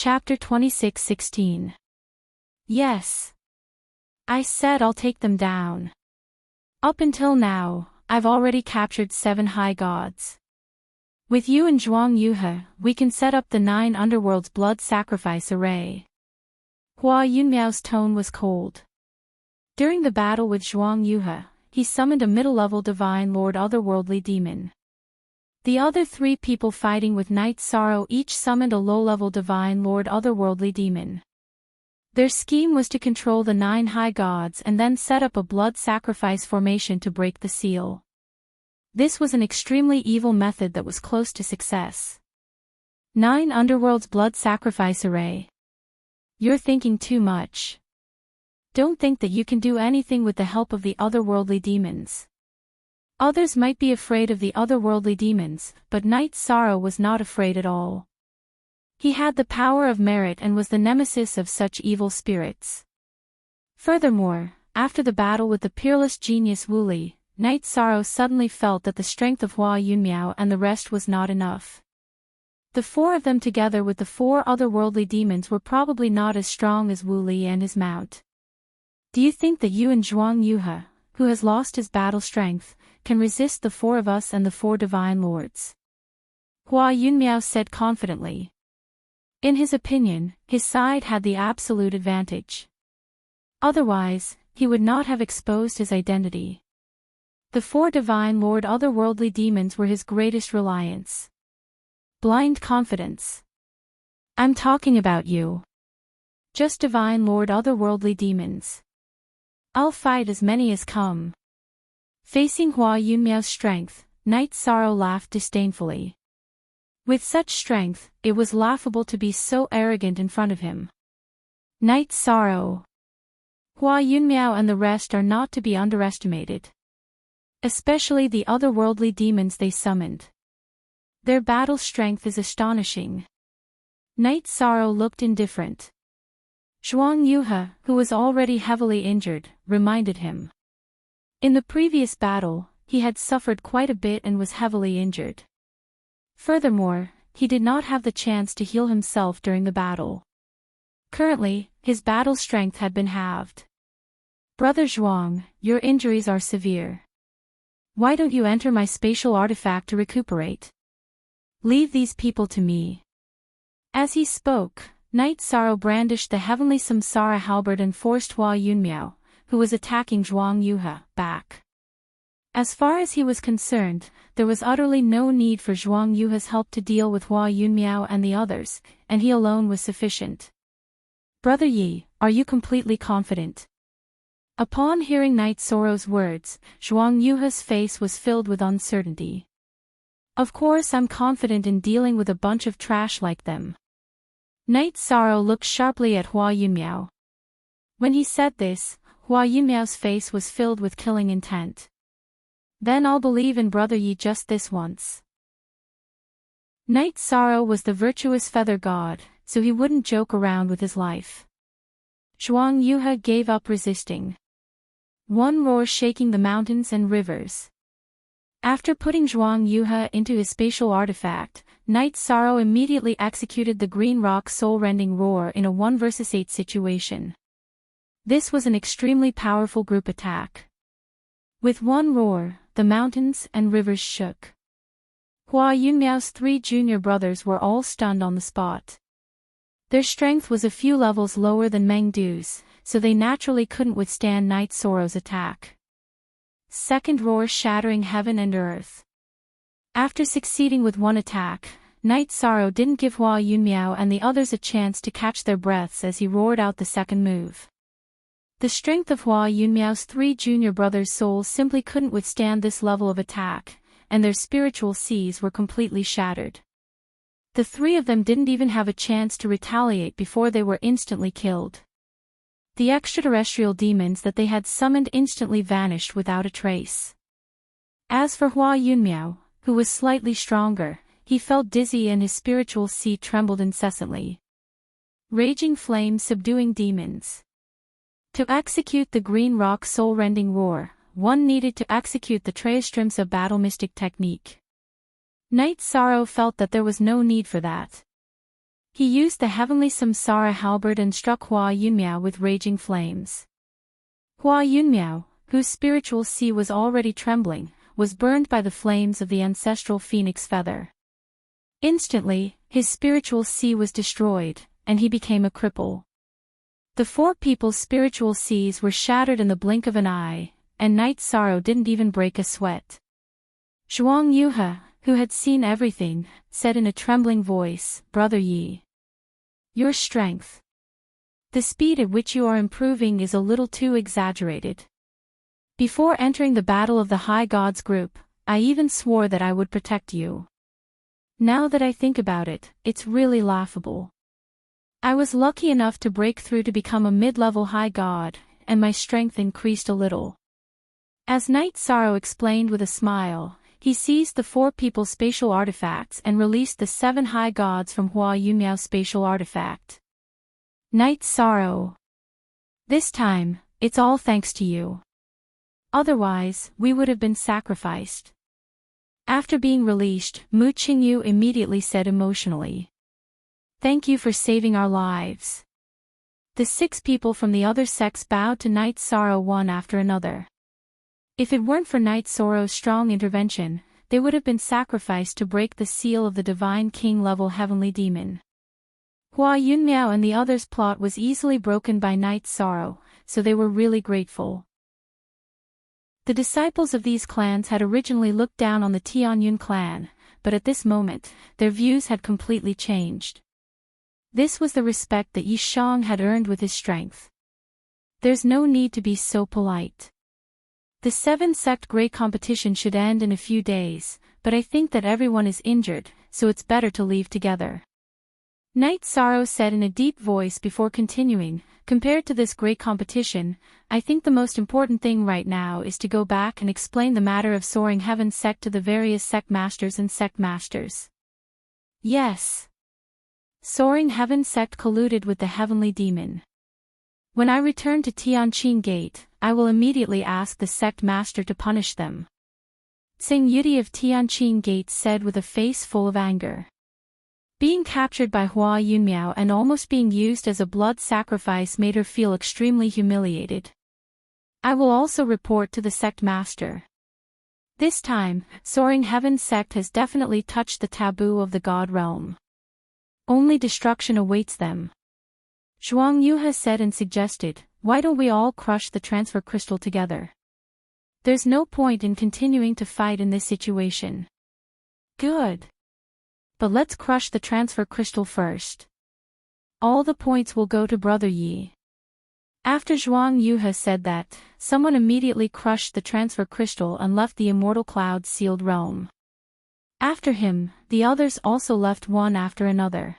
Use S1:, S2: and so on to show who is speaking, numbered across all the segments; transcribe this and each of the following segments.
S1: Chapter 26:16. Yes. I said I'll take them down. Up until now, I've already captured 7 high gods. With you and Zhuang Yuhe, we can set up the 9 underworld's blood sacrifice array. Hua Yunmiao's tone was cold. During the battle with Zhuang Yuhe, he summoned a middle-level divine lord otherworldly demon. The other 3 people fighting with Night Sorrow each summoned a low-level divine lord otherworldly demon. Their scheme was to control the 9 high gods and then set up a blood sacrifice formation to break the seal. This was an extremely evil method that was close to success. 9 underworld's blood sacrifice array. You're thinking too much. Don't think that you can do anything with the help of the otherworldly demons. Others might be afraid of the otherworldly demons, but Night Sorrow was not afraid at all. He had the power of merit and was the nemesis of such evil spirits. Furthermore, after the battle with the peerless genius Wu Li, Night Sorrow suddenly felt that the strength of Hua Yunmiao and the rest was not enough. The 4 of them together with the 4 otherworldly demons were probably not as strong as Wu Li and his mount. Do you think that you and Zhuang Yuhe, who has lost his battle strength, can resist the 4 of us and the 4 divine lords? Hua Yunmiao said confidently. In his opinion, his side had the absolute advantage. Otherwise, he would not have exposed his identity. The 4 divine lord otherworldly demons were his greatest reliance. Blind confidence. I'm talking about you. Just divine lord otherworldly demons. I'll fight as many as come. Facing Hua Yunmiao's strength, Night Sorrow laughed disdainfully. With such strength, it was laughable to be so arrogant in front of him. Night Sorrow. Hua Yunmiao and the rest are not to be underestimated. Especially the otherworldly demons they summoned. Their battle strength is astonishing. Night Sorrow looked indifferent. Zhuang Yuhe, who was already heavily injured, reminded him. In the previous battle, he had suffered quite a bit and was heavily injured. Furthermore, he did not have the chance to heal himself during the battle. Currently, his battle strength had been halved. Brother Zhuang, your injuries are severe. Why don't you enter my spatial artifact to recuperate? Leave these people to me. As he spoke, Night Sorrow brandished the heavenly Samsara halberd and forced Hua Yunmiao, who was attacking Zhuang Yuhe, back. As far as he was concerned, there was utterly no need for Zhuang Yuhe's help to deal with Hua Yunmiao and the others, and he alone was sufficient. Brother Yi, are you completely confident? Upon hearing Night Sorrow's words, Zhuang Yuhe's face was filled with uncertainty. Of course I'm confident in dealing with a bunch of trash like them. Night Sorrow looked sharply at Hua Yunmiao. When he said this, Hua Yunmiao's face was filled with killing intent. Then I'll believe in Brother Yi just this once. Night Sorrow was the virtuous feather god, so he wouldn't joke around with his life. Zhuang Yuhe gave up resisting. One roar shaking the mountains and rivers. After putting Zhuang Yuhe into his spatial artifact, Night Sorrow immediately executed the Green Rock soul-rending roar in a 1 vs 8 situation. This was an extremely powerful group attack. With one roar, the mountains and rivers shook. Hua Yunmiao's 3 junior brothers were all stunned on the spot. Their strength was a few levels lower than Meng Du's, so they naturally couldn't withstand Night Sorrow's attack. Second roar shattering heaven and earth. After succeeding with one attack, Night Sorrow didn't give Hua Yunmiao and the others a chance to catch their breaths as he roared out the second move. The strength of Hua Yunmiao's 3 junior brothers' souls simply couldn't withstand this level of attack, and their spiritual seas were completely shattered. The 3 of them didn't even have a chance to retaliate before they were instantly killed. The extraterrestrial demons that they had summoned instantly vanished without a trace. As for Hua Yunmiao, who was slightly stronger, he felt dizzy and his spiritual sea trembled incessantly. Raging flames subduing demons. To execute the Green Rock soul-rending roar, one needed to execute the Treastrimsa battle mystic technique. Night Sorrow felt that there was no need for that. He used the heavenly samsara halberd and struck Hua Yunmiao with raging flames. Hua Yunmiao, whose spiritual sea was already trembling, was burned by the flames of the ancestral phoenix feather. Instantly, his spiritual sea was destroyed, and he became a cripple. The four people's spiritual seas were shattered in the blink of an eye, and Night Sorrow didn't even break a sweat. Zhuang Yuhe, who had seen everything, said in a trembling voice, "Brother Yi, your strength. The speed at which you are improving is a little too exaggerated. Before entering the battle of the High Gods group, I even swore that I would protect you. Now that I think about it, it's really laughable. I was lucky enough to break through to become a mid-level High God, and my strength increased a little." As Night Sorrow explained with a smile, he seized the four people's spatial artifacts and released the 7 High Gods from Hua Yunmiao's spatial artifact. "Night Sorrow. This time, it's all thanks to you. Otherwise, we would have been sacrificed." After being released, Mu Qingyu immediately said emotionally, "Thank you for saving our lives." The 6 people from the other sects bowed to Night Sorrow one after another. If it weren't for Night Sorrow's strong intervention, they would have been sacrificed to break the seal of the Divine King-level heavenly demon. Hua Yunmiao and the others' plot was easily broken by Night Sorrow, so they were really grateful. The disciples of these clans had originally looked down on the Tianyun clan, but at this moment, their views had completely changed. This was the respect that Yi Shang had earned with his strength. There's no need to be so polite. The 7-sect great competition should end in a few days, but I think that everyone is injured, so it's better to leave together. Night Sorrow said in a deep voice before continuing, "Compared to this great competition, I think the most important thing right now is to go back and explain the matter of Soaring Heaven sect to the various sect masters and sect masters." Yes. Soaring Heaven sect colluded with the heavenly demon. When I return to Tianqing Gate, I will immediately ask the sect master to punish them. Tsing Yudi of Tianqing Gate said with a face full of anger. Being captured by Hua Yunmiao and almost being used as a blood sacrifice made her feel extremely humiliated. I will also report to the sect master. This time, Soaring Heaven sect has definitely touched the taboo of the God realm. Only destruction awaits them. Zhuang Yuhe said and suggested, "Why don't we all crush the transfer crystal together? There's no point in continuing to fight in this situation." "Good. But let's crush the transfer crystal first. All the points will go to Brother Yi." After Zhuang Yuhe said that, someone immediately crushed the transfer crystal and left the immortal cloud-sealed realm. After him, the others also left one after another.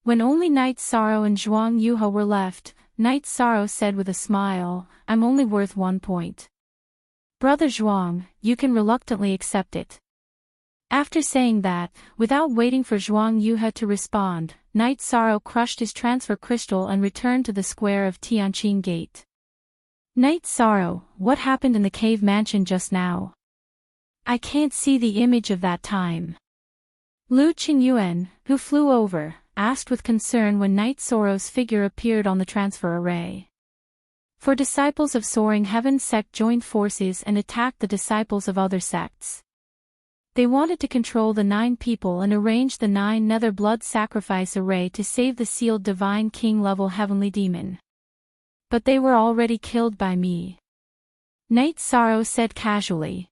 S1: When only Night Sorrow and Zhuang Yuhe were left, Night Sorrow said with a smile, "I'm only worth 1 point. Brother Zhuang, you can reluctantly accept it." After saying that, without waiting for Zhuang Yuhe to respond, Night Sorrow crushed his transfer crystal and returned to the square of Tianqing Gate. "Night Sorrow, what happened in the cave mansion just now? I can't see the image of that time." Lu Qingyuan, who flew over, asked with concern when Night Sorrow's figure appeared on the transfer array. For disciples of Soaring Heaven sect joined forces and attacked the disciples of other sects. They wanted to control the 9 people and arrange the 9 nether blood sacrifice array to save the sealed Divine King-level heavenly demon. But they were already killed by me. Night Sorrow said casually.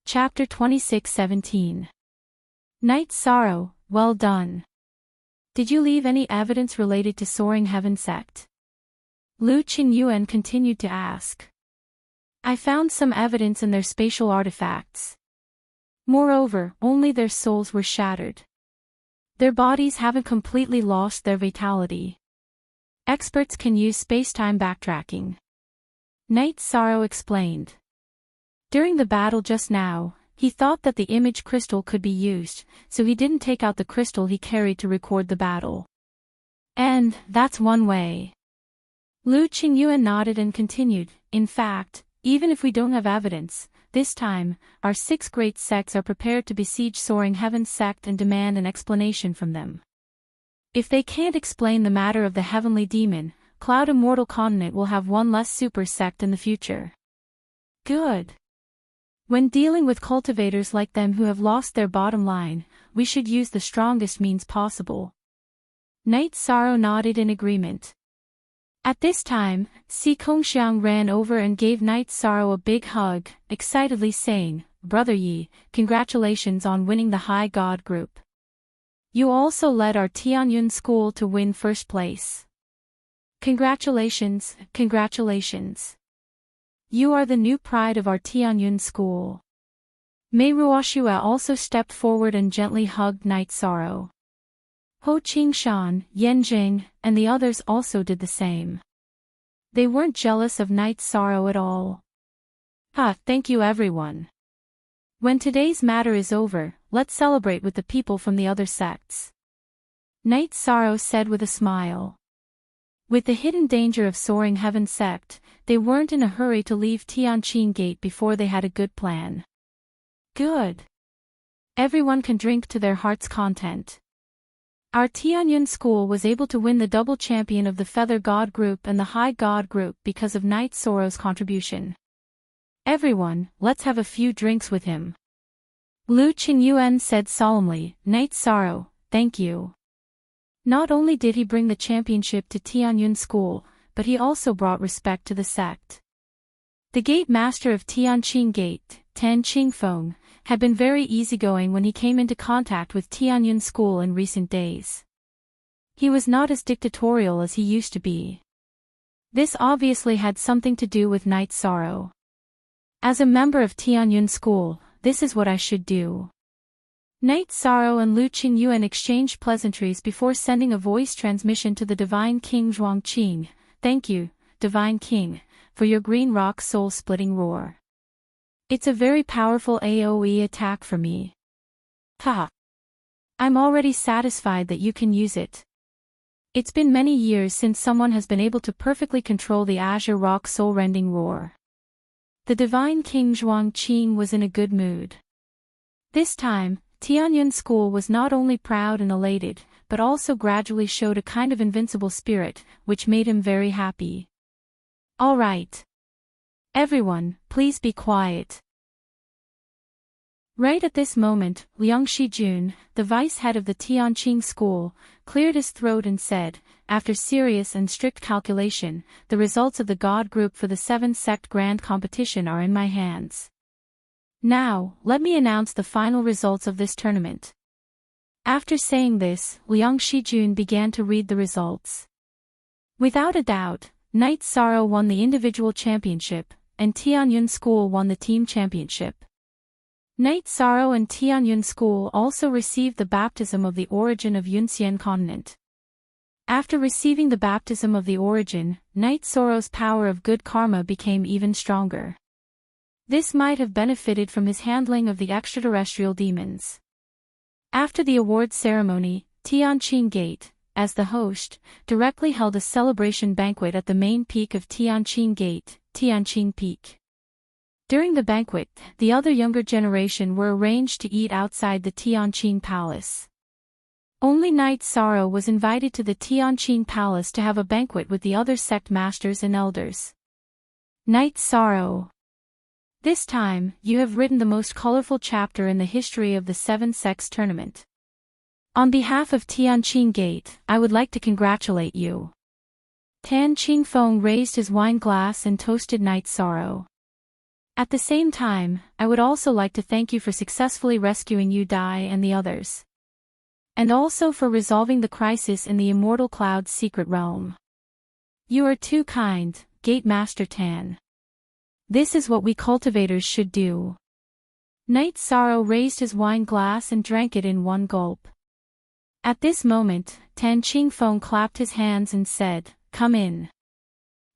S1: Chapter 26:17. Night Sorrow, well done. Did you leave any evidence related to Soaring Heaven sect? Lu Qingyuan continued to ask. I found some evidence in their spatial artifacts. Moreover, only their souls were shattered. Their bodies haven't completely lost their vitality. Experts can use space-time backtracking. Night Sorrow explained. During the battle just now, he thought that the image crystal could be used, so he didn't take out the crystal he carried to record the battle. And, that's one way. Lu Qingyuan nodded and continued, in fact, even if we don't have evidence, This time, our 6 great sects are prepared to besiege Soaring Heaven's sect and demand an explanation from them. If they can't explain the matter of the heavenly demon, Cloud Immortal Continent will have one less super sect in the future. Good. When dealing with cultivators like them who have lost their bottom line, we should use the strongest means possible. Knight Sorrow nodded in agreement. At this time, Si Kongxiang ran over and gave Knight Sorrow a big hug, excitedly saying, "Brother Yi, congratulations on winning the High God group. You also led our Tianyun school to win first place. Congratulations, congratulations. You are the new pride of our Tianyun school." Mei Ruoxue also stepped forward and gently hugged Knight Sorrow. Ho Qingshan, Yan Jing, and the others also did the same. They weren't jealous of Knight Sorrow at all. Thank you everyone. When today's matter is over, let's celebrate with the people from the other sects. Knight Sorrow said with a smile. With the hidden danger of Soaring Heaven sect, they weren't in a hurry to leave Tianqing Gate before they had a good plan. Good. Everyone can drink to their heart's content. Our Tianyun school was able to win the double champion of the Feather God group and the High God group because of Knight Sorrow's contribution. Everyone, let's have a few drinks with him. Lu Qingyuan said solemnly, Knight Sorrow, thank you. Not only did he bring the championship to Tianyun school, but he also brought respect to the sect. The gate master of Tianqing Gate, Tan Qingfeng, had been very easygoing when he came into contact with Tianyun school in recent days. He was not as dictatorial as he used to be. This obviously had something to do with Knight Sorrow. As a member of Tianyun school, this is what I should do. Knight Sorrow and Lu Qingyuan exchanged pleasantries before sending a voice transmission to the Divine King Zhuangqing. Thank you, Divine King, for your green rock soul-splitting roar. It's a very powerful AoE attack for me. I'm already satisfied that you can use it. It's been many years since someone has been able to perfectly control the Azure Rock soul-rending roar. The Divine King Zhuangqing was in a good mood. This time, Tianyun school was not only proud and elated, but also gradually showed a kind of invincible spirit, which made him very happy. All right. Everyone, please be quiet. Right at this moment, Liang Shijun, the vice head of the Tianqing school, cleared his throat and said, after serious and strict calculation, the results of the God group for the 7-sect grand competition are in my hands. Now, let me announce the final results of this tournament. After saying this, Liang Shijun began to read the results. Without a doubt, Knight Sorrow won the individual championship, and Tianyun School won the team championship. Knight Sorrow and Tianyun School also received the baptism of the origin of Yunxian continent. After receiving the baptism of the origin, Knight Sorrow's power of good karma became even stronger. This might have benefited from his handling of the extraterrestrial demons. After the awards ceremony, Tianqing Gate, as the host, directly held a celebration banquet at the main peak of Tianqing Gate, Tianqing Peak. During the banquet, the other younger generation were arranged to eat outside the Tianqing Palace. Only Knight Sorrow was invited to the Tianqing Palace to have a banquet with the other sect masters and elders. Knight Sorrow. This time, you have written the most colorful chapter in the history of the 7 sects tournament. On behalf of Tianqing Gate, I would like to congratulate you. Tan Qingfeng raised his wine glass and toasted Knight Sorrow. At the same time, I would also like to thank you for successfully rescuing Yu Dai and the others. And also for resolving the crisis in the Immortal Cloud's secret realm. You are too kind, Gate Master Tan. This is what we cultivators should do. Knight Sorrow raised his wine glass and drank it in one gulp. At this moment, Tan Qingfeng clapped his hands and said, "Come in."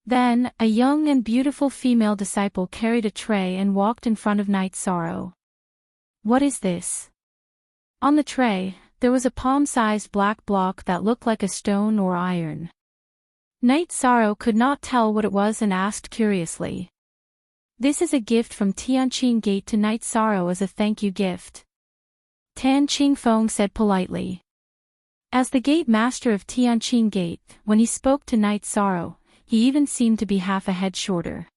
S1: Then, a young and beautiful female disciple carried a tray and walked in front of Knight Sorrow. What is this? On the tray, there was a palm-sized black block that looked like a stone or iron. Knight Sorrow could not tell what it was and asked curiously. This is a gift from Tianqing Gate to Night Sorrow as a thank you gift. Tan Qingfeng said politely. As the gate master of Tianqing Gate, when he spoke to Night Sorrow, he even seemed to be half a head shorter.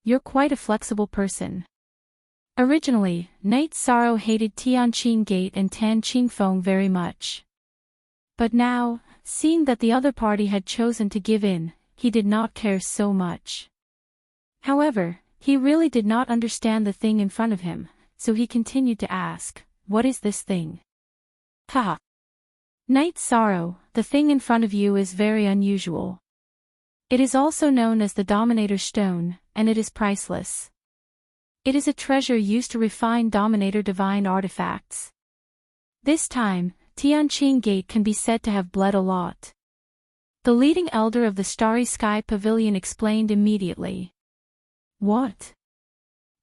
S1: You're quite a flexible person. Originally, Night Sorrow hated Tianqing Gate and Tan Qingfeng very much. But now, seeing that the other party had chosen to give in, he did not care so much. However, he really did not understand the thing in front of him, so he continued to ask, "What is this thing?" Haha. Night Sorrow, the thing in front of you is very unusual. It is also known as the Dominator Stone, and it is priceless. It is a treasure used to refine Dominator divine artifacts. This time, Tianqing Gate can be said to have bled a lot. The leading elder of the Starry Sky Pavilion explained immediately. What?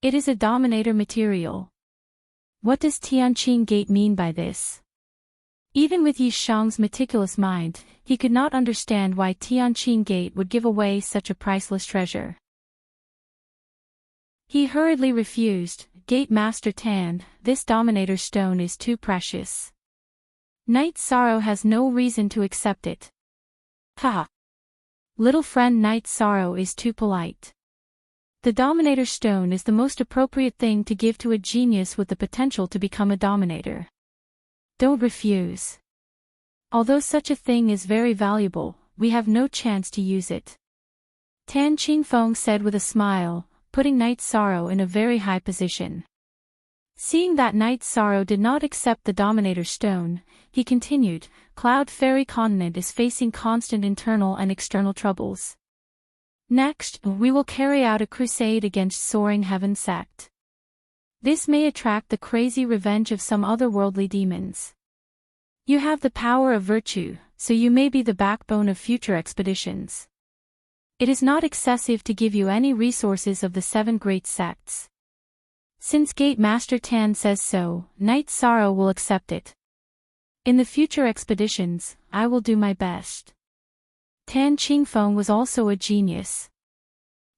S1: It is a Dominator material. What does Tianqing Gate mean by this? Even with Yi Shang's meticulous mind, he could not understand why Tianqing Gate would give away such a priceless treasure. He hurriedly refused, "Gate Master Tan, this Dominator Stone is too precious. Night Sorrow has no reason to accept it." Haha. Little friend Night Sorrow is too polite. The Dominator Stone is the most appropriate thing to give to a genius with the potential to become a dominator. Don't refuse. Although such a thing is very valuable, we have no chance to use it. Tan Qingfeng said with a smile, putting Night Sorrow in a very high position. Seeing that Night Sorrow did not accept the Dominator Stone, he continued, Cloud Fairy Continent is facing constant internal and external troubles. Next, we will carry out a crusade against Soaring Heaven sect. This may attract the crazy revenge of some otherworldly demons. You have the power of virtue, so you may be the backbone of future expeditions. It is not excessive to give you any resources of the 7 great sects. Since Gate Master Tan says so, Night Sorrow will accept it. In the future expeditions, I will do my best. Tan Qingfeng was also a genius.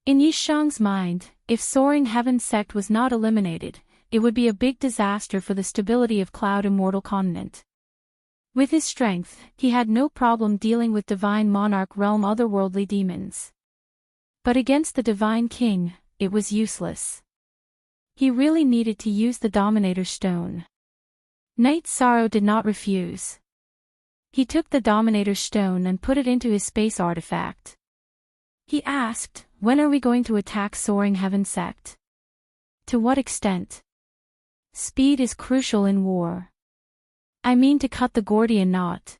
S1: In Yi Shang's mind, if Soaring Heaven sect was not eliminated, it would be a big disaster for the stability of Cloud Immortal Continent. With his strength, he had no problem dealing with Divine Monarch Realm otherworldly demons. But against the Divine King, it was useless. He really needed to use the Dominator Stone. Night Sorrow did not refuse. He took the Dominator Stone and put it into his space artifact. He asked, when are we going to attack Soaring Heaven sect? To what extent? Speed is crucial in war. I mean to cut the Gordian knot.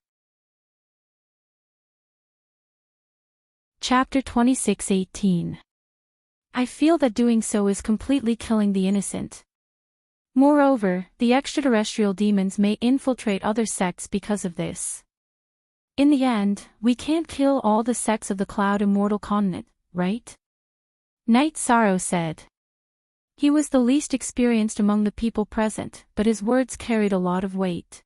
S1: Chapter 26:18. I feel that doing so is completely killing the innocent. Moreover, the extraterrestrial demons may infiltrate other sects because of this. In the end, we can't kill all the sects of the Cloud Immortal Continent, right? Night Sorrow said. He was the least experienced among the people present, but his words carried a lot of weight.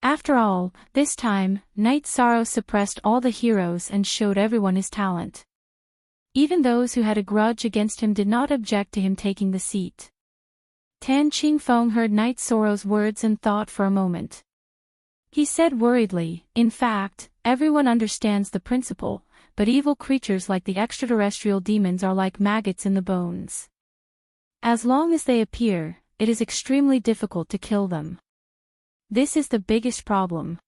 S1: After all, this time, Night Sorrow suppressed all the heroes and showed everyone his talent. Even those who had a grudge against him did not object to him taking the seat. Tan Qingfeng heard Night Sorrow's words and thought for a moment. He said worriedly, in fact, everyone understands the principle, but evil creatures like the extraterrestrial demons are like maggots in the bones. As long as they appear, it is extremely difficult to kill them. This is the biggest problem.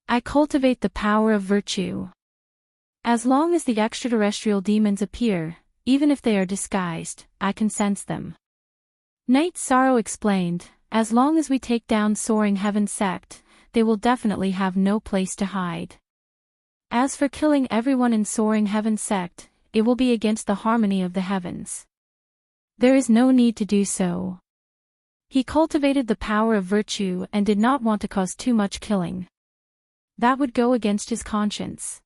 S1: I cultivate the power of virtue. As long as the extraterrestrial demons appear, even if they are disguised, I can sense them. Night Sorrow explained, as long as we take down Soaring Heaven sect, they will definitely have no place to hide. As for killing everyone in Soaring Heaven sect, it will be against the harmony of the heavens. There is no need to do so. He cultivated the power of virtue and did not want to cause too much killing. That would go against his conscience.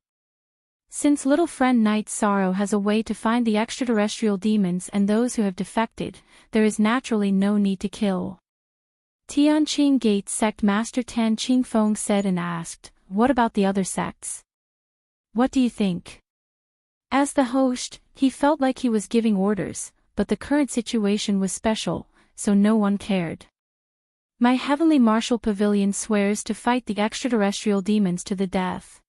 S1: Since little friend Night Sorrow has a way to find the extraterrestrial demons and those who have defected, there is naturally no need to kill. Tianqing Gate sect master Tan Qingfeng said and asked, what about the other sects? What do you think? As the host, He felt like he was giving orders, but the current situation was special, so no one cared. My heavenly martial pavilion swears to fight the extraterrestrial demons to the death.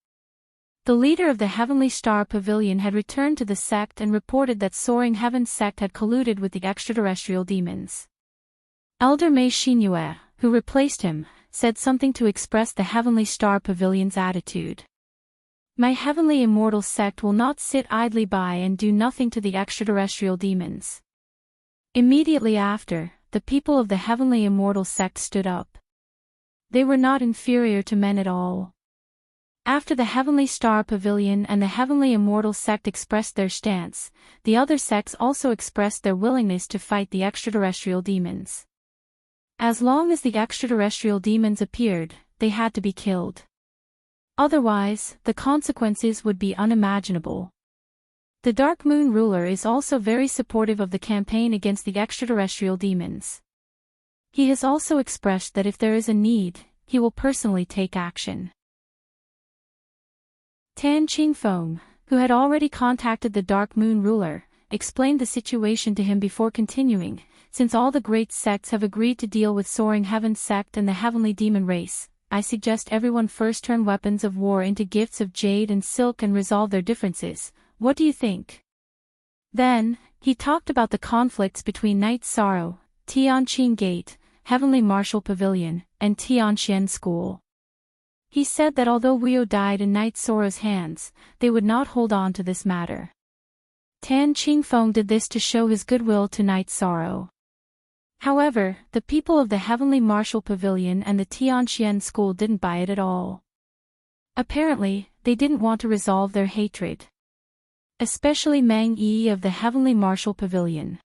S1: The leader of the Heavenly Star Pavilion had returned to the sect and reported that Soaring Heaven's sect had colluded with the extraterrestrial demons. Elder Mei Xingyue, who replaced him, said something to express the Heavenly Star Pavilion's attitude. My heavenly immortal sect will not sit idly by and do nothing to the extraterrestrial demons. Immediately after, the people of the heavenly immortal sect stood up. They were not inferior to men at all. After the Heavenly Star Pavilion and the Heavenly Immortal sect expressed their stance, the other sects also expressed their willingness to fight the extraterrestrial demons. As long as the extraterrestrial demons appeared, they had to be killed. Otherwise, the consequences would be unimaginable. The Dark Moon ruler is also very supportive of the campaign against the extraterrestrial demons. He has also expressed that if there is a need, he will personally take action. Tan Qingfeng, who had already contacted the Dark Moon ruler, explained the situation to him before continuing. Since all the great sects have agreed to deal with Soaring Heaven's sect and the heavenly demon race, I suggest everyone first turn weapons of war into gifts of jade and silk and resolve their differences. What do you think? Then, he talked about the conflicts between Night Sorrow, Tianqing Gate, Heavenly Martial Pavilion, and Tianxian School. He said that although Rio died in Night Sorrow's hands, they would not hold on to this matter. Tan Qingfeng did this to show his goodwill to Night Sorrow. However, the people of the Heavenly Martial Pavilion and the Tianxian School didn't buy it at all. Apparently, they didn't want to resolve their hatred. Especially Meng Yi of the Heavenly Martial Pavilion.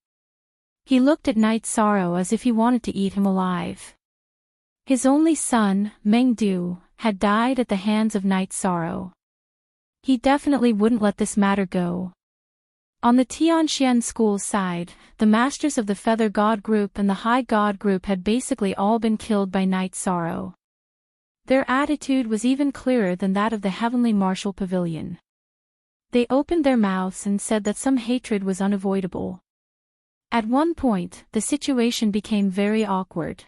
S1: He looked at Night Sorrow as if he wanted to eat him alive. His only son, Meng Du, had died at the hands of Night Sorrow. He definitely wouldn't let this matter go. On the Tianxian School side, the Masters of the Feather God Group and the High God Group had basically all been killed by Night Sorrow. Their attitude was even clearer than that of the Heavenly Martial Pavilion. They opened their mouths and said that some hatred was unavoidable. At one point, the situation became very awkward.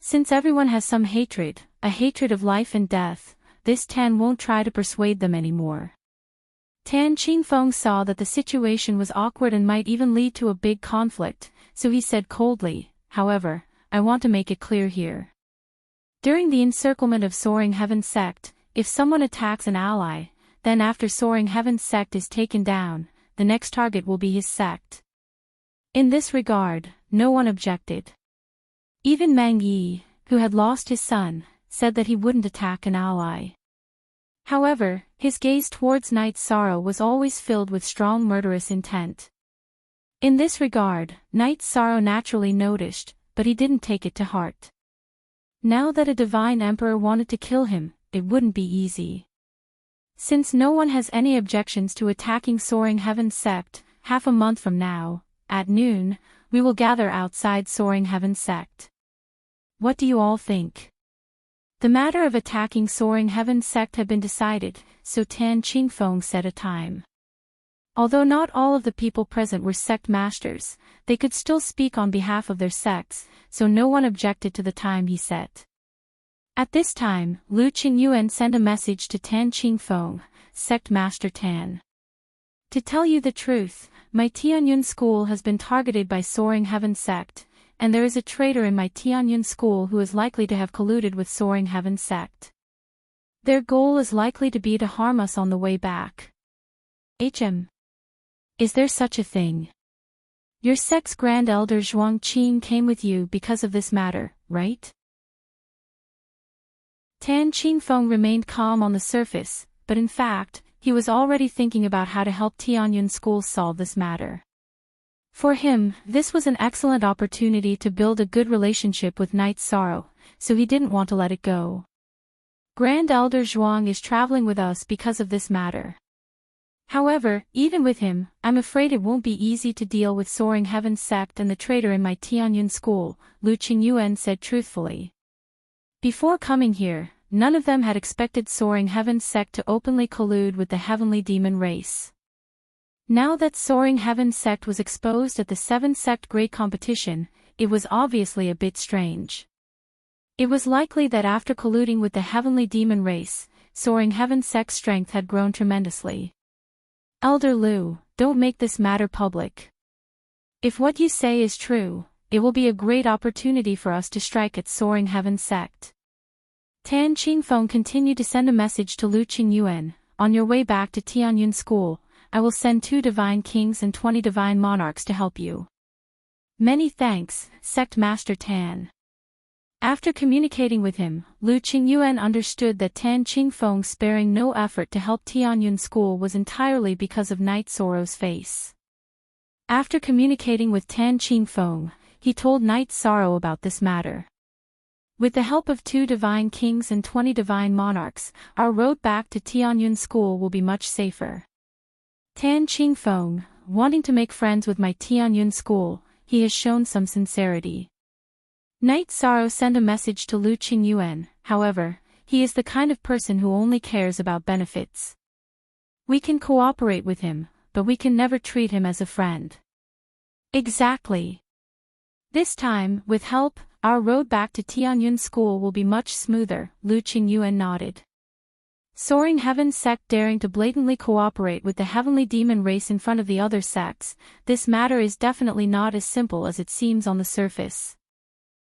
S1: Since everyone has some hatred, a hatred of life and death, this Tan won't try to persuade them anymore. Tan Qingfeng saw that the situation was awkward and might even lead to a big conflict, so he said coldly, however, I want to make it clear here. During the encirclement of Soaring Heaven's sect, if someone attacks an ally, then after Soaring Heaven's sect is taken down, the next target will be his sect. In this regard, no one objected. Even Meng Yi, who had lost his son, said that he wouldn't attack an ally. However, his gaze towards Night Sorrow was always filled with strong murderous intent. In this regard, Night Sorrow naturally noticed, but he didn't take it to heart. Now that a divine emperor wanted to kill him, it wouldn't be easy. Since no one has any objections to attacking Soaring Heaven's sect, half a month from now, at noon, we will gather outside Soaring Heaven's sect. What do you all think? The matter of attacking Soaring Heaven's sect had been decided, so Tan Qingfeng set a time. Although not all of the people present were sect masters, they could still speak on behalf of their sects, so no one objected to the time he set. At this time, Lu Qingyuan sent a message to Tan Qingfeng, Sect Master Tan. To tell you the truth, my Tianyun school has been targeted by Soaring Heaven's sect, and there is a traitor in my Tianyun school who is likely to have colluded with Soaring Heaven's sect. Their goal is likely to be to harm us on the way back. Is there such a thing? Your sect's Grand Elder Zhuang Qin came with you because of this matter, right? Tan Qingfeng remained calm on the surface, but in fact, he was already thinking about how to help Tianyun School solve this matter. For him, this was an excellent opportunity to build a good relationship with Night Sorrow, so he didn't want to let it go. Grand Elder Zhuang is traveling with us because of this matter. However, even with him, I'm afraid it won't be easy to deal with Soaring Heaven's sect and the traitor in my Tianyun school, Lu Qingyuan said truthfully. Before coming here, none of them had expected Soaring Heaven's sect to openly collude with the heavenly demon race. Now that Soaring Heaven sect was exposed at the 7th sect grade competition, it was obviously a bit strange. It was likely that after colluding with the heavenly demon race, Soaring Heaven sect's strength had grown tremendously. Elder Lu, don't make this matter public. If what you say is true, it will be a great opportunity for us to strike at Soaring Heaven sect. Tan Qingfeng continued to send a message to Lu Qingyuan. On your way back to Tianyun School, I will send 2 divine kings and 20 divine monarchs to help you. Many thanks, Sect Master Tan. After communicating with him, Lu Qingyuan understood that Tan Qingfeng sparing no effort to help Tianyun School was entirely because of Night Sorrow's face. After communicating with Tan Qingfeng, he told Night Sorrow about this matter. With the help of 2 divine kings and 20 divine monarchs, our road back to Tianyun School will be much safer. Tan Qingfeng, wanting to make friends with my Tianyun School, he has shown some sincerity. Night Sorrow sent a message to Lu Qingyuan, however, he is the kind of person who only cares about benefits. We can cooperate with him, but we can never treat him as a friend. Exactly. This time, with help, our road back to Tianyun School will be much smoother, Lu Qingyuan nodded. Soaring Heaven sect daring to blatantly cooperate with the heavenly demon race in front of the other sects, this matter is definitely not as simple as it seems on the surface.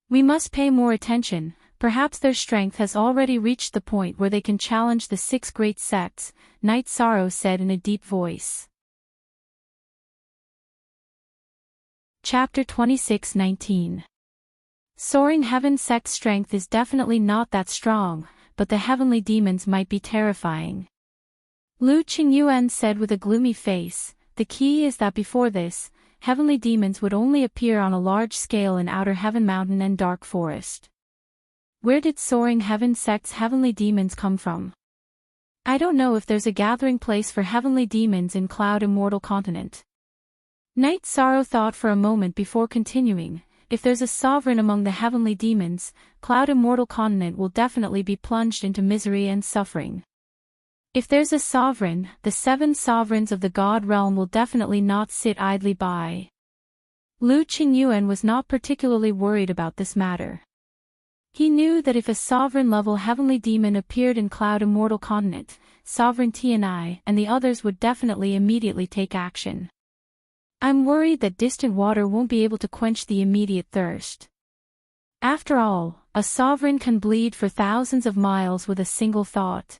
S1: We must pay more attention, perhaps their strength has already reached the point where they can challenge the 6 great sects, Night Sorrow said in a deep voice. Chapter 26:19. Soaring Heaven sect's strength is definitely not that strong, but the heavenly demons might be terrifying. Lu Qingyuan said with a gloomy face, the key is that before this, heavenly demons would only appear on a large scale in Outer Heaven Mountain and Dark Forest. Where did Soaring Heaven sect's heavenly demons come from? I don't know if there's a gathering place for heavenly demons in Cloud Immortal Continent. Night Sorrow thought for a moment before continuing, if there's a sovereign among the heavenly demons, Cloud Immortal Continent will definitely be plunged into misery and suffering. If there's a sovereign, the 7 sovereigns of the God realm will definitely not sit idly by. Lu Qingyuan was not particularly worried about this matter. He knew that if a sovereign-level heavenly demon appeared in Cloud Immortal Continent, Sovereign Tianai and the others would definitely immediately take action. I'm worried that distant water won't be able to quench the immediate thirst. After all, a sovereign can bleed for thousands of miles with a single thought.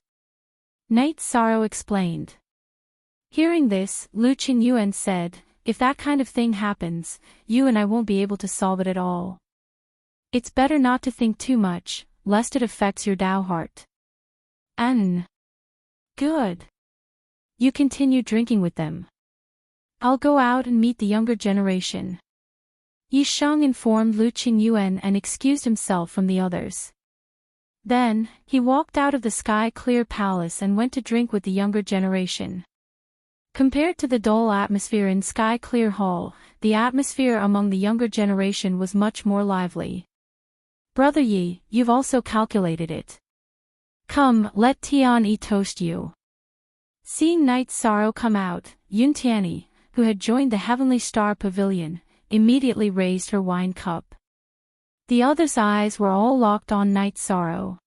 S1: Night Sorrow explained. Hearing this, Lu Qingyuan said, if that kind of thing happens, you and I won't be able to solve it at all. It's better not to think too much, lest it affects your Tao heart. Good. You continue drinking with them. I'll go out and meet the younger generation. Yi Shang informed Lu Qingyuan and excused himself from the others. Then, he walked out of the sky-clear palace and went to drink with the younger generation. Compared to the dull atmosphere in Sky-Clear Hall, the atmosphere among the younger generation was much more lively. Brother Yi, you've also calculated it. Come, let Tian Yi toast you. Seeing Night Sorrow come out, Yun Tianyi, who had joined the Heavenly Star Pavilion, immediately raised her wine cup. The others' eyes were all locked on Night Sorrow.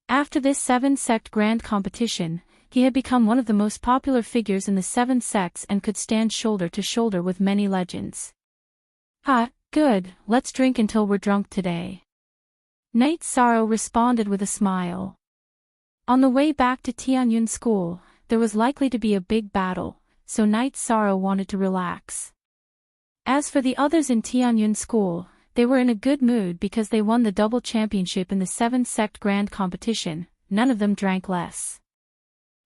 S1: After this 7-sect grand competition, he had become one of the most popular figures in the 7 sects and could stand shoulder to shoulder with many legends. Good, let's drink until we're drunk today. Night Sorrow responded with a smile. On the way back to Tianyun School, there was likely to be a big battle, so Night Sorrow wanted to relax. As for the others in Tianyun School, they were in a good mood because they won the double championship in the 7-sect grand competition. None of them drank less.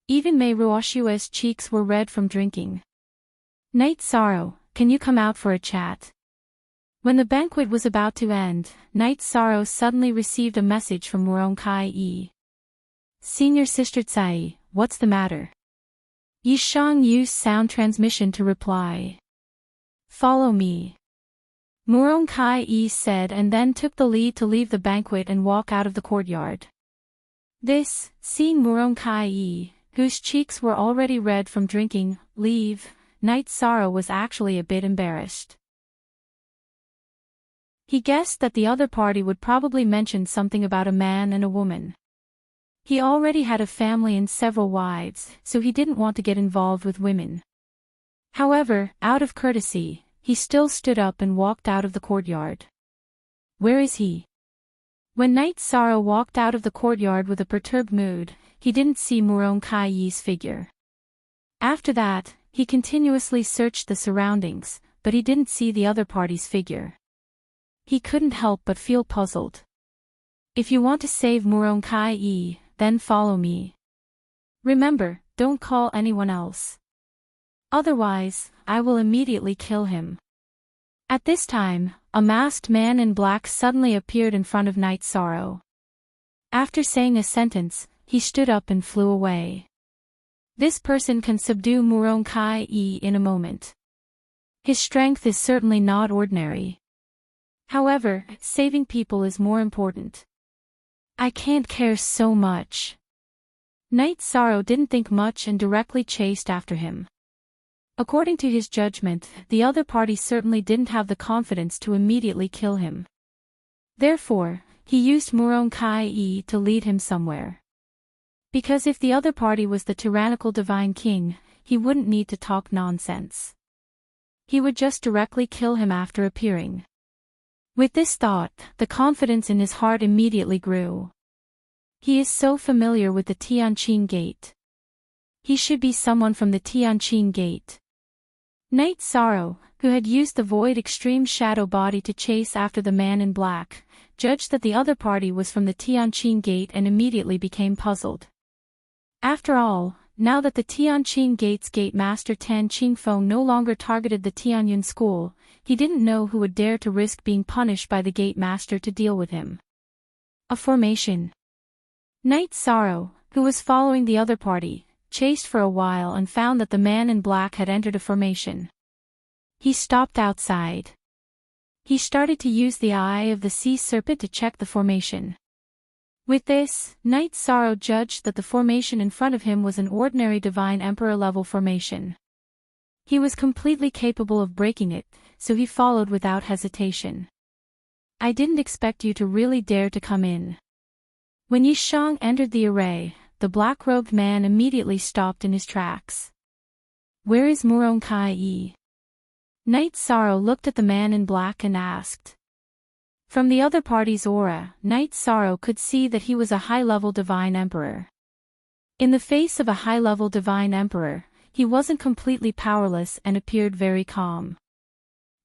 S1: Even Mei Ruoshua's cheeks were red from drinking. Night Sorrow, can you come out for a chat? When the banquet was about to end, Night Sorrow suddenly received a message from Murong Kai-yi. Senior Sister Tsai, what's the matter? Yi Shang used sound transmission to reply. Follow me. Murong Kai-yi said and then took the lead to leave the banquet and walk out of the courtyard. Seeing Murong Kai-yi, whose cheeks were already red from drinking, leave, Night Sorrow was actually a bit embarrassed. He guessed that the other party would probably mention something about a man and a woman. He already had a family and several wives, so he didn't want to get involved with women. However, out of courtesy, he still stood up and walked out of the courtyard. Where is he? When Night Sorrow walked out of the courtyard with a perturbed mood, he didn't see Muron Kai's figure. After that, he continuously searched the surroundings, but he didn't see the other party's figure. He couldn't help but feel puzzled. If you want to save Muron Kai, then follow me. Remember, don't call anyone else. Otherwise, I will immediately kill him. At this time, a masked man in black suddenly appeared in front of Night Sorrow. After saying a sentence, he stood up and flew away. This person can subdue Muron Kai in a moment. His strength is certainly not ordinary. However, saving people is more important. I can't care so much. Night Sorrow didn't think much and directly chased after him. According to his judgment, the other party certainly didn't have the confidence to immediately kill him. Therefore, he used Muron Kai to lead him somewhere. Because if the other party was the tyrannical divine king, he wouldn't need to talk nonsense. He would just directly kill him after appearing. With this thought, the confidence in his heart immediately grew. He is so familiar with the Tianqing Gate. He should be someone from the Tianqing Gate. Night Sorrow, who had used the Void Extreme Shadow Body to chase after the man in black, judged that the other party was from the Tianqing Gate and immediately became puzzled. After all, now that the Tianqing Gate's Gate Master Tan Qingfeng no longer targeted the Tianyun school, he didn't know who would dare to risk being punished by the Gate Master to deal with him. A formation. Night Sorrow, who was following the other party, chased for a while and found that the man in black had entered a formation. He stopped outside. He started to use the Eye of the Sea Serpent to check the formation. With this, Night Sorrow judged that the formation in front of him was an ordinary Divine Emperor level formation. He was completely capable of breaking it, so he followed without hesitation. I didn't expect you to really dare to come in. When Yi Shang entered the array, the black-robed man immediately stopped in his tracks. Where is Muron Kai? Night Sorrow looked at the man in black and asked. From the other party's aura, Night Sorrow could see that he was a high-level Divine Emperor. In the face of a high-level Divine Emperor, he wasn't completely powerless and appeared very calm.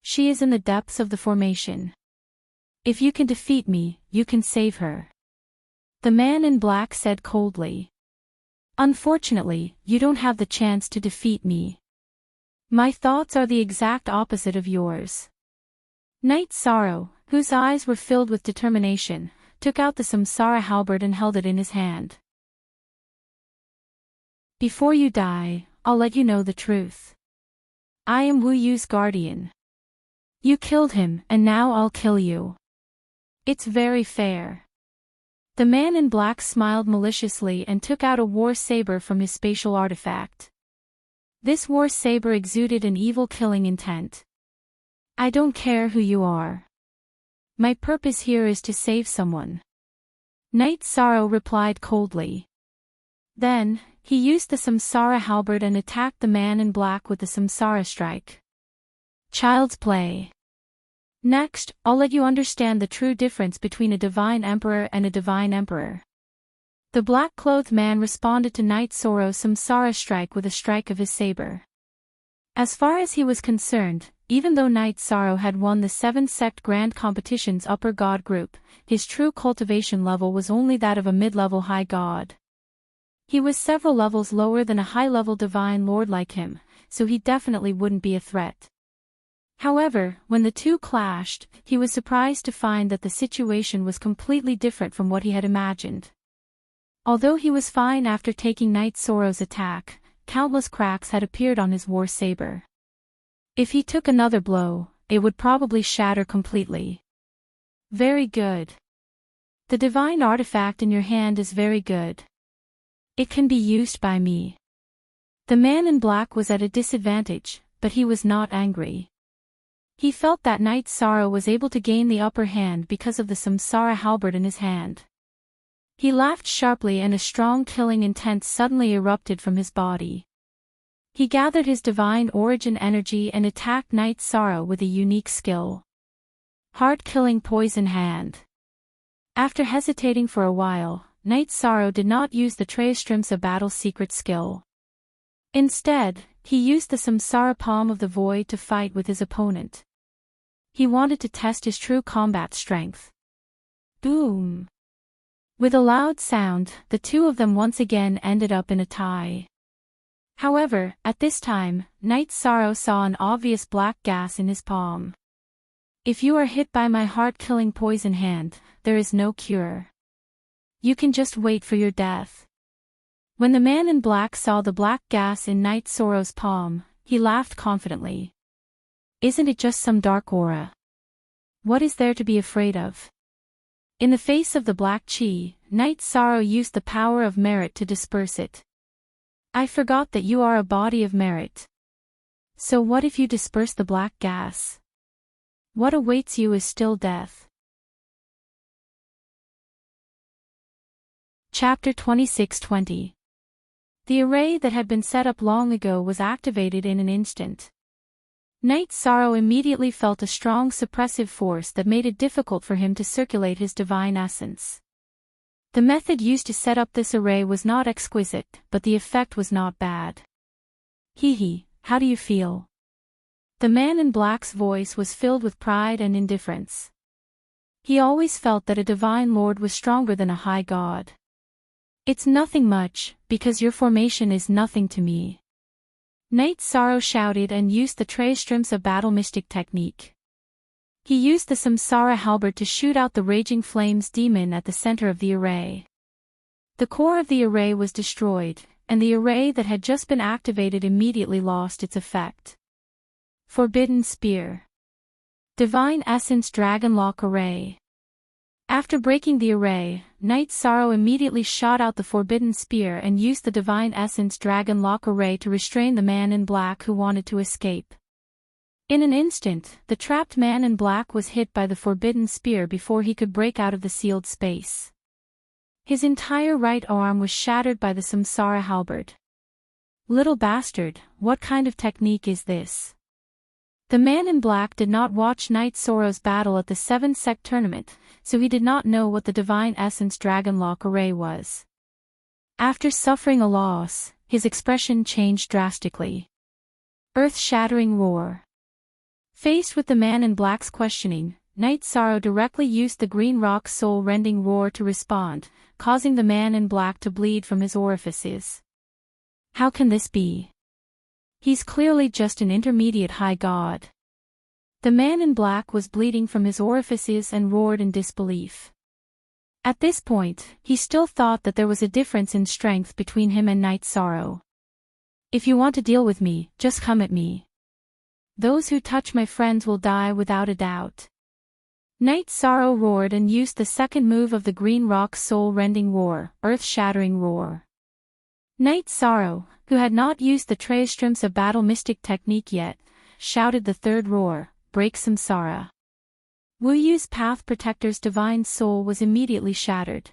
S1: She is in the depths of the formation. If you can defeat me, you can save her. The man in black said coldly. Unfortunately, you don't have the chance to defeat me. My thoughts are the exact opposite of yours. Night Sorrow, whose eyes were filled with determination, took out the Samsara halberd and held it in his hand. Before you die, I'll let you know the truth. I am Wu Yu's guardian. You killed him, and now I'll kill you. It's very fair. The man in black smiled maliciously and took out a war saber from his spatial artifact. This war saber exuded an evil killing intent. I don't care who you are. My purpose here is to save someone. Night Sorrow replied coldly. Then, he used the Samsara halberd and attacked the man in black with the Samsara strike. Child's play. Next, I'll let you understand the true difference between a Divine Emperor and a Divine Emperor. The black-clothed man responded to Night Sorrow's Samsara strike with a strike of his saber. As far as he was concerned, even though Night Sorrow had won the 7-sect Grand Competition's upper god group, his true cultivation level was only that of a mid-level high god. He was several levels lower than a high-level divine lord like him, so he definitely wouldn't be a threat. However, when the two clashed, he was surprised to find that the situation was completely different from what he had imagined. Although he was fine after taking Night Sorrow's attack, countless cracks had appeared on his war saber. If he took another blow, it would probably shatter completely. Very good. The divine artifact in your hand is very good. It can be used by me. The man in black was at a disadvantage, but he was not angry. He felt that Night Sorrow was able to gain the upper hand because of the samsara halberd in his hand. He laughed sharply and a strong killing intent suddenly erupted from his body. He gathered his divine origin energy and attacked Night Sorrow with a unique skill. Heart-killing poison hand. After hesitating for a while, Night Sorrow did not use the Trayastrimsa battle secret skill. Instead, he used the samsara palm of the void to fight with his opponent. He wanted to test his true combat strength. Boom! With a loud sound, the two of them once again ended up in a tie. However, at this time, Night Sorrow saw an obvious black gas in his palm. If you are hit by my heart-killing poison hand, there is no cure. You can just wait for your death. When the man in black saw the black gas in Night Sorrow's palm, he laughed confidently. Isn't it just some dark aura? What is there to be afraid of? In the face of the black chi, Night Sorrow used the power of merit to disperse it. I forgot that you are a body of merit. So what if you disperse the black gas? What awaits you is still death. Chapter 26-20. The array that had been set up long ago was activated in an instant. Night Sorrow immediately felt a strong suppressive force that made it difficult for him to circulate his divine essence. The method used to set up this array was not exquisite, but the effect was not bad. Hee, how do you feel? The man in black's voice was filled with pride and indifference. He always felt that a divine lord was stronger than a high god. It's nothing much, because your formation is nothing to me. Night Sorrow shouted and used the Trayastrimsa battle mystic technique. He used the samsara halberd to shoot out the raging flames demon at the center of the array. The core of the array was destroyed, and the array that had just been activated immediately lost its effect. Forbidden Spear. Divine Essence Dragon Lock Array. After breaking the array, Night Sorrow immediately shot out the Forbidden Spear and used the Divine Essence Dragon Lock Array to restrain the man in black who wanted to escape. In an instant, the trapped man in black was hit by the Forbidden Spear before he could break out of the sealed space. His entire right arm was shattered by the samsara halberd. Little bastard, what kind of technique is this? The man in black did not watch Night Sorrow's battle at the 7th Sect tournament, so he did not know what the Divine Essence Dragon Lock Array was. After suffering a loss, his expression changed drastically. Earth-shattering roar. Faced with the man in black's questioning, Night Sorrow directly used the green rock's soul-rending roar to respond, causing the man in black to bleed from his orifices. How can this be? He's clearly just an intermediate high god. The man in black was bleeding from his orifices and roared in disbelief. At this point, he still thought that there was a difference in strength between him and Night Sorrow. If you want to deal with me, just come at me. Those who touch my friends will die without a doubt. Night Sorrow roared and used the second move of the green rock's soul-rending roar, earth-shattering roar. Night Sorrow, who had not used the Trayastrimsa battle mystic technique yet, shouted the third roar, break samsara. Wu Yu's Path Protector's divine soul was immediately shattered.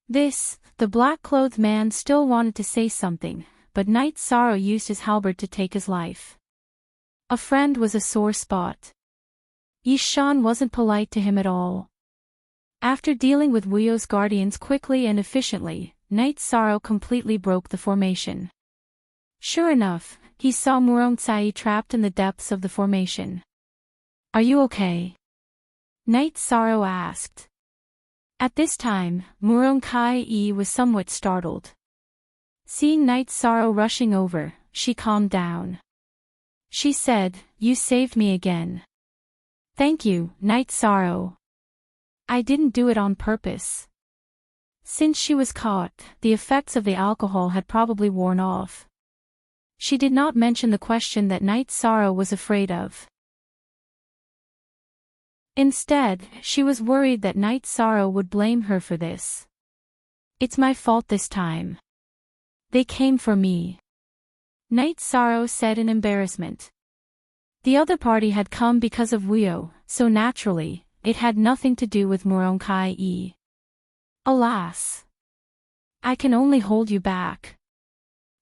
S1: The black-clothed man still wanted to say something, but Night Sorrow used his halberd to take his life. A friend was a sore spot. Yishan wasn't polite to him at all. After dealing with Wu Yu's guardians quickly and efficiently, Night Sorrow completely broke the formation. Sure enough, he saw Murong-Tsai trapped in the depths of the formation. Are you okay? Night Sorrow asked. At this time, Murong-Tsai was somewhat startled. Seeing Night Sorrow rushing over, she calmed down. She said, "You saved me again." "Thank you, Night Sorrow. I didn't do it on purpose." Since she was caught, the effects of the alcohol had probably worn off. She did not mention the question that Night Sorrow was afraid of. Instead, she was worried that Night Sorrow would blame her for this. "It's my fault this time. They came for me. Night Sorrow said in embarrassment. The other party had come because of Wuyo, so naturally, it had nothing to do with Muronkai-e. Alas! I can only hold you back.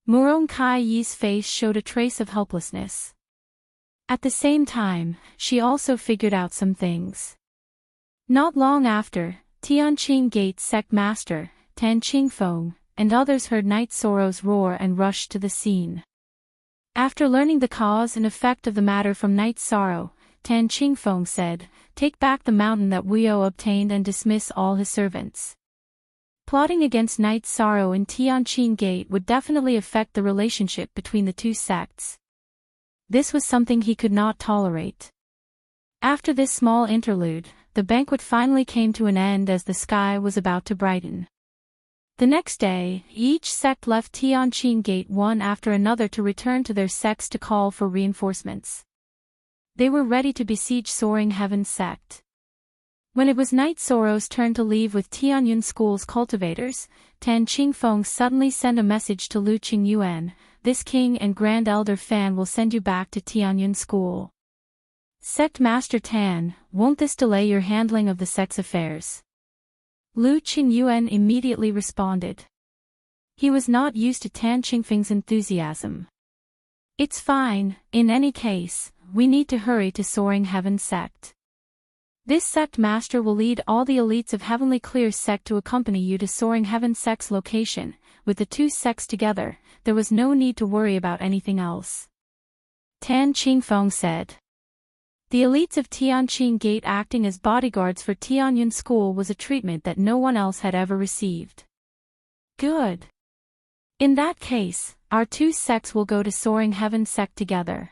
S1: Muronkai-e's face showed a trace of helplessness. At the same time, she also figured out some things. Not long after, Tianqing Gate sect master, Tan Qingfeng, and others heard Night Sorrow's roar and rushed to the scene. After learning the cause and effect of the matter from Night Sorrow, Tan Qingfeng said, "Take back the mountain that Wuyo obtained and dismiss all his servants." Plotting against Night Sorrow in Tianqing Gate would definitely affect the relationship between the two sects. This was something he could not tolerate. After this small interlude, the banquet finally came to an end as the sky was about to brighten. The next day, each sect left Tianqing Gate one after another to return to their sects to call for reinforcements. They were ready to besiege Soaring Heaven sect. When it was Night Sorrow's turn to leave with Tianyun School's cultivators, Tan Qingfeng suddenly sent a message to Lu Qingyuan, "This king and grand elder Fan will send you back to Tianyun School." Sect Master Tan, won't this delay your handling of the sect's affairs? Lu Qingyuan immediately responded. He was not used to Tan Qingfeng's enthusiasm. It's fine, in any case, we need to hurry to Soaring Heaven sect. This sect master will lead all the elites of Heavenly Clear sect to accompany you to Soaring Heaven sect's location. With the two sects together, there was no need to worry about anything else. Tan Qingfeng said. The elites of Tianqing Gate acting as bodyguards for Tianyun School was a treatment that no one else had ever received. Good. In that case, our two sects will go to Soaring Heaven sect together.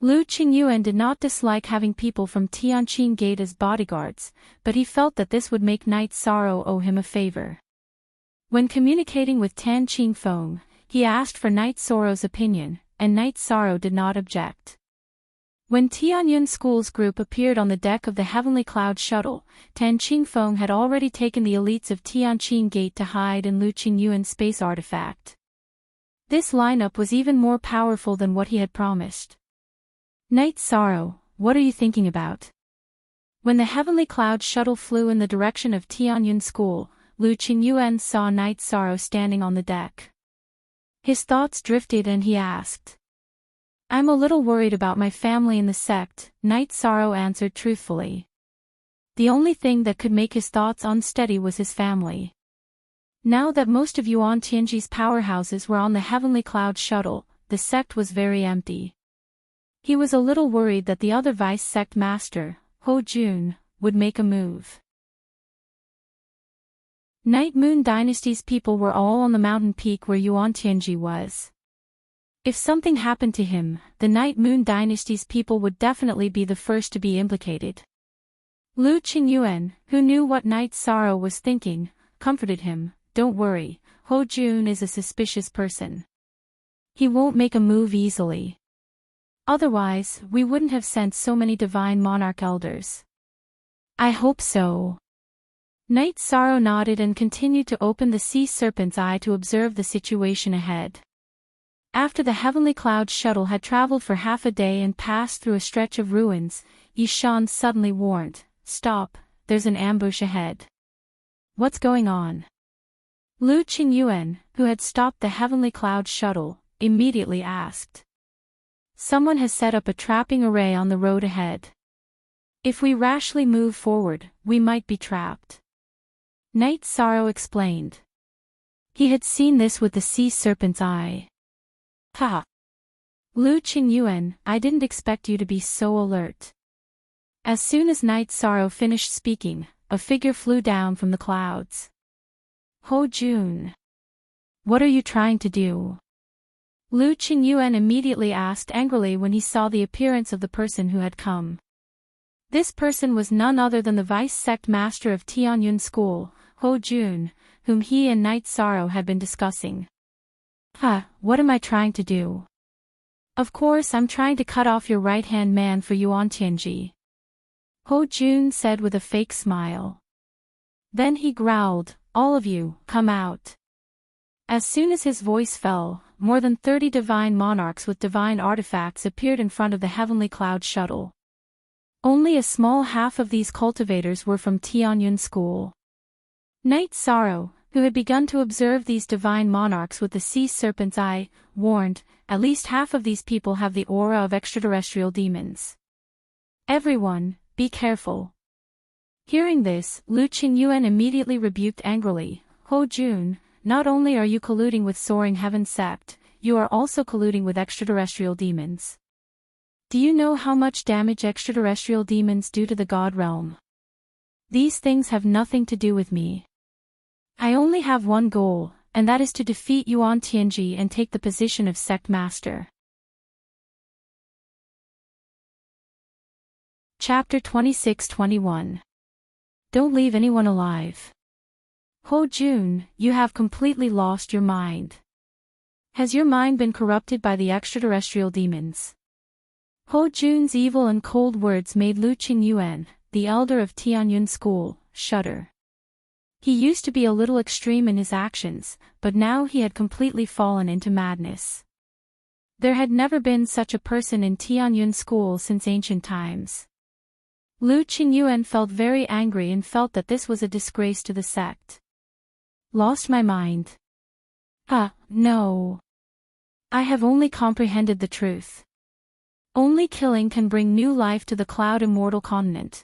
S1: Lu Qingyuan did not dislike having people from Tianqing Gate as bodyguards, but he felt that this would make Night Sorrow owe him a favor. When communicating with Tan Qingfeng, he asked for Night Sorrow's opinion, and Night Sorrow did not object. When Tianyun School's group appeared on the deck of the Heavenly Cloud shuttle, Tan Qingfeng had already taken the elites of Tianqing Gate to hide in Lu Qingyuan's space artifact. This lineup was even more powerful than what he had promised. Night Sorrow, what are you thinking about? When the Heavenly Cloud shuttle flew in the direction of Tianyun School, Lu Qingyuan saw Night Sorrow standing on the deck. His thoughts drifted and he asked. I'm a little worried about my family in the sect, Night Sorrow answered truthfully. The only thing that could make his thoughts unsteady was his family. Now that most of Yuan Tianji's powerhouses were on the Heavenly Cloud shuttle, the sect was very empty. He was a little worried that the other vice sect master, Ho Jun, would make a move. Night Moon Dynasty's people were all on the mountain peak where Yuan Tianji was. If something happened to him, the Night Moon Dynasty's people would definitely be the first to be implicated. Lu Qingyuan, who knew what Night Sorrow was thinking, comforted him, "Don't worry, Ho Jun is a suspicious person. He won't make a move easily. Otherwise, we wouldn't have sent so many Divine Monarch Elders." I hope so. Night Sorrow nodded and continued to open the Sea Serpent's Eye to observe the situation ahead. After the Heavenly Cloud shuttle had traveled for half a day and passed through a stretch of ruins, Yishan suddenly warned, "Stop, there's an ambush ahead." What's going on? Lu Qingyuan, who had stopped the Heavenly Cloud shuttle, immediately asked. Someone has set up a trapping array on the road ahead. If we rashly move forward, we might be trapped. Night Sorrow explained. He had seen this with the Sea Serpent's Eye. Ha! Lu Qingyuan, I didn't expect you to be so alert. As soon as Night Sorrow finished speaking, a figure flew down from the clouds. Ho Jun. What are you trying to do? Lu Qingyuan immediately asked angrily when he saw the appearance of the person who had come. This person was none other than the vice sect master of Tianyun School, Ho Jun, whom he and Night Sorrow had been discussing. What am I trying to do? Of course I'm trying to cut off your right-hand man for Yuan Tianji. Ho Jun said with a fake smile. Then he growled, all of you, come out. As soon as his voice fell, more than 30 divine monarchs with divine artifacts appeared in front of the heavenly cloud shuttle. Only a small half of these cultivators were from Tianyun school. Knight Sorrow, who had begun to observe these divine monarchs with the sea serpent's eye, warned, at least half of these people have the aura of extraterrestrial demons. Everyone, be careful. Hearing this, Lu Qingyuan immediately rebuked angrily, Ho Jun, not only are you colluding with Soaring Heaven Sect, you are also colluding with extraterrestrial demons. Do you know how much damage extraterrestrial demons do to the God realm? These things have nothing to do with me. I only have one goal, and that is to defeat Yuan Tianji and take the position of sect master. Chapter 26-21. Don't leave anyone alive. Ho Jun, you have completely lost your mind. Has your mind been corrupted by the extraterrestrial demons? Ho Jun's evil and cold words made Lu Qingyuan, the elder of Tianyun school, shudder. He used to be a little extreme in his actions, but now he had completely fallen into madness. There had never been such a person in Tianyun school since ancient times. Lu Qingyuan felt very angry and felt that this was a disgrace to the sect. Lost my mind? No. I have only comprehended the truth. Only killing can bring new life to the Cloud Immortal Continent.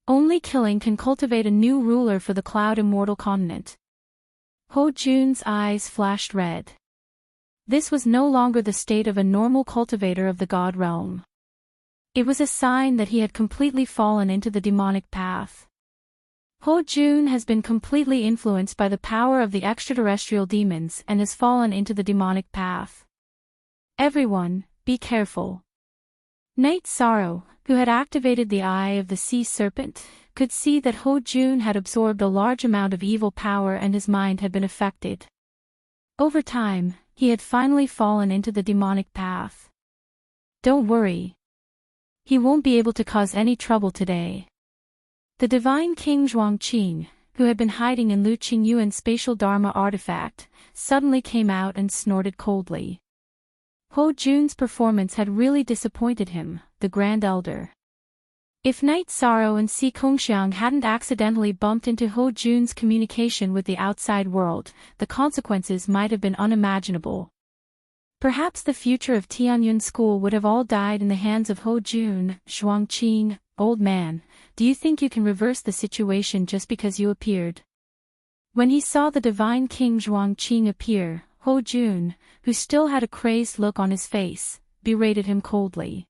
S1: Only killing can cultivate a new ruler for the Cloud Immortal Continent. Ho Jun's eyes flashed red. This was no longer the state of a normal cultivator of the God realm. It was a sign that he had completely fallen into the demonic path. Ho Jun has been completely influenced by the power of the extraterrestrial demons and has fallen into the demonic path. Everyone, be careful. Knight Sorrow, who had activated the eye of the sea serpent, could see that Ho Jun had absorbed a large amount of evil power and his mind had been affected. Over time, he had finally fallen into the demonic path. Don't worry. He won't be able to cause any trouble today. The divine king Zhuangqing, who had been hiding in Lu Qingyuan's spatial dharma artifact, suddenly came out and snorted coldly. Ho Jun's performance had really disappointed him, the Grand Elder. If Knight Sorrow and Si Kongxiang hadn't accidentally bumped into Ho Jun's communication with the outside world, the consequences might have been unimaginable. Perhaps the future of Tianyun school would have all died in the hands of Ho Jun. Zhuangqing, old man, do you think you can reverse the situation just because you appeared? When he saw the divine king Zhuangqing appear, Ho Jun, who still had a crazed look on his face, berated him coldly.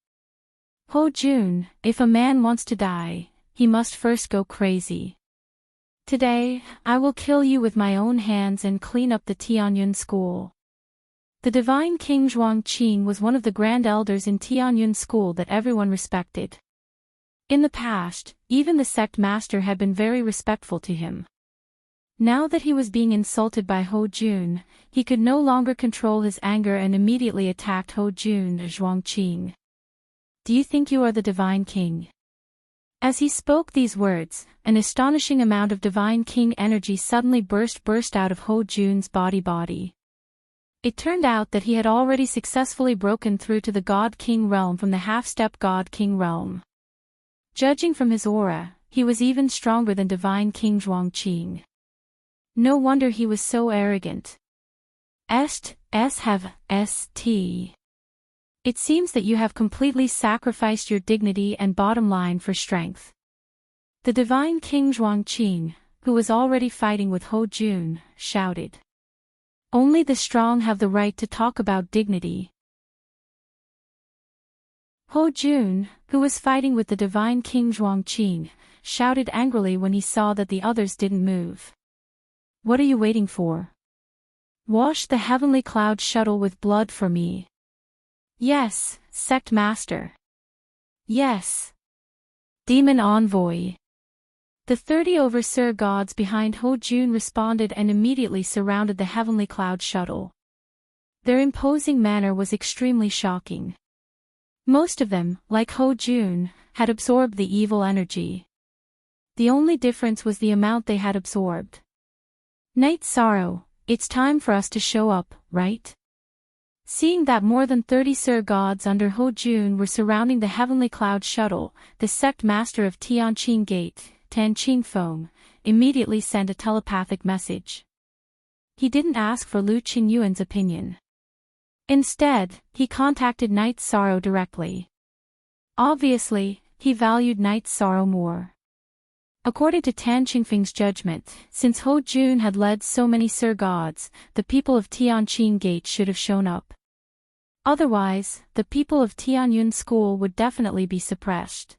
S1: Ho Jun, if a man wants to die, he must first go crazy. Today, I will kill you with my own hands and clean up the Tianyun school. The divine king Zhuangqing was one of the grand elders in Tianyun school that everyone respected. In the past, even the sect master had been very respectful to him. Now that he was being insulted by Ho Jun, he could no longer control his anger and immediately attacked Ho Jun. Zhuangqing. Do you think you are the divine king? As he spoke these words, an astonishing amount of divine king energy suddenly burst out of Ho Jun's body. It turned out that he had already successfully broken through to the God King realm from the half-step God King realm. Judging from his aura, he was even stronger than divine king Zhuangqing. No wonder he was so arrogant. St. It seems that you have completely sacrificed your dignity and bottom line for strength. The divine king Zhuangqing, who was already fighting with Ho Jun, shouted. Only the strong have the right to talk about dignity. Ho Jun, who was fighting with the divine king Zhuangqing, shouted angrily when he saw that the others didn't move. What are you waiting for? Wash the heavenly cloud shuttle with blood for me. Yes, sect master. Yes. Demon envoy. The 30 overseer gods behind Ho Jun responded and immediately surrounded the heavenly cloud shuttle. Their imposing manner was extremely shocking. Most of them, like Ho Jun, had absorbed the evil energy. The only difference was the amount they had absorbed. Knight Sorrow, It's time for us to show up, right? Seeing that more than 30 Sir Gods under Ho Jun were surrounding the heavenly cloud shuttle, the sect master of Tianqing Gate, Tan Qingfeng, immediately sent a telepathic message. He didn't ask for Lu Qingyuan's opinion. Instead, he contacted Night Sorrow directly. Obviously, he valued Night Sorrow more. According to Tan Qingfeng's judgment, since Ho Jun had led so many Sir Gods, the people of Tianqing Gate should have shown up. Otherwise, the people of Tianyun School would definitely be suppressed.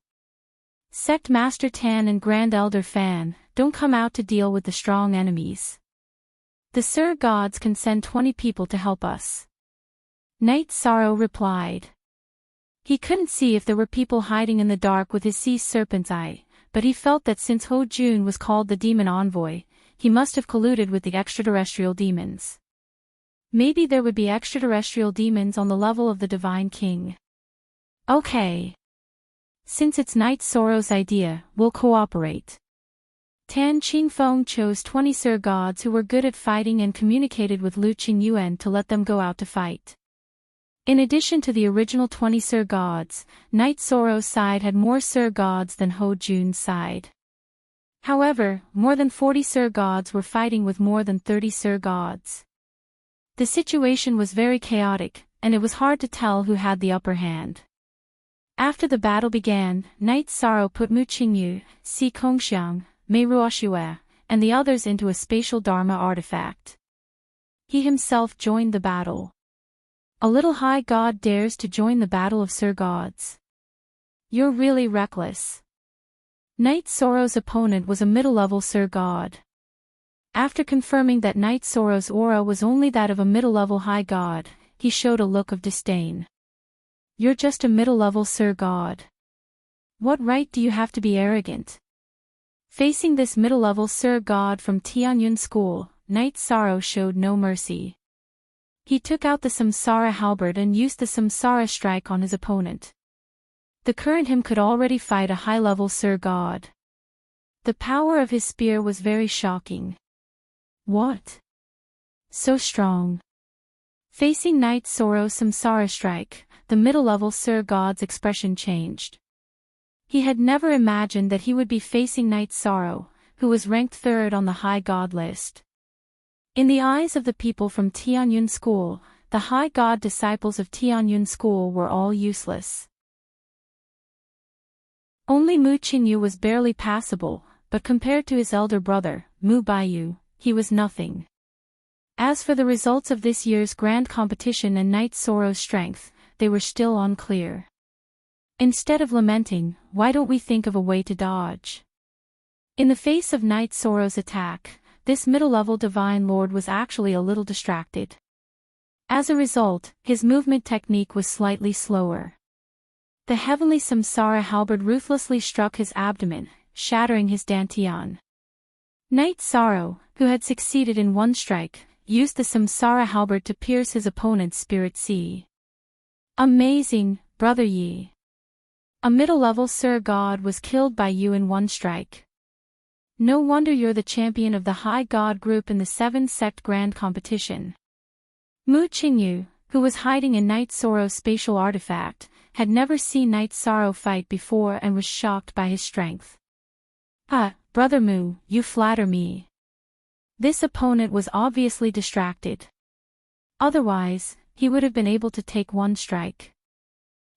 S1: Sect Master Tan and Grand Elder Fan, don't come out to deal with the strong enemies. The Sir Gods can send 20 people to help us. Night Sorrow replied. He couldn't see if there were people hiding in the dark with his sea serpent's eye, but he felt that since Ho Jun was called the demon envoy, he must have colluded with the extraterrestrial demons. Maybe there would be extraterrestrial demons on the level of the Divine King. Okay. Since it's Night Sorrow's idea, we'll cooperate. Tan Qingfeng chose 20 Sir Gods who were good at fighting and communicated with Lu Qingyuan to let them go out to fight. In addition to the original 20 Sir Gods, Night Sorrow's side had more Sir Gods than Ho Jun's side. However, more than 40 Sir Gods were fighting with more than 30 Sir Gods. The situation was very chaotic, and it was hard to tell who had the upper hand. After the battle began, Night Sorrow put Mu Qingyu, Si Kongxiang, Mei Ruoxue, and the others into a spatial Dharma artifact. He himself joined the battle. A little high god dares to join the battle of Sir Gods. You're really reckless. Night Sorrow's opponent was a middle-level Sir God. After confirming that Night Sorrow's aura was only that of a middle-level high god, he showed a look of disdain. You're just a middle-level Sir God. What right do you have to be arrogant? Facing this middle-level Sir God from Tianyun School, Night Sorrow showed no mercy. He took out the Samsara halberd and used the Samsara strike on his opponent. The current him could already fight a high-level Sir God. The power of his spear was very shocking. What? So strong. Facing Night Sorrow's Samsara strike, the middle-level Sir God's expression changed. He had never imagined that he would be facing Night Sorrow, who was ranked 3rd on the High God list. In the eyes of the people from Tianyun School, the High God disciples of Tianyun School were all useless. Only Mu Qingyu was barely passable, but compared to his elder brother, Mu Baiyu, he was nothing. As for the results of this year's grand competition and Night Sorrow's strength, they were still unclear. Instead of lamenting, why don't we think of a way to dodge? In the face of Night Sorrow's attack, this middle-level Divine Lord was actually a little distracted. As a result, his movement technique was slightly slower. The heavenly Samsara halberd ruthlessly struck his abdomen, shattering his dantian. Night Sorrow, who had succeeded in one strike, used the Samsara halberd to pierce his opponent's spirit sea. Amazing, Brother Yi. A middle-level Sir God was killed by you in one strike. No wonder you're the champion of the High God group in the 7-sect grand competition. Mu Qingyu, who was hiding in Night Sorrow's spatial artifact, had never seen Night Sorrow fight before and was shocked by his strength. Brother Mu, you flatter me. This opponent was obviously distracted. Otherwise, he would have been able to take one strike.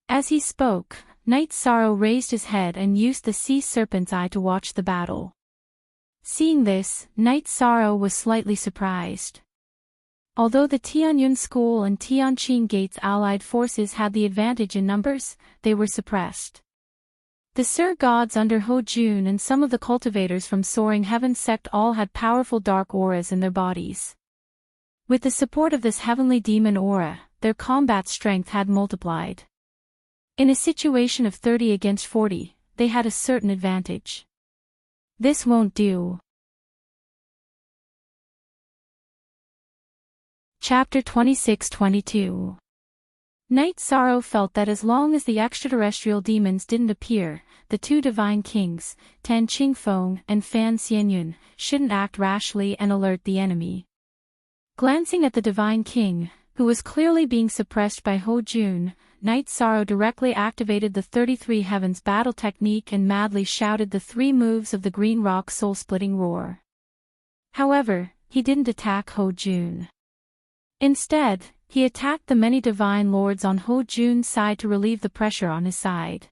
S1: As he spoke, Night Sorrow raised his head and used the sea serpent's eye to watch the battle. Seeing this, Night Sorrow was slightly surprised. Although the Tianyun School and Tianqing Gate's allied forces had the advantage in numbers, they were suppressed. The Sir Gods under Ho Jun and some of the cultivators from Soaring Heaven sect all had powerful dark auras in their bodies. With the support of this heavenly demon aura, their combat strength had multiplied. In a situation of 30 against 40, they had a certain advantage. This won't do. Chapter 26-22. Night Sorrow felt that as long as the extraterrestrial demons didn't appear, the two divine kings, Tan Qingfeng and Fan Xianyun, shouldn't act rashly and alert the enemy. Glancing at the Divine King, who was clearly being suppressed by Ho-Jun, Night Sorrow directly activated the 33 Heavens battle technique and madly shouted the 3 moves of the Green Rock soul-splitting roar. However, he didn't attack Ho-Jun. Instead, he attacked the many Divine Lords on Ho-Jun's side to relieve the pressure on his side.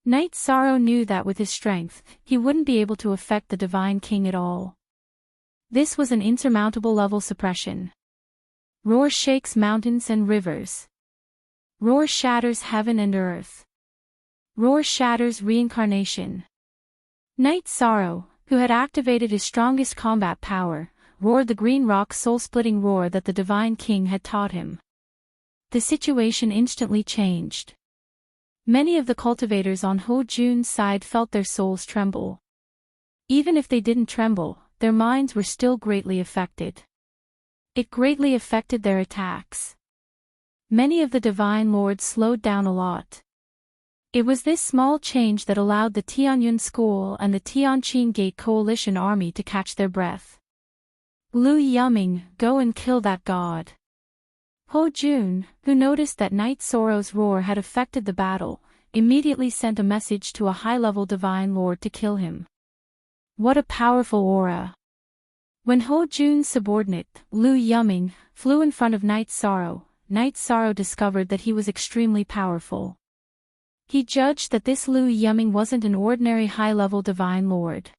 S1: Night Sorrow knew that with his strength, he wouldn't be able to affect the Divine King at all. This was an insurmountable level suppression. Roar shakes mountains and rivers. Roar shatters heaven and earth. Roar shatters reincarnation. Night Sorrow, who had activated his strongest combat power, roared the Green Rock soul-splitting roar that the Divine King had taught him. The situation instantly changed. Many of the cultivators on Ho-Jun's side felt their souls tremble. Even if they didn't tremble, their minds were still greatly affected. It greatly affected their attacks. Many of the Divine Lords slowed down a lot. It was this small change that allowed the Tianyun School and the Tianqing Gate Coalition army to catch their breath. Lu Yuming, go and kill that god. Ho-Jun, who noticed that Night Sorrow's roar had affected the battle, immediately sent a message to a high-level Divine Lord to kill him. What a powerful aura! When Ho-Jun's subordinate, Lu Yuming, flew in front of Night Sorrow discovered that he was extremely powerful. He judged that this Lu Yuming wasn't an ordinary high-level Divine Lord.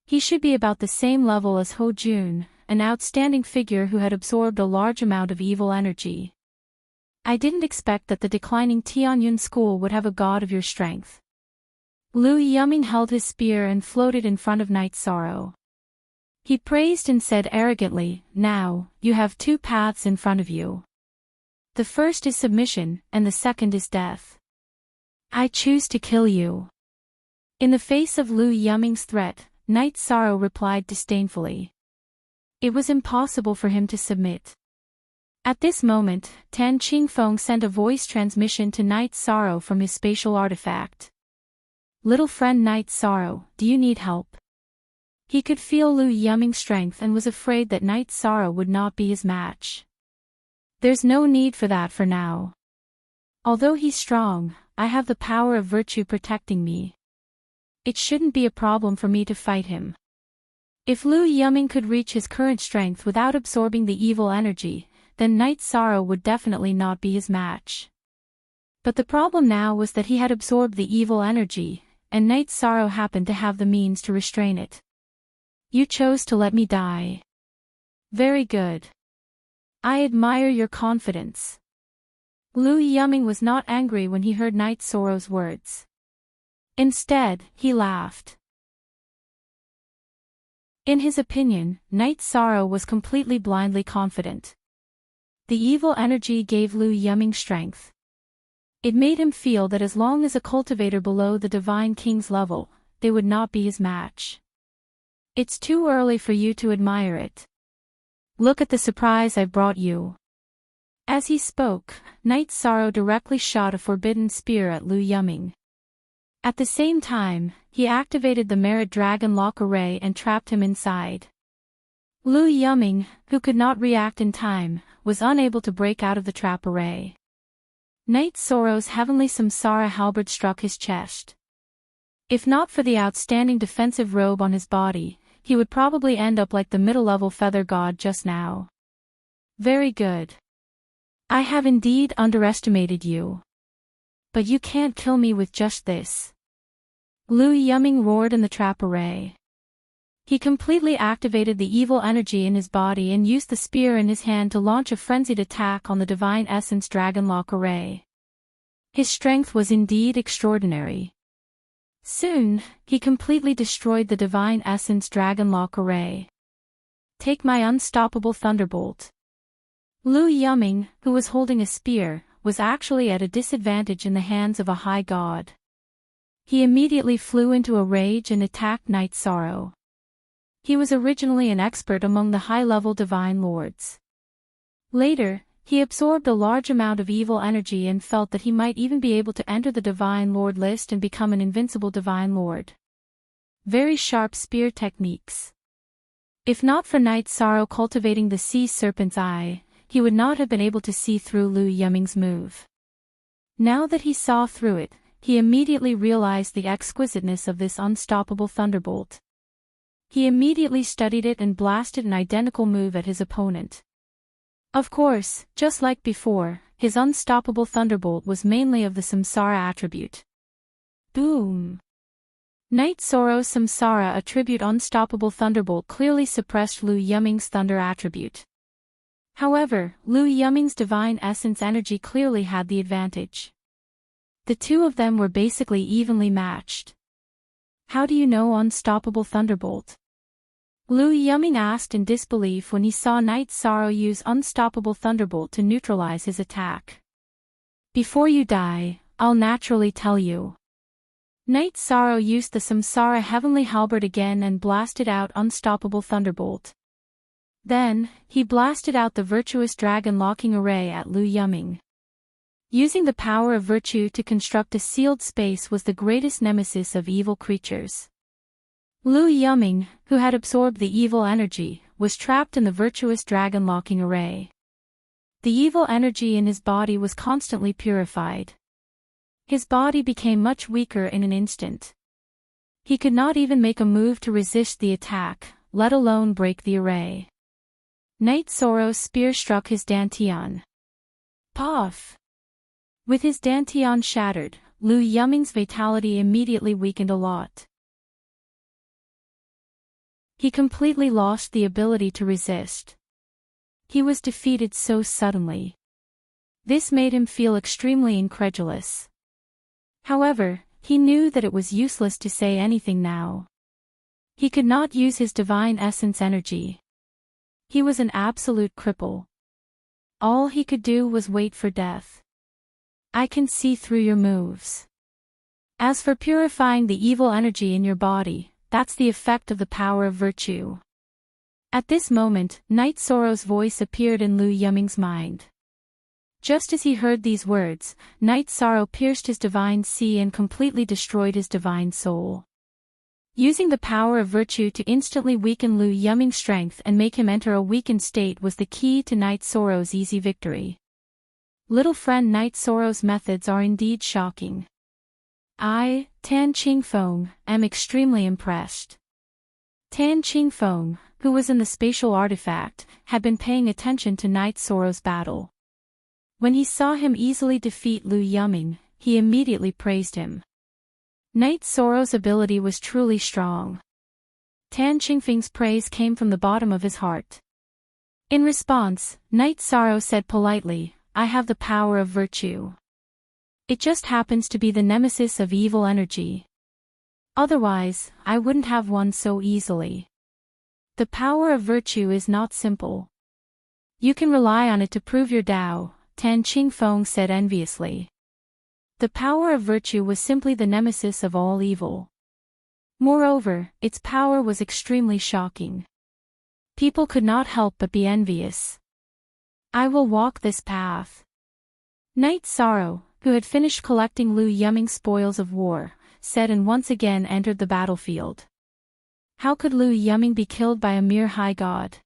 S1: He should be about the same level as Ho-Jun, an outstanding figure who had absorbed a large amount of evil energy. I didn't expect that the declining Tianyun School would have a god of your strength. Lu Yuming held his spear and floated in front of Night Sorrow. He praised and said arrogantly, now, you have 2 paths in front of you. The first is submission, and the second is death. I choose to kill you. In the face of Lu Yuming's threat, Night Sorrow replied disdainfully. It was impossible for him to submit. At this moment, Tan Qingfeng sent a voice transmission to Night Sorrow from his spatial artifact. Little friend Night Sorrow, do you need help? He could feel Lu Yuming's strength and was afraid that Night Sorrow would not be his match. There's no need for that for now. Although he's strong, I have the power of virtue protecting me. It shouldn't be a problem for me to fight him. If Lu Yuming could reach his current strength without absorbing the evil energy, then Night Sorrow would definitely not be his match. But the problem now was that he had absorbed the evil energy, and Night Sorrow happened to have the means to restrain it. You chose to let me die. Very good. I admire your confidence. Lu Yuming was not angry when he heard Night Sorrow's words. Instead, he laughed. In his opinion, Night Sorrow was completely blindly confident. The evil energy gave Lu Yuming strength. It made him feel that as long as a cultivator below the Divine King's level, they would not be his match. It's too early for you to admire it. Look at the surprise I brought you. As he spoke, Night Sorrow directly shot a forbidden spear at Lu Yuming. At the same time, he activated the Merit Dragon Lock Array and trapped him inside. Lu Yuming, who could not react in time, was unable to break out of the trap array. Night Sorrow's heavenly Samsara halberd struck his chest. If not for the outstanding defensive robe on his body, he would probably end up like the middle-level feather god just now. Very good. I have indeed underestimated you. But you can't kill me with just this. Lu Yuming roared in the trap array. He completely activated the evil energy in his body and used the spear in his hand to launch a frenzied attack on the Divine Essence Dragon Lock Array. His strength was indeed extraordinary. Soon, he completely destroyed the Divine Essence Dragon Lock Array. Take my unstoppable thunderbolt. Lu Yuming, who was holding a spear, was actually at a disadvantage in the hands of a high god. He immediately flew into a rage and attacked Night Sorrow. He was originally an expert among the high-level Divine Lords. Later, he absorbed a large amount of evil energy and felt that he might even be able to enter the Divine Lord list and become an invincible Divine Lord. Very sharp spear techniques. If not for Night Sorrow cultivating the sea serpent's eye, he would not have been able to see through Lu Yuming's move. Now that he saw through it, he immediately realized the exquisiteness of this unstoppable thunderbolt. He immediately studied it and blasted an identical move at his opponent. Of course, just like before, his unstoppable thunderbolt was mainly of the Samsara attribute. Boom! Night Sorrow's Samsara attribute unstoppable thunderbolt clearly suppressed Lu Yuming's thunder attribute. However, Lu Yuming's divine essence energy clearly had the advantage. The two of them were basically evenly matched. How do you know unstoppable thunderbolt? Lu Yuming asked in disbelief when he saw Night Sorrow use unstoppable thunderbolt to neutralize his attack. Before you die, I'll naturally tell you. Night Sorrow used the Samsara Heavenly Halberd again and blasted out unstoppable thunderbolt. Then, he blasted out the virtuous dragon locking array at Lu Yuming. Using the power of virtue to construct a sealed space was the greatest nemesis of evil creatures. Lu Yuming, who had absorbed the evil energy, was trapped in the virtuous dragon locking array. The evil energy in his body was constantly purified. His body became much weaker in an instant. He could not even make a move to resist the attack, let alone break the array. Night Sorrow's spear struck his dantian. Puff! With his dantian shattered, Lu Yuming's vitality immediately weakened a lot. He completely lost the ability to resist. He was defeated so suddenly. This made him feel extremely incredulous. However, he knew that it was useless to say anything now. He could not use his divine essence energy. He was an absolute cripple. All he could do was wait for death. I can see through your moves. As for purifying the evil energy in your body, that's the effect of the power of virtue. At this moment, Night Sorrow's voice appeared in Lu Yuming's mind. Just as he heard these words, Night Sorrow pierced his divine sea and completely destroyed his divine soul. Using the power of virtue to instantly weaken Lu Yuming's strength and make him enter a weakened state was the key to Night Sorrow's easy victory. Little friend, Night Sorrow's methods are indeed shocking. I, Tan Qingfeng, am extremely impressed. Tan Qingfeng, who was in the spatial artifact, had been paying attention to Night Sorrow's battle. When he saw him easily defeat Lu Yuming, he immediately praised him. Night Sorrow's ability was truly strong. Tan Qingfeng's praise came from the bottom of his heart. In response, Night Sorrow said politely, I have the power of virtue. It just happens to be the nemesis of evil energy. Otherwise, I wouldn't have won so easily. The power of virtue is not simple. You can rely on it to prove your Tao, Tan Qingfeng said enviously. The power of virtue was simply the nemesis of all evil. Moreover, its power was extremely shocking. People could not help but be envious. I will walk this path. Night Sorrow, who had finished collecting Lu Yuming's spoils of war, said and once again entered the battlefield. How could Lu Yuming be killed by a mere high god?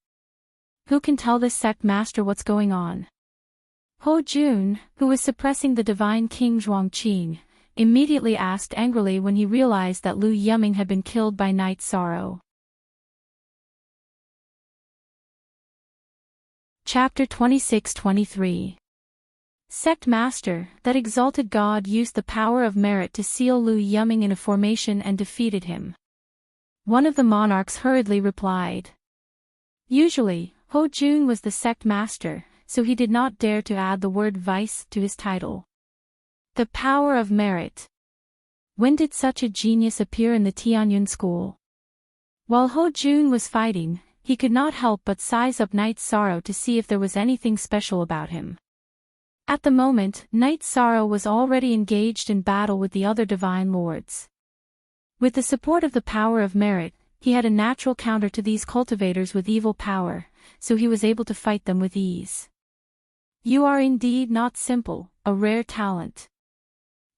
S1: Who can tell this sect master what's going on? Ho Jun, who was suppressing the divine king Zhuangqing, immediately asked angrily when he realized that Lu Yuming had been killed by Night Sorrow. Chapter 26-23. Sect Master, that exalted god used the power of merit to seal Lu Yuming in a formation and defeated him. One of the monarchs hurriedly replied. Usually, Ho Jun was the sect master, so he did not dare to add the word vice to his title. The power of merit. When did such a genius appear in the Tianyun school? While Ho Jun was fighting, he could not help but size up Night Sorrow to see if there was anything special about him. At the moment, Night Sorrow was already engaged in battle with the other divine lords. With the support of the power of merit, he had a natural counter to these cultivators with evil power, so he was able to fight them with ease. You are indeed not simple, a rare talent.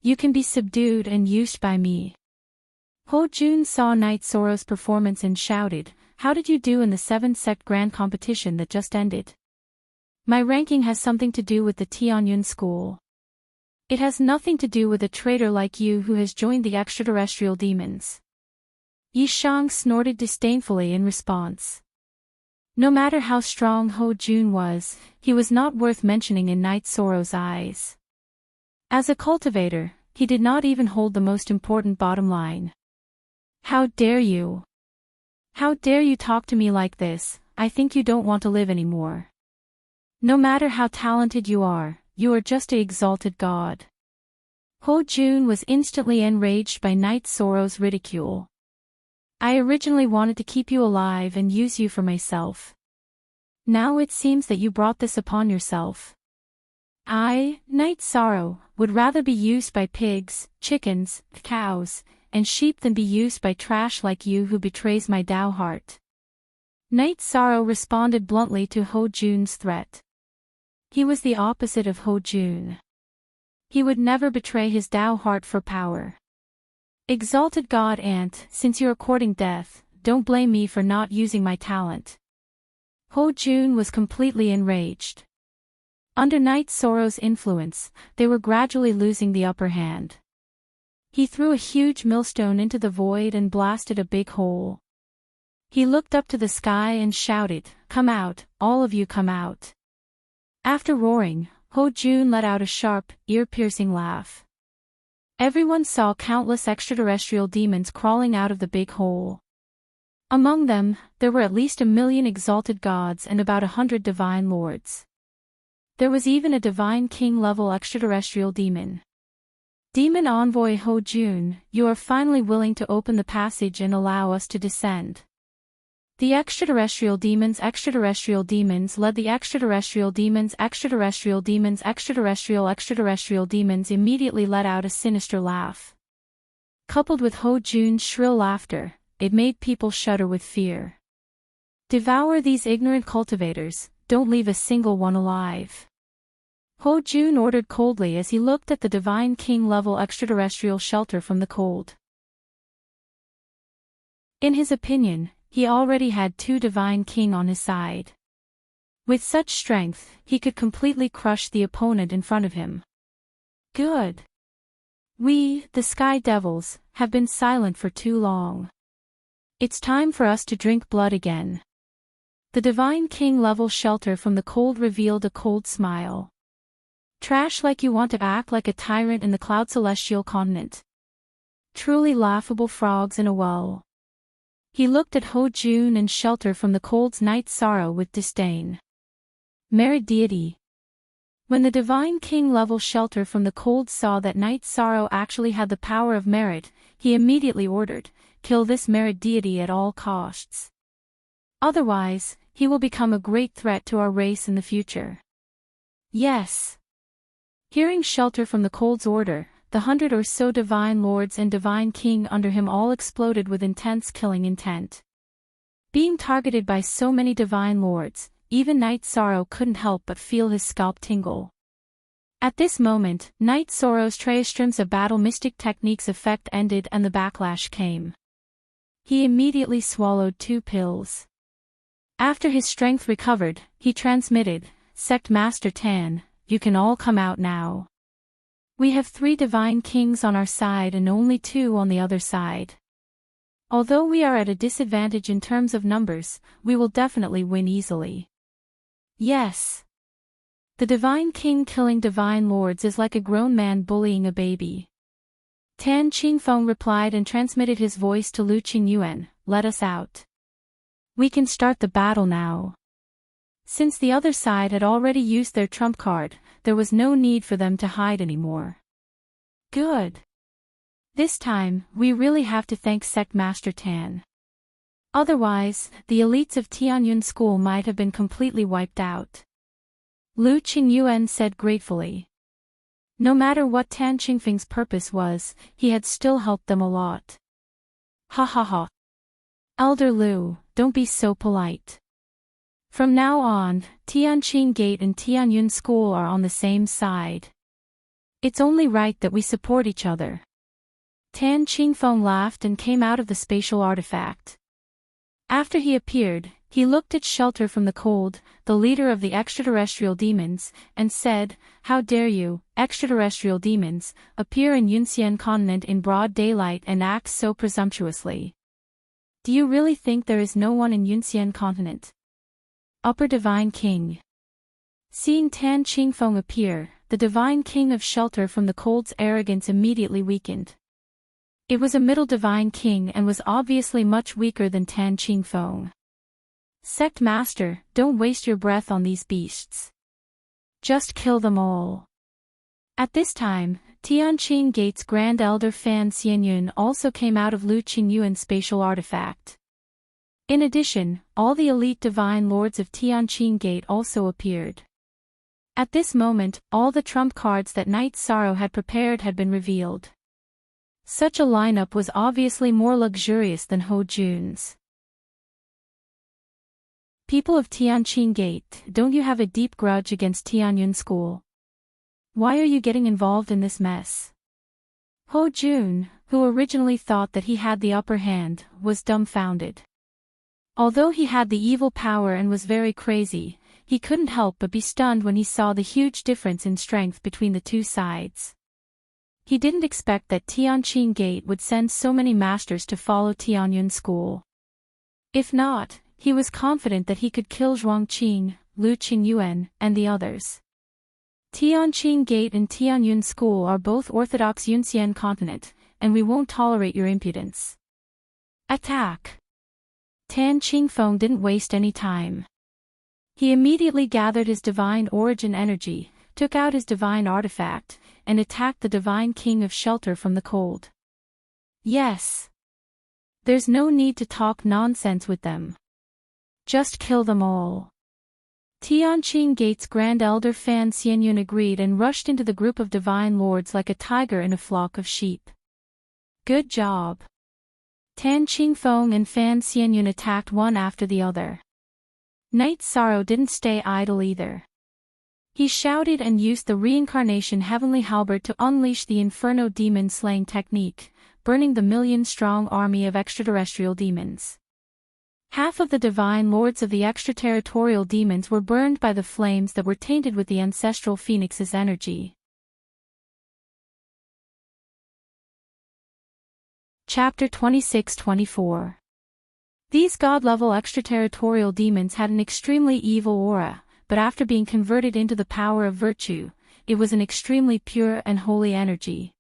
S1: You can be subdued and used by me. Ho Jun saw Night Sorrow's performance and shouted, How did you do in the 7th sect grand competition that just ended? My ranking has something to do with the Tianyun school. It has nothing to do with a traitor like you who has joined the extraterrestrial demons. Yi Shang snorted disdainfully in response. No matter how strong Ho Jun was, he was not worth mentioning in Night Sorrow's eyes. As a cultivator, he did not even hold the most important bottom line. How dare you? How dare you talk to me like this? I think you don't want to live anymore. No matter how talented you are just an exalted god. Ho Jun was instantly enraged by Night Sorrow's ridicule. I originally wanted to keep you alive and use you for myself. Now it seems that you brought this upon yourself. I, Night Sorrow, would rather be used by pigs, chickens, cows, and sheep than be used by trash like you who betrays my Dao heart. Night Sorrow responded bluntly to Ho Jun's threat. He was the opposite of Ho Jun. He would never betray his Dao heart for power. Exalted God Ant, since you are courting death, don't blame me for not using my talent. Ho Jun was completely enraged. Under Night Sorrow's influence, they were gradually losing the upper hand. He threw a huge millstone into the void and blasted a big hole. He looked up to the sky and shouted, "Come out, all of you come out." After roaring, Ho Jun let out a sharp, ear-piercing laugh. Everyone saw countless extraterrestrial demons crawling out of the big hole. Among them, there were at least 1,000,000 exalted gods and about 100 divine lords. There was even a divine king-level extraterrestrial demon. Demon Envoy Ho Jun, you are finally willing to open the passage and allow us to descend. The extraterrestrial demons led the extraterrestrial demons immediately let out a sinister laugh. Coupled with Ho Jun's shrill laughter, it made people shudder with fear. Devour these ignorant cultivators, don't leave a single one alive. Ho Jun ordered coldly as he looked at the divine king-level extraterrestrial shelter from the cold. In his opinion, he already had 2 divine king on his side. With such strength, he could completely crush the opponent in front of him. Good. We, the Sky Devils, have been silent for too long. It's time for us to drink blood again. The divine king-level shelter from the cold revealed a cold smile. Trash like you want to act like a tyrant in the Cloud Celestial continent. Truly laughable frogs in a well. He looked at Ho Jun and shelter from the cold's Night Sorrow with disdain. Merit deity. When the divine king-level shelter from the cold saw that Night Sorrow actually had the power of merit, he immediately ordered, "Kill this merit deity at all costs. Otherwise, he will become a great threat to our race in the future." Yes. Hearing shelter from the cold's order, the 100 or so divine lords and divine king under him all exploded with intense killing intent. Being targeted by so many divine lords, even Night Sorrow couldn't help but feel his scalp tingle. At this moment, Night Sorrow's Traestreams of Battle Mystic Techniques effect ended and the backlash came. He immediately swallowed 2 pills. After his strength recovered, he transmitted, "Sect Master Tan, you can all come out now. We have 3 divine kings on our side and only 2 on the other side. Although we are at a disadvantage in terms of numbers, we will definitely win easily." Yes. The divine king killing divine lords is like a grown man bullying a baby. Tan Qingfeng replied and transmitted his voice to Lu Qingyuan, "Let us out. We can start the battle now." Since the other side had already used their trump card, there was no need for them to hide anymore. Good. This time, we really have to thank Sect Master Tan. Otherwise, the elites of Tianyun School might have been completely wiped out. Lu Qingyuan said gratefully. No matter what Tan Qingfeng's purpose was, he had still helped them a lot. Ha ha ha. Elder Lu, don't be so polite. From now on, Tianqing Gate and Tianyun School are on the same side. It's only right that we support each other. Tan Qingfeng laughed and came out of the spatial artifact. After he appeared, he looked at Shelter from the Cold, the leader of the extraterrestrial demons, and said, "How dare you, extraterrestrial demons, appear in Yunxian continent in broad daylight and act so presumptuously? Do you really think there is no one in Yunxian continent?" Upper Divine King. Seeing Tan Qingfeng appear, the Divine King of Shelter from the Cold's arrogance immediately weakened. It was a middle Divine King and was obviously much weaker than Tan Qingfeng. "Sect Master, don't waste your breath on these beasts. Just kill them all." At this time, Tianqing Gate's Grand Elder Fan Xianyun also came out of Lu Qingyuan's spatial artifact. In addition, all the elite divine lords of Tianqing Gate also appeared. At this moment, all the trump cards that Night Sorrow had prepared had been revealed. Such a lineup was obviously more luxurious than Ho Jun's. "People of Tianqing Gate, don't you have a deep grudge against Tianyun School? Why are you getting involved in this mess?" Ho Jun, who originally thought that he had the upper hand, was dumbfounded. Although he had the evil power and was very crazy, he couldn't help but be stunned when he saw the huge difference in strength between the two sides. He didn't expect that Tianqing Gate would send so many masters to follow Tianyun School. If not, he was confident that he could kill Zhuangqing, Lu Qingyuan, and the others. Tianqing Gate and Tianyun School are both Orthodox Yunxian continent, and we won't tolerate your impudence. Attack! Tan Qingfeng didn't waste any time. He immediately gathered his divine origin energy, took out his divine artifact, and attacked the Divine King of Shelter from the Cold. Yes. There's no need to talk nonsense with them. Just kill them all. Tianqing Gate's Grand Elder Fan Xianyun agreed and rushed into the group of divine lords like a tiger in a flock of sheep. Good job. Tan Qingfeng and Fan Xianyun attacked one after the other. Night Sorrow didn't stay idle either. He shouted and used the reincarnation heavenly halberd to unleash the inferno demon slaying technique, burning the million-strong army of extraterrestrial demons. Half of the divine lords of the extraterritorial demons were burned by the flames that were tainted with the ancestral phoenix's energy. Chapter 26-24. These god-level extraterritorial demons had an extremely evil aura, but after being converted into the power of virtue, it was an extremely pure and holy energy.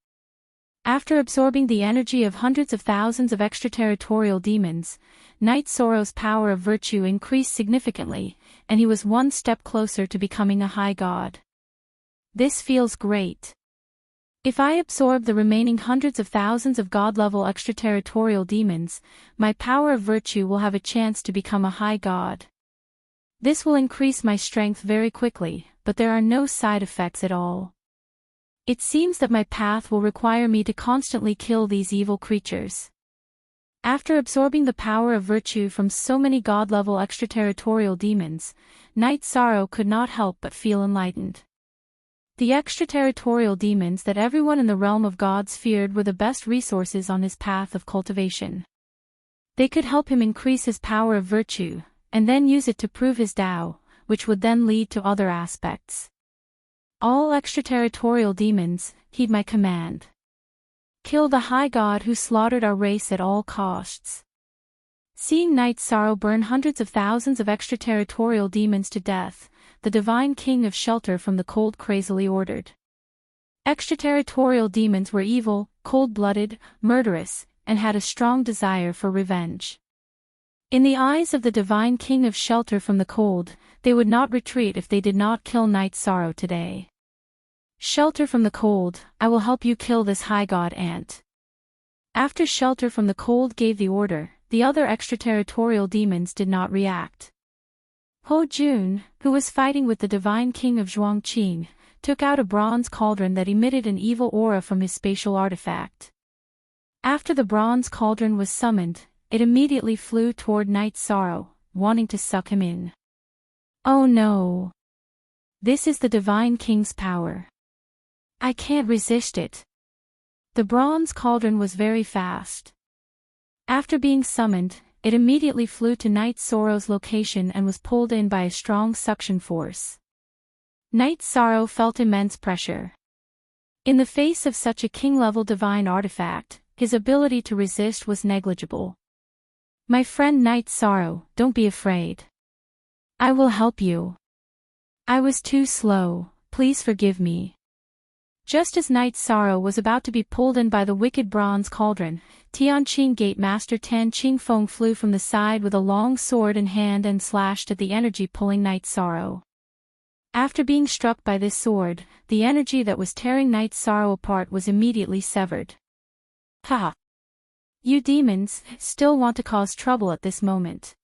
S1: After absorbing the energy of hundreds of thousands of extraterritorial demons, Night Sorrow's power of virtue increased significantly, and he was one step closer to becoming a high god. This feels great. If I absorb the remaining hundreds of thousands of god-level extraterritorial demons, my power of virtue will have a chance to become a high god. This will increase my strength very quickly, but there are no side effects at all. It seems that my path will require me to constantly kill these evil creatures. After absorbing the power of virtue from so many god-level extraterritorial demons, Night Sorrow could not help but feel enlightened. The extraterritorial demons that everyone in the realm of gods feared were the best resources on his path of cultivation. They could help him increase his power of virtue, and then use it to prove his Tao, which would then lead to other aspects. All extraterritorial demons, heed my command. Kill the high god who slaughtered our race at all costs. Seeing Night Sorrow burn hundreds of thousands of extraterritorial demons to death, the Divine King of Shelter from the Cold crazily ordered. Extraterritorial demons were evil, cold-blooded, murderous, and had a strong desire for revenge. In the eyes of the Divine King of Shelter from the Cold, they would not retreat if they did not kill Night Sorrow today. Shelter from the Cold, I will help you kill this high god ant. After Shelter from the Cold gave the order, the other extraterritorial demons did not react. Ho Jun, who was fighting with the Divine King of Zhuangqing, took out a bronze cauldron that emitted an evil aura from his spatial artifact. After the bronze cauldron was summoned, it immediately flew toward Night Sorrow, wanting to suck him in. Oh no! This is the Divine King's power. I can't resist it. The bronze cauldron was very fast. After being summoned, it immediately flew to Night Sorrow's location and was pulled in by a strong suction force. Night Sorrow felt immense pressure. In the face of such a king-level divine artifact, his ability to resist was negligible. "My friend Night Sorrow, don't be afraid. I will help you. I was too slow, please forgive me." Just as Night Sorrow was about to be pulled in by the wicked bronze cauldron, Tianqing Gate Master Tan Qingfeng flew from the side with a long sword in hand and slashed at the energy pulling Night Sorrow. After being struck by this sword, the energy that was tearing Night Sorrow apart was immediately severed. "Ha! You demons still want to cause trouble at this moment.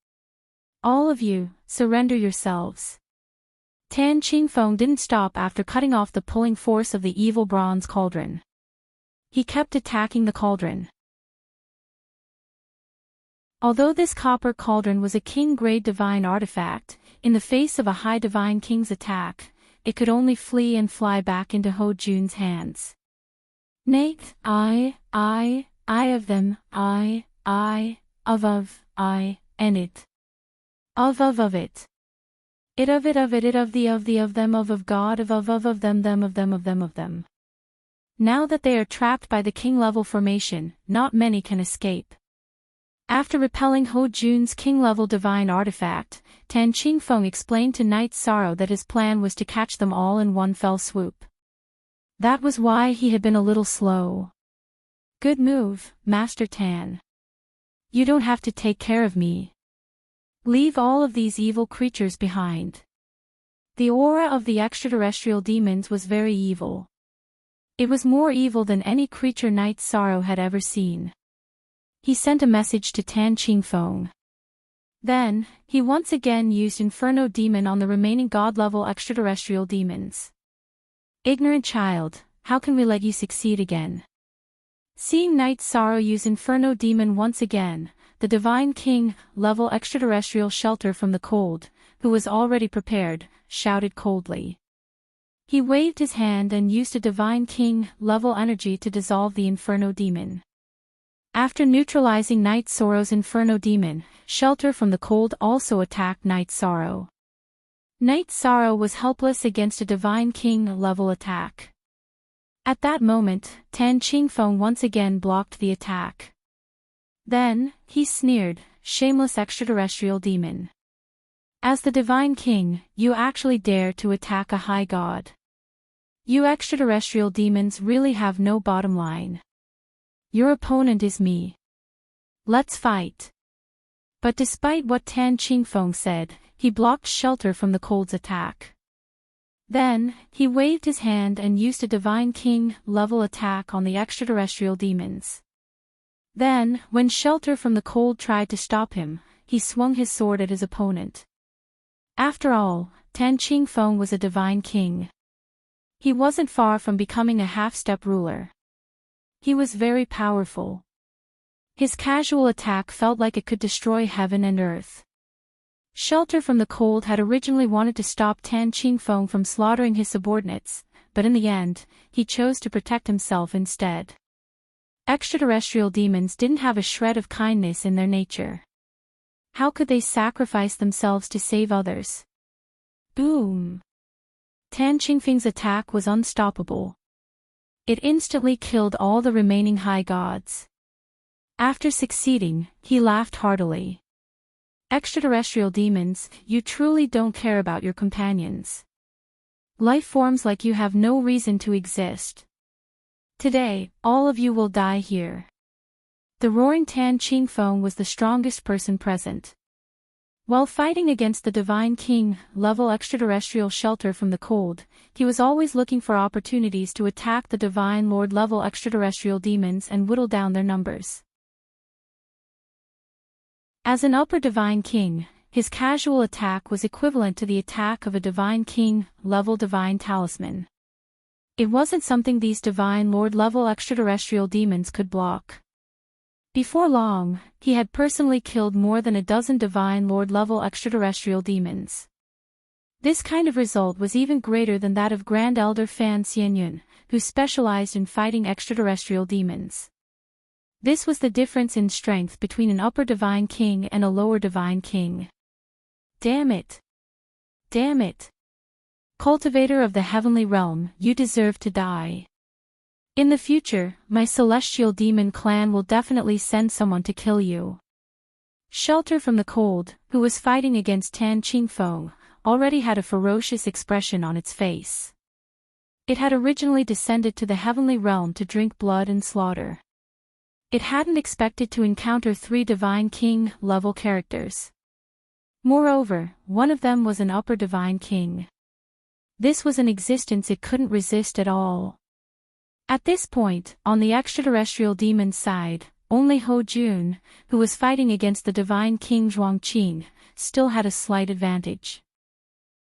S1: All of you, surrender yourselves." Tan Qingfeng didn't stop after cutting off the pulling force of the evil bronze cauldron. He kept attacking the cauldron. Although this copper cauldron was a king-grade divine artifact, in the face of a high divine king's attack, it could only flee and fly back into Ho Jun's hands. "Nay, I of them, I, of, I, and it. Of it. It of the of them of God of them of them. Now that they are trapped by the king-level formation, not many can escape." After repelling Ho Jun's king-level divine artifact, Tan Qingfeng explained to Night Sorrow that his plan was to catch them all in one fell swoop. That was why he had been a little slow. "Good move, Master Tan. You don't have to take care of me. Leave all of these evil creatures behind." The aura of the extraterrestrial demons was very evil. It was more evil than any creature Night Sorrow had ever seen. He sent a message to Tan Qingfeng. Then, he once again used Inferno Demon on the remaining god-level extraterrestrial demons. "Ignorant child, how can we let you succeed again?" Seeing Night Sorrow use Inferno Demon once again, the Divine King-level extraterrestrial shelter from the cold, who was already prepared, shouted coldly. He waved his hand and used a Divine King-level energy to dissolve the Inferno Demon. After neutralizing Night Sorrow's Inferno Demon, Shelter from the Cold also attacked Night Sorrow. Night Sorrow was helpless against a Divine King-level attack. At that moment, Tan Qingfeng once again blocked the attack. Then, he sneered, "Shameless extraterrestrial demon. As the Divine King, you actually dare to attack a high god. You extraterrestrial demons really have no bottom line. Your opponent is me. Let's fight." But despite what Tan Qingfeng said, he blocked Shelter from the Cold's attack. Then, he waved his hand and used a Divine King-level attack on the extraterrestrial demons. Then, when Shelter from the Cold tried to stop him, he swung his sword at his opponent. After all, Tan Qingfeng was a Divine King. He wasn't far from becoming a half-step ruler. He was very powerful. His casual attack felt like it could destroy heaven and earth. Shelter from the Cold had originally wanted to stop Tan Qingfeng from slaughtering his subordinates, but in the end, he chose to protect himself instead. Extraterrestrial demons didn't have a shred of kindness in their nature. How could they sacrifice themselves to save others? Boom! Tan Qingfeng's attack was unstoppable. It instantly killed all the remaining high gods. After succeeding, he laughed heartily. "Extraterrestrial demons, you truly don't care about your companions. Life forms like you have no reason to exist. Today, all of you will die here." The roaring Tan Qingfeng was the strongest person present. While fighting against the Divine King-level extraterrestrial Shelter from the Cold, he was always looking for opportunities to attack the Divine Lord-level extraterrestrial demons and whittle down their numbers. As an upper Divine King, his casual attack was equivalent to the attack of a Divine King-level Divine Talisman. It wasn't something these Divine Lord-level extraterrestrial demons could block. Before long, he had personally killed more than a dozen Divine Lord-level extraterrestrial demons. This kind of result was even greater than that of Grand Elder Fan Xianyun, who specialized in fighting extraterrestrial demons. This was the difference in strength between an upper divine king and a lower divine king. Damn it! Damn it! Cultivator of the heavenly realm, you deserve to die. In the future, my celestial demon clan will definitely send someone to kill you. Shelter from the Cold, who was fighting against Tan Qingfeng, already had a ferocious expression on its face. It had originally descended to the heavenly realm to drink blood and slaughter. It hadn't expected to encounter 3 divine king level characters. Moreover, one of them was an upper divine king. This was an existence it couldn't resist at all. At this point, on the extraterrestrial demon's side, only Ho Jun, who was fighting against the divine king Zhuangqing, still had a slight advantage.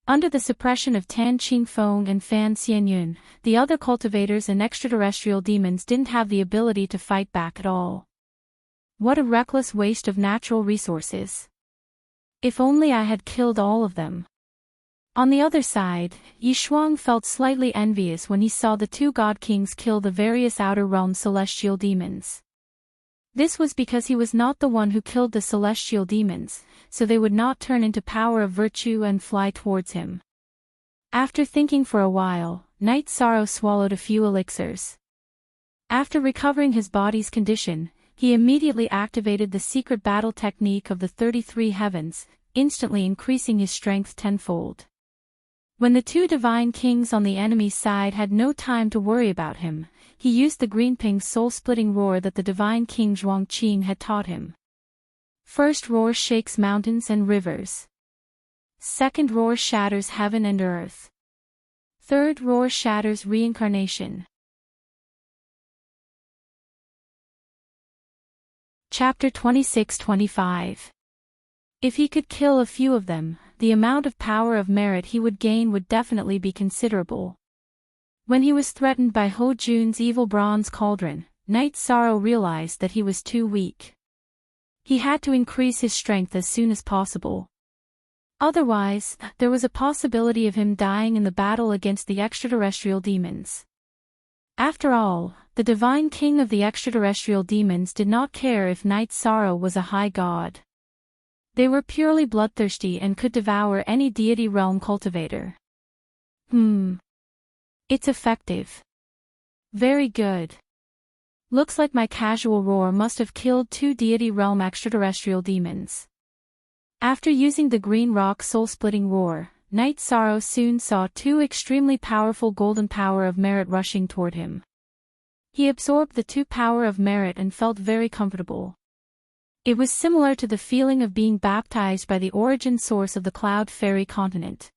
S1: Under the suppression of Tan Qingfeng and Fan Xianyun, the other cultivators and extraterrestrial demons didn't have the ability to fight back at all. What a reckless waste of natural resources. If only I had killed all of them. On the other side, Yi Shuang felt slightly envious when he saw the 2 god kings kill the various outer realm celestial demons. This was because he was not the one who killed the celestial demons, so they would not turn into power of virtue and fly towards him. After thinking for a while, Knight Sorrow swallowed a few elixirs. After recovering his body's condition, he immediately activated the secret battle technique of the 33 heavens, instantly increasing his strength tenfold. When the 2 divine kings on the enemy's side had no time to worry about him, he used the Greenping's soul-splitting roar that the divine king Zhuangqing had taught him. First roar shakes mountains and rivers. Second roar shatters heaven and earth. Third roar shatters reincarnation. Chapter 26-25. If he could kill a few of them, the amount of power of merit he would gain would definitely be considerable. When he was threatened by Ho Jun's evil bronze cauldron, Knight Sorrow realized that he was too weak. He had to increase his strength as soon as possible. Otherwise, there was a possibility of him dying in the battle against the extraterrestrial demons. After all, the divine king of the extraterrestrial demons did not care if Knight Sorrow was a high god. They were purely bloodthirsty and could devour any deity realm cultivator. It's effective. Very good. Looks like my casual roar must have killed 2 deity realm extraterrestrial demons. After using the green rock soul-splitting roar, Knight Sorrow soon saw 2 extremely powerful golden power of merit rushing toward him. He absorbed the 2 power of merit and felt very comfortable. It was similar to the feeling of being baptized by the origin source of the Cloud Fairy continent.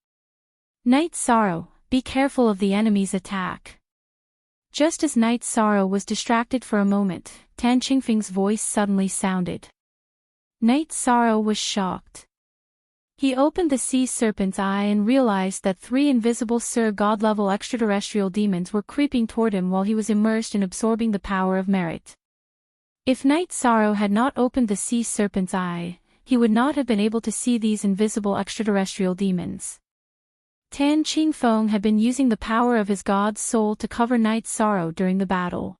S1: Knight Sorrow, be careful of the enemy's attack. Just as Knight Sorrow was distracted for a moment, Tan Qingfeng's voice suddenly sounded. Knight Sorrow was shocked. He opened the sea serpent's eye and realized that 3 invisible Sir God-level extraterrestrial demons were creeping toward him while he was immersed in absorbing the power of merit. If Knight Sorrow had not opened the sea serpent's eye, he would not have been able to see these invisible extraterrestrial demons. Tan Qingfeng had been using the power of his god's soul to cover Knight Sorrow during the battle.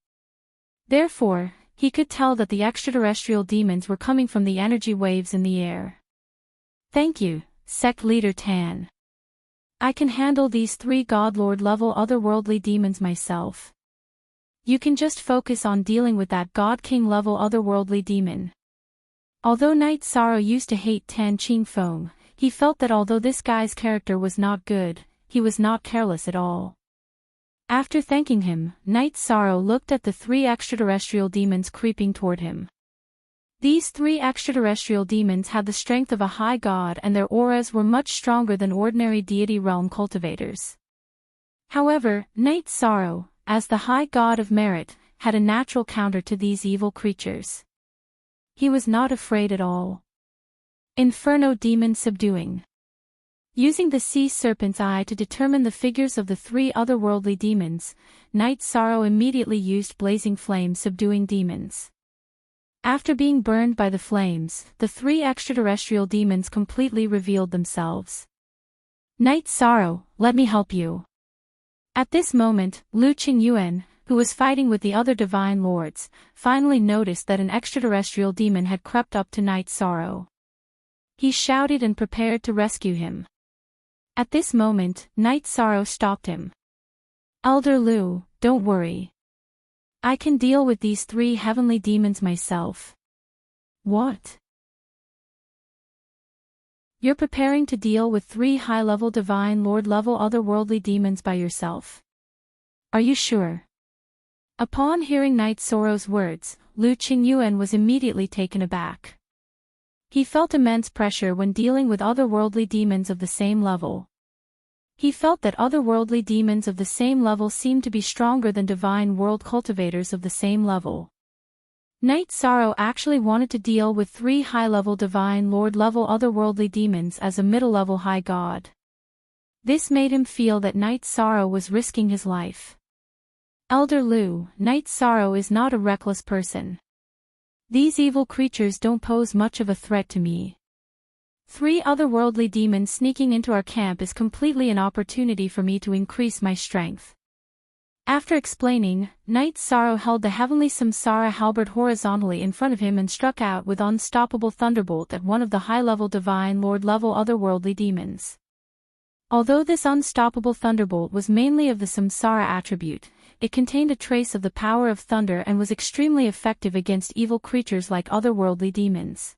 S1: Therefore, he could tell that the extraterrestrial demons were coming from the energy waves in the air. Thank you, Sect Leader Tan. I can handle these 3 Godlord level otherworldly demons myself. You can just focus on dealing with that God King level otherworldly demon. Although Knight Sorrow used to hate Tan Qingfeng, he felt that although this guy's character was not good, he was not careless at all. After thanking him, Knight Sorrow looked at the 3 extraterrestrial demons creeping toward him. These 3 extraterrestrial demons had the strength of a high god and their auras were much stronger than ordinary deity realm cultivators. However, Knight Sorrow, as the high god of merit, had a natural counter to these evil creatures. He was not afraid at all. Inferno Demon Subduing. Using the sea serpent's eye to determine the figures of the 3 otherworldly demons, Knight Sorrow immediately used Blazing Flame Subduing Demons. After being burned by the flames, the 3 extraterrestrial demons completely revealed themselves. Knight Sorrow, let me help you. At this moment, Lu Qingyuan, who was fighting with the other divine lords, finally noticed that an extraterrestrial demon had crept up to Night Sorrow. He shouted and prepared to rescue him. At this moment, Night Sorrow stopped him. "Elder Lu, don't worry. I can deal with these 3 heavenly demons myself." "What? You're preparing to deal with 3 high-level divine lord-level otherworldly demons by yourself? Are you sure?" Upon hearing Night Sorrow's words, Lu Qingyuan was immediately taken aback. He felt immense pressure when dealing with otherworldly demons of the same level. He felt that otherworldly demons of the same level seemed to be stronger than divine world cultivators of the same level. Night Sorrow actually wanted to deal with 3 high-level divine lord-level otherworldly demons as a middle-level high god. This made him feel that Night Sorrow was risking his life. "Elder Lu, Night Sorrow is not a reckless person. These evil creatures don't pose much of a threat to me. 3 otherworldly demons sneaking into our camp is completely an opportunity for me to increase my strength." After explaining, Night Sorrow held the heavenly Samsara halberd horizontally in front of him and struck out with unstoppable thunderbolt at one of the high-level divine lord-level otherworldly demons. Although this unstoppable thunderbolt was mainly of the Samsara attribute, it contained a trace of the power of thunder and was extremely effective against evil creatures like otherworldly demons.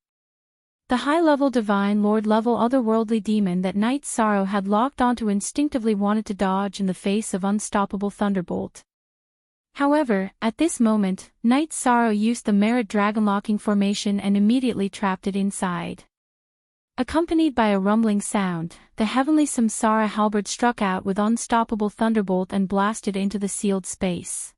S1: The high-level divine lord-level otherworldly demon that Night Sorrow had locked onto instinctively wanted to dodge in the face of unstoppable thunderbolt. However, at this moment, Night Sorrow used the merit dragon-locking formation and immediately trapped it inside. Accompanied by a rumbling sound, the heavenly Samsara halberd struck out with unstoppable thunderbolt and blasted into the sealed space.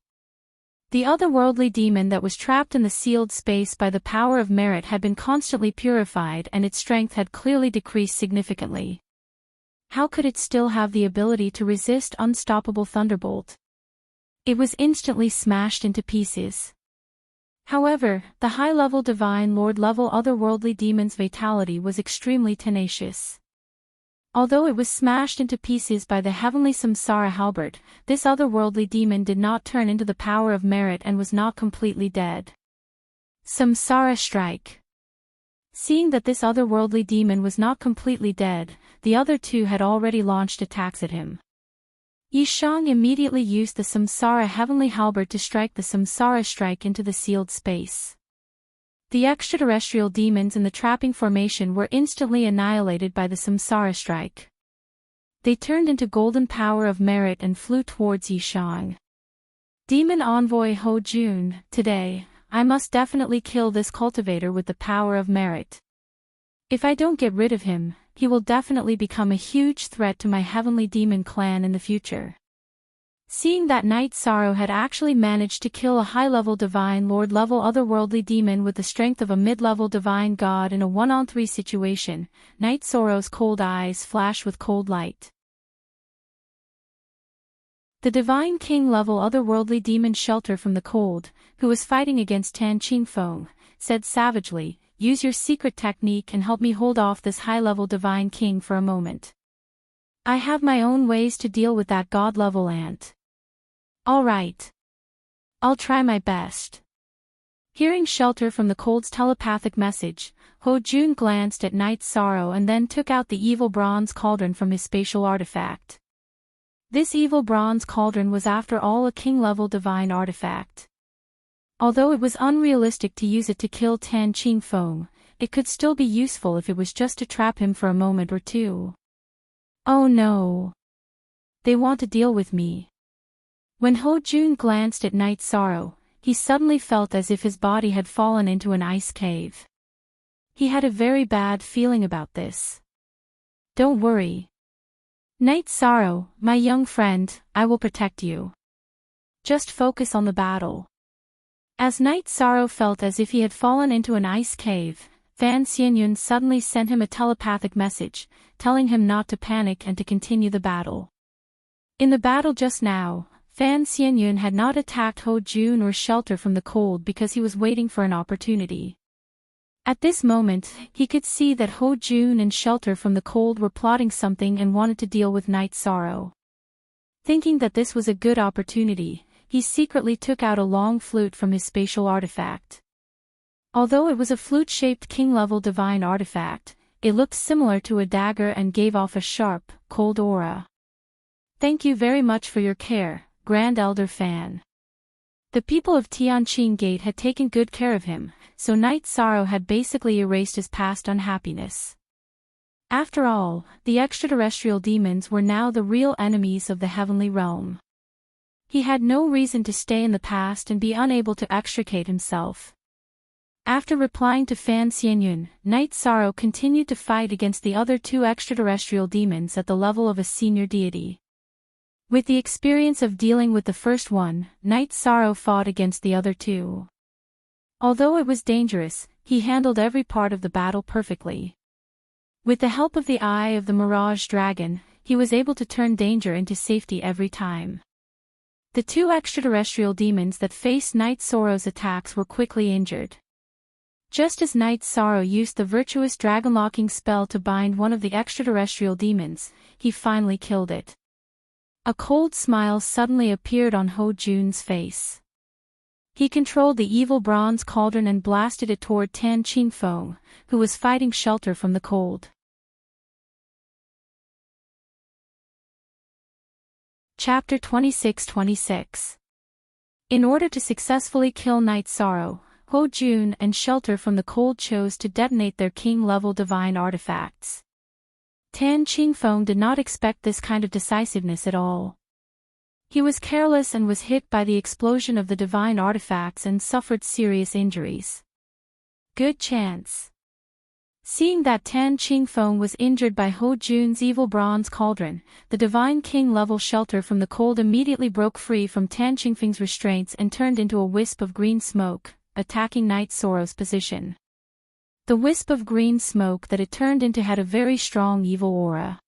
S1: The otherworldly demon that was trapped in the sealed space by the power of merit had been constantly purified and its strength had clearly decreased significantly. How could it still have the ability to resist unstoppable thunderbolt? It was instantly smashed into pieces. However, the high-level divine lord-level otherworldly demon's vitality was extremely tenacious. Although it was smashed into pieces by the heavenly Samsara halberd, this otherworldly demon did not turn into the power of merit and was not completely dead. Samsara strike. Seeing that this otherworldly demon was not completely dead, the other 2 had already launched attacks at him. Yishang immediately used the Samsara heavenly halberd to strike the Samsara strike into the sealed space. The extraterrestrial demons in the trapping formation were instantly annihilated by the Samsara strike. They turned into golden power of merit and flew towards Yishang. Demon Envoy Ho Jun, today, I must definitely kill this cultivator with the power of merit. If I don't get rid of him, he will definitely become a huge threat to my heavenly demon clan in the future. Seeing that Night Sorrow had actually managed to kill a high-level divine lord-level otherworldly demon with the strength of a mid-level divine god in a 1-on-3 situation, Night Sorrow's cold eyes flashed with cold light. The divine king-level otherworldly demon Shelter from the Cold, who was fighting against Tan Qingfeng, said savagely, "Use your secret technique and help me hold off this high-level divine king for a moment. I have my own ways to deal with that god-level ant." "All right. I'll try my best." Hearing Shelter from the Cold's telepathic message, Ho Jun glanced at Night Sorrow and then took out the evil bronze cauldron from his spatial artifact. This evil bronze cauldron was after all a king-level divine artifact. Although it was unrealistic to use it to kill Tan Qingfeng, it could still be useful if it was just to trap him for a moment or 2. Oh no! They want to deal with me. When Ho Jun glanced at Night Sorrow, he suddenly felt as if his body had fallen into an ice cave. He had a very bad feeling about this. "Don't worry. Night Sorrow, my young friend, I will protect you. Just focus on the battle." As Night Sorrow felt as if he had fallen into an ice cave, Fan Xianyun suddenly sent him a telepathic message, telling him not to panic and to continue the battle. In the battle just now, Fan Xianyun had not attacked Ho Jun or Shelter from the Cold because he was waiting for an opportunity. At this moment, he could see that Ho Jun and Shelter from the Cold were plotting something and wanted to deal with Night Sorrow. Thinking that this was a good opportunity, he secretly took out a long flute from his spatial artifact. Although it was a flute-shaped king-level divine artifact, it looked similar to a dagger and gave off a sharp, cold aura. "Thank you very much for your care, Grand Elder Fan." The people of Tianqing Gate had taken good care of him, so Night Sorrow had basically erased his past unhappiness. After all, the extraterrestrial demons were now the real enemies of the heavenly realm. He had no reason to stay in the past and be unable to extricate himself. After replying to Fan Xianyun, Night Sorrow continued to fight against the other two extraterrestrial demons at the level of a senior deity. With the experience of dealing with the first one, Night Sorrow fought against the other two. Although it was dangerous, he handled every part of the battle perfectly. With the help of the Eye of the Mirage Dragon, he was able to turn danger into safety every time. The two extraterrestrial demons that faced Night Sorrow's attacks were quickly injured. Just as Night Sorrow used the virtuous dragon-locking spell to bind one of the extraterrestrial demons, he finally killed it. A cold smile suddenly appeared on Ho Jun's face. He controlled the evil bronze cauldron and blasted it toward Tan Qingfeng, who was fighting shelter from the cold. Chapter 26-26. In order to successfully kill Night Sorrow, Ho Jun and Shelter from the Cold chose to detonate their king-level divine artifacts. Tan Qingfeng did not expect this kind of decisiveness at all. He was careless and was hit by the explosion of the divine artifacts and suffered serious injuries. Good chance. Seeing that Tan Qingfeng was injured by Ho Jun's evil bronze cauldron, the divine king-level Shelter from the Cold immediately broke free from Tan Qingfeng's restraints and turned into a wisp of green smoke, attacking Night Sorrow's position. The wisp of green smoke that it turned into had a very strong evil aura.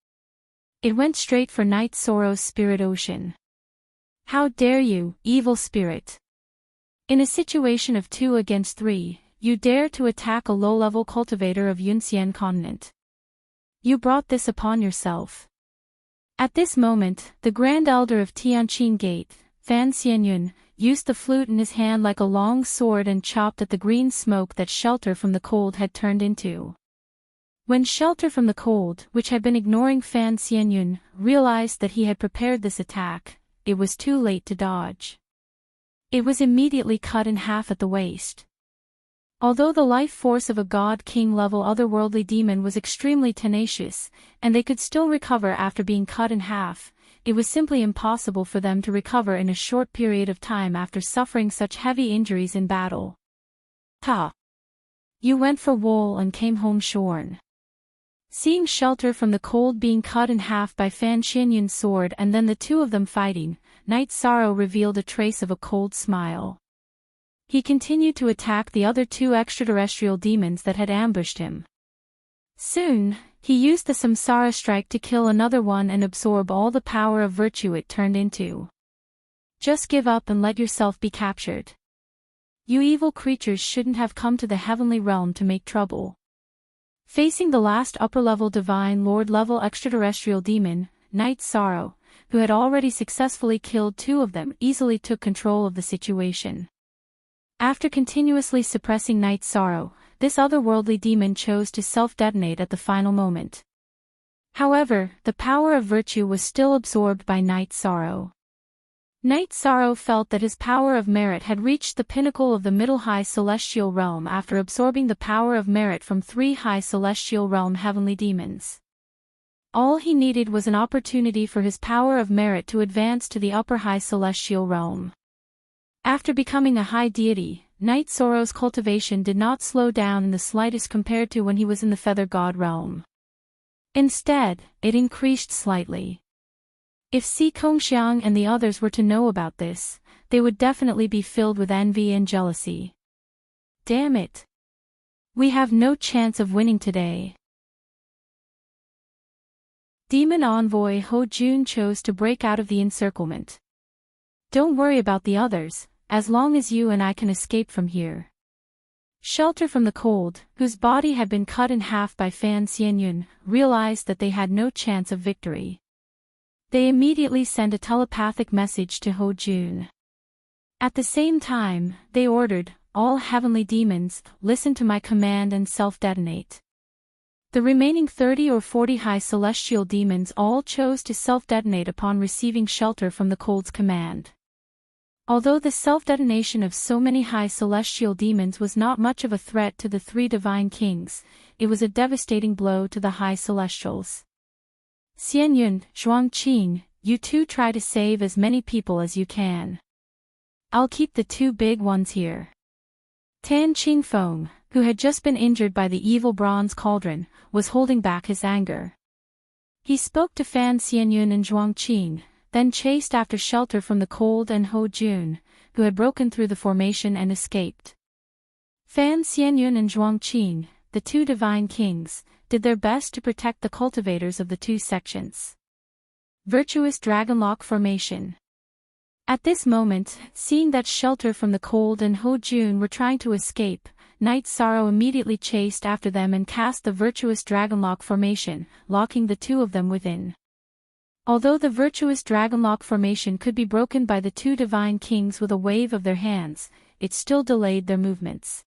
S1: It went straight for Night Sorrow's spirit ocean. "How dare you, evil spirit! In a situation of 2 against 3, you dare to attack a low-level cultivator of Yunxian continent. You brought this upon yourself." At this moment, the Grand Elder of Tianqing Gate, Fan Xianyun, used the flute in his hand like a long sword and chopped at the green smoke that Shelter from the Cold had turned into. When Shelter from the Cold, which had been ignoring Fan Xianyun, realized that he had prepared this attack, it was too late to dodge. It was immediately cut in half at the waist. Although the life force of a God King-level otherworldly demon was extremely tenacious, and they could still recover after being cut in half, it was simply impossible for them to recover in a short period of time after suffering such heavy injuries in battle. "Ha! You went for wool and came home shorn." Seeing Shelter from the Cold being cut in half by Fan Xianyun's sword and then the two of them fighting, Night Sorrow revealed a trace of a cold smile. He continued to attack the other two extraterrestrial demons that had ambushed him. Soon, he used the Samsara Strike to kill another one and absorb all the power of virtue it turned into. "Just give up and let yourself be captured. You evil creatures shouldn't have come to the heavenly realm to make trouble." Facing the last upper-level Divine Lord-level extraterrestrial demon, Night Sorrow, who had already successfully killed 2 of them, easily took control of the situation. After continuously suppressing Night Sorrow, this otherworldly demon chose to self-detonate at the final moment. However, the power of virtue was still absorbed by Night Sorrow. Night Sorrow felt that his power of merit had reached the pinnacle of the middle-high celestial realm after absorbing the power of merit from 3 high celestial realm heavenly demons. All he needed was an opportunity for his power of merit to advance to the upper high celestial realm. After becoming a high deity, Night Sorrow's cultivation did not slow down in the slightest compared to when he was in the Feather God realm. Instead, it increased slightly. If Si Kongxiang and the others were to know about this, they would definitely be filled with envy and jealousy. Damn it! We have no chance of winning today. Demon Envoy Ho Jun chose to break out of the encirclement. "Don't worry about the others, as long as you and I can escape from here." Shelter from the Cold, whose body had been cut in half by Fan Xianyun, realized that they had no chance of victory. They immediately sent a telepathic message to Ho Jun. At the same time, they ordered, all heavenly demons, listen to my command and self-detonate. The remaining 30 or 40 high celestial demons all chose to self-detonate upon receiving shelter from the cold's command. Although the self-detonation of so many high celestial demons was not much of a threat to the three divine kings, it was a devastating blow to the high celestials. Xianyun, Zhuangqing, you two try to save as many people as you can. I'll keep the two big ones here. Tan Qingfeng, who had just been injured by the evil bronze cauldron, was holding back his anger. He spoke to Fan Xianyun and Zhuangqing, then chased after shelter from the cold and Ho Jun, who had broken through the formation and escaped. Fan Xianyun and Zhuangqing, the two divine kings, did their best to protect the cultivators of the two sections. Virtuous Dragonlock Formation. At this moment, seeing that shelter from the cold and Ho Jun were trying to escape, Night Sorrow immediately chased after them and cast the Virtuous Dragonlock Formation, locking the two of them within. Although the Virtuous Dragonlock Formation could be broken by the two divine kings with a wave of their hands, it still delayed their movements.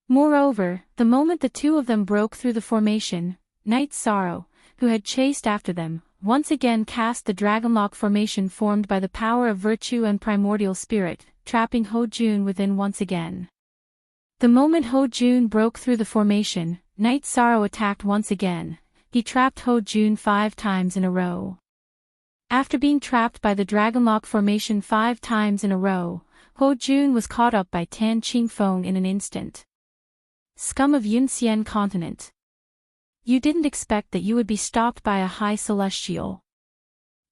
S1: Moreover, the moment the two of them broke through the formation, Night Sorrow, who had chased after them, once again cast the Dragonlock Formation formed by the power of virtue and primordial spirit, trapping Ho Jun within once again. The moment Ho Jun broke through the formation, Night Sorrow attacked once again. He trapped Ho Jun 5 times in a row. After being trapped by the Dragonlock Formation 5 times in a row, Ho Jun was caught up by Tan Qingfeng in an instant. Scum of Yunxian continent. You didn't expect that you would be stopped by a high celestial.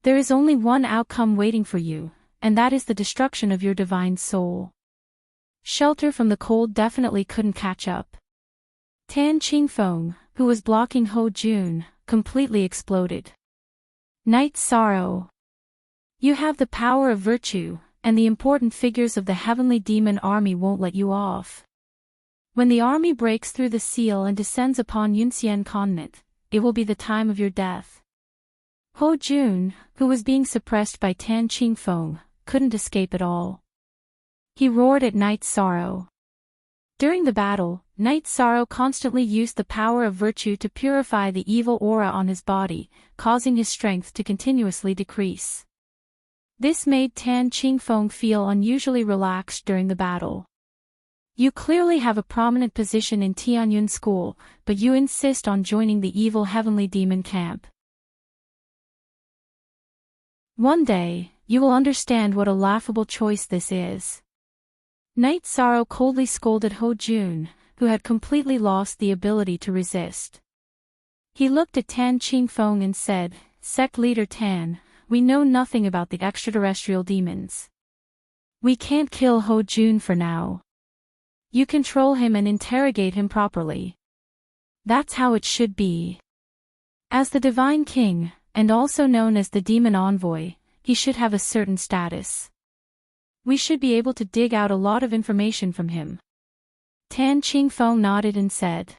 S1: There is only one outcome waiting for you, and that is the destruction of your divine soul. Shelter from the cold definitely couldn't catch up. Tan Qingfeng, who was blocking Ho Jun, completely exploded. Night Sorrow. You have the power of virtue, and the important figures of the heavenly demon army won't let you off. When the army breaks through the seal and descends upon Yunxian continent, it will be the time of your death. Ho Jun, who was being suppressed by Tan Qingfeng, couldn't escape at all. He roared at Night Sorrow. During the battle, Night Sorrow constantly used the power of virtue to purify the evil aura on his body, causing his strength to continuously decrease. This made Tan Qingfeng feel unusually relaxed during the battle. You clearly have a prominent position in Tianyun School, but you insist on joining the evil heavenly demon camp. One day, you will understand what a laughable choice this is. Night Sorrow coldly scolded Ho Jun, who had completely lost the ability to resist. He looked at Tan Qingfeng and said, Sect Leader Tan, we know nothing about the extraterrestrial demons. We can't kill Ho Jun for now. You control him and interrogate him properly. That's how it should be. As the Divine King, and also known as the Demon Envoy, he should have a certain status. We should be able to dig out a lot of information from him. Tan Qingfeng nodded and said.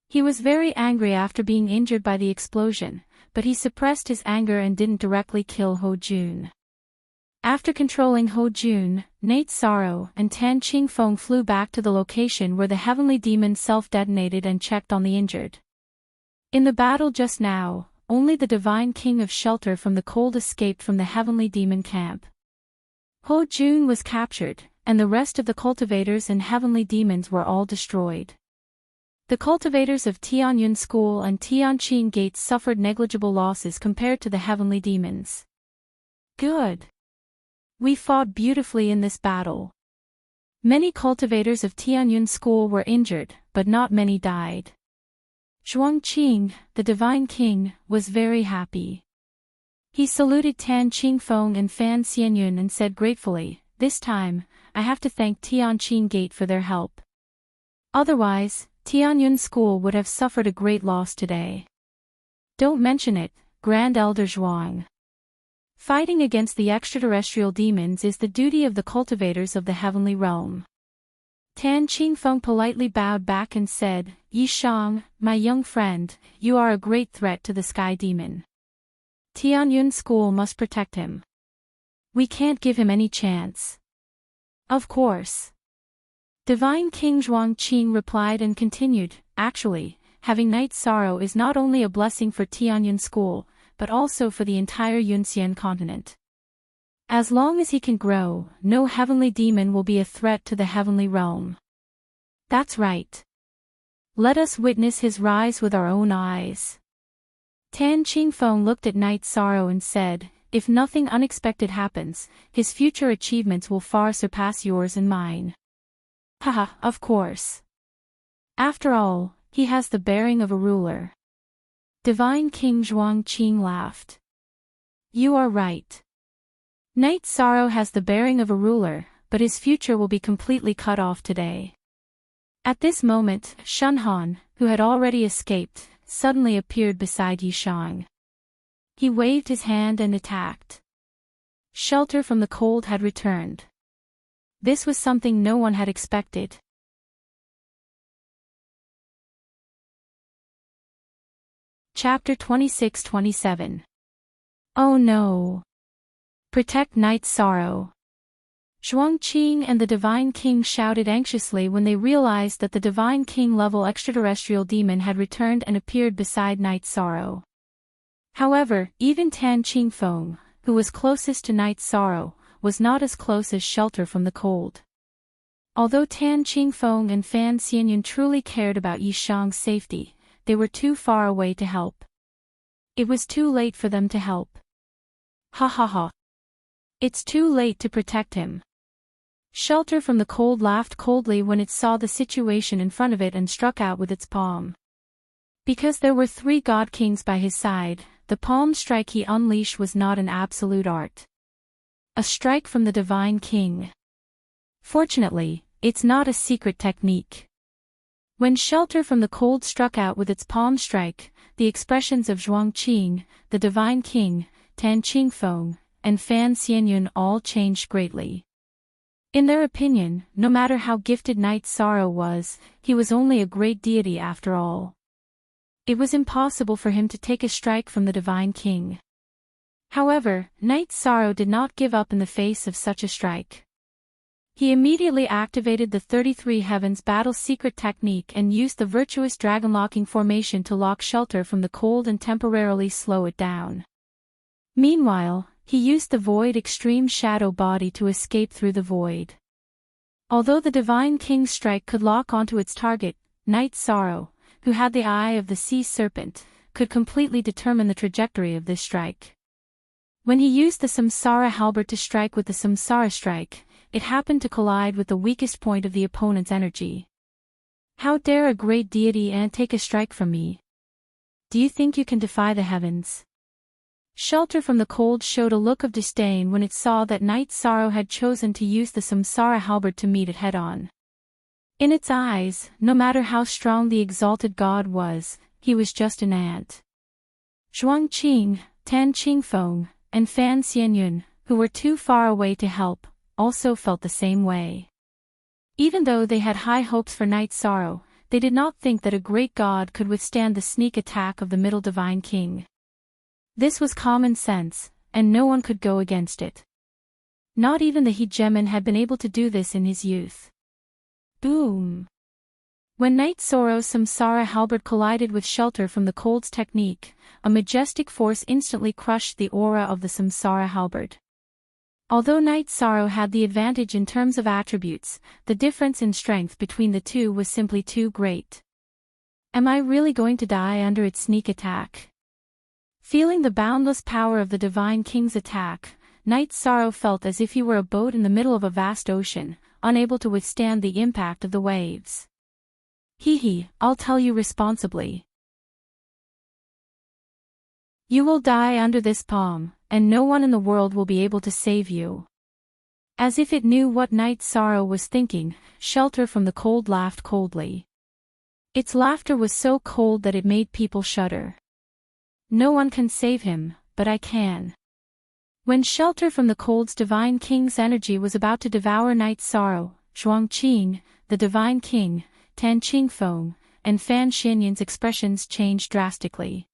S1: He was very angry after being injured by the explosion, but he suppressed his anger and didn't directly kill Ho Jun. After controlling Ho Jun, Night Sorrow and Tan Qingfeng flew back to the location where the heavenly demon self-detonated and checked on the injured. In the battle just now, only the Divine King of Shelter from the Cold escaped from the heavenly demon camp. Ho Jun was captured, and the rest of the cultivators and heavenly demons were all destroyed. The cultivators of Tianyun School and Tianqin Gate suffered negligible losses compared to the heavenly demons. Good. We fought beautifully in this battle. Many cultivators of Tianyun School were injured, but not many died. Zhuangqing, the Divine King, was very happy. He saluted Tan Qingfeng and Fan Xianyun and said gratefully, This time, I have to thank Tianqin Gate for their help. Otherwise, Tianyun School would have suffered a great loss today. Don't mention it, Grand Elder Zhuang. Fighting against the extraterrestrial demons is the duty of the cultivators of the heavenly realm. Tan Qingfeng politely bowed back and said, Yi Shang, my young friend, you are a great threat to the sky demon. Tianyun School must protect him. We can't give him any chance. Of course. Divine King Zhuangqing replied and continued, actually, having Night Sorrow is not only a blessing for Tianyun School, but also for the entire Yunxian continent. As long as he can grow, no heavenly demon will be a threat to the heavenly realm. That's right. Let us witness his rise with our own eyes. Tan Qingfeng looked at Night Sorrow and said, if nothing unexpected happens, his future achievements will far surpass yours and mine. Haha, of course. After all, he has the bearing of a ruler. Divine King Zhuangqing laughed. You are right. Night Sorrow has the bearing of a ruler, but his future will be completely cut off today. At this moment, Shunhan, who had already escaped, suddenly appeared beside Yishang. He waved his hand and attacked. Shelter from the cold had returned. This was something no one had expected. Chapter 26-27. Oh no! Protect Night Sorrow! Zhuangqing and the Divine King shouted anxiously when they realized that the Divine King-level extraterrestrial demon had returned and appeared beside Night Sorrow. However, even Tan Qingfeng, who was closest to Night Sorrow, was not as close as Shelter from the Cold. Although Tan Qingfeng and Fan Xianyun truly cared about Yishang's safety, they were too far away to help. It was too late for them to help. Ha ha ha. It's too late to protect him. Shelter from the Cold laughed coldly when it saw the situation in front of it and struck out with its palm. Because there were 3 God Kings by his side, the palm strike he unleashed was not an absolute art. A strike from the Divine King. Fortunately, it's not a secret technique. When Shelter from the Cold struck out with its palm strike, the expressions of Zhuangqing, the Divine King, Tan Qingfeng, and Fan Xianyun all changed greatly. In their opinion, no matter how gifted Night Sorrow was, he was only a great deity after all. It was impossible for him to take a strike from the Divine King. However, Night Sorrow did not give up in the face of such a strike. He immediately activated the 33 Heavens Battle Secret Technique and used the virtuous dragon-locking formation to lock Shelter from the Cold and temporarily slow it down. Meanwhile, he used the Void Extreme Shadow Body to escape through the void. Although the Divine King's strike could lock onto its target, Night Sorrow, who had the eye of the sea serpent, could completely determine the trajectory of this strike. When he used the Samsara halberd to strike with the Samsara strike, it happened to collide with the weakest point of the opponent's energy. How dare a great deity take a strike from me? Do you think you can defy the heavens? Shelter from the Cold showed a look of disdain when it saw that Night Sorrow had chosen to use the Samsara halberd to meet it head-on. In its eyes, no matter how strong the exalted god was, he was just an ant. Zhuangqing, Tan Qingfeng, and Fan Xianyun, who were too far away to help, also felt the same way. Even though they had high hopes for Night Sorrow, they did not think that a great god could withstand the sneak attack of the Middle Divine King. This was common sense, and no one could go against it. Not even the Hegemon had been able to do this in his youth. Boom! When Night Sorrow's Samsara halberd collided with Shelter from the Cold's technique, a majestic force instantly crushed the aura of the Samsara halberd. Although Night Sorrow had the advantage in terms of attributes, the difference in strength between the two was simply too great. Am I really going to die under its sneak attack? Feeling the boundless power of the Divine King's attack, Night Sorrow felt as if he were a boat in the middle of a vast ocean, unable to withstand the impact of the waves. Hee, I'll tell you responsibly. You will die under this palm, and no one in the world will be able to save you. As if it knew what Night Sorrow was thinking, Shelter from the Cold laughed coldly. Its laughter was so cold that it made people shudder. No one can save him, but I can. When Shelter from the Cold's Divine King's energy was about to devour Night Sorrow, Zhuangqing, the Divine King, Tan Qingfeng, and Fan Xianyun's expressions changed drastically.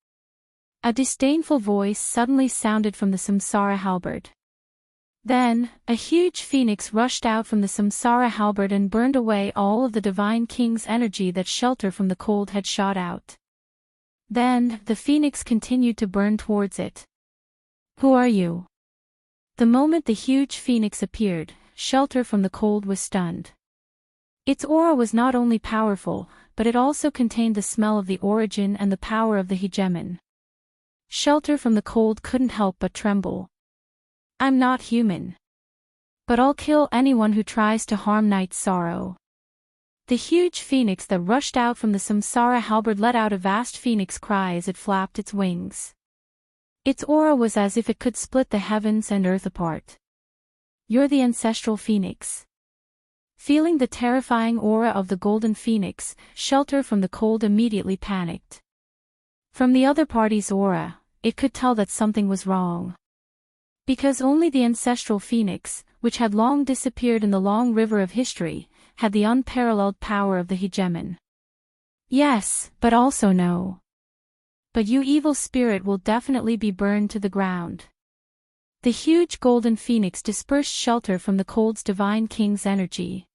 S1: A disdainful voice suddenly sounded from the Samsara halberd. Then, a huge phoenix rushed out from the samsara halberd and burned away all of the Divine King's energy that Shelter from the Cold had shot out. Then, the phoenix continued to burn towards it. Who are you? The moment the huge phoenix appeared, Shelter from the Cold was stunned. Its aura was not only powerful, but it also contained the smell of the origin and the power of the hegemon. Shelter from the Cold couldn't help but tremble. I'm not human. But I'll kill anyone who tries to harm Night Sorrow. The huge phoenix that rushed out from the samsara halberd let out a vast phoenix cry as it flapped its wings. Its aura was as if it could split the heavens and earth apart. You're the ancestral phoenix. Feeling the terrifying aura of the golden phoenix, Shelter from the Cold immediately panicked. From the other party's aura, it could tell that something was wrong. Because only the ancestral phoenix, which had long disappeared in the long river of history, had the unparalleled power of the hegemon. Yes, but also no. But you evil spirit will definitely be burned to the ground. The huge golden phoenix dispersed Shelter from the Cold's Divine King's energy.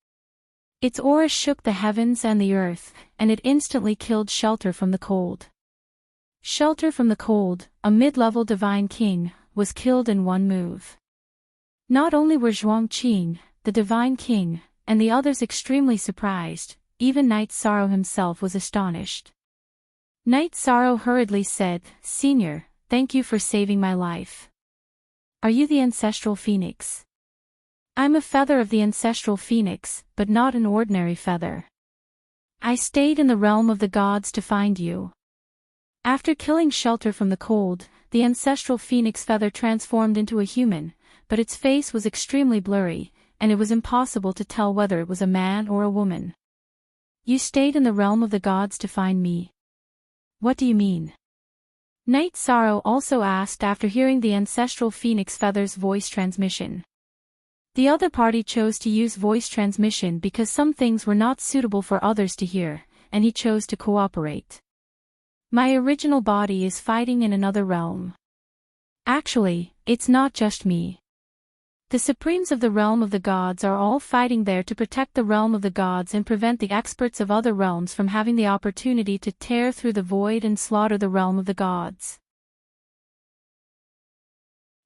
S1: Its aura shook the heavens and the earth, and it instantly killed Shelter from the Cold. Shelter from the Cold, a mid-level Divine King, was killed in one move. Not only were Zhuangqing, the Divine King, and the others extremely surprised, even Night Sorrow himself was astonished. Night Sorrow hurriedly said, "Senior, thank you for saving my life. Are you the ancestral phoenix?" "I'm a feather of the ancestral phoenix, but not an ordinary feather. I stayed in the realm of the gods to find you." After killing Shelter from the Cold, the ancestral phoenix feather transformed into a human, but its face was extremely blurry, and it was impossible to tell whether it was a man or a woman. "You stayed in the realm of the gods to find me. What do you mean?" Night Sorrow also asked after hearing the ancestral phoenix feather's voice transmission. The other party chose to use voice transmission because some things were not suitable for others to hear, and he chose to cooperate. "My original body is fighting in another realm. Actually, it's not just me. The supremes of the realm of the gods are all fighting there to protect the realm of the gods and prevent the experts of other realms from having the opportunity to tear through the void and slaughter the realm of the gods."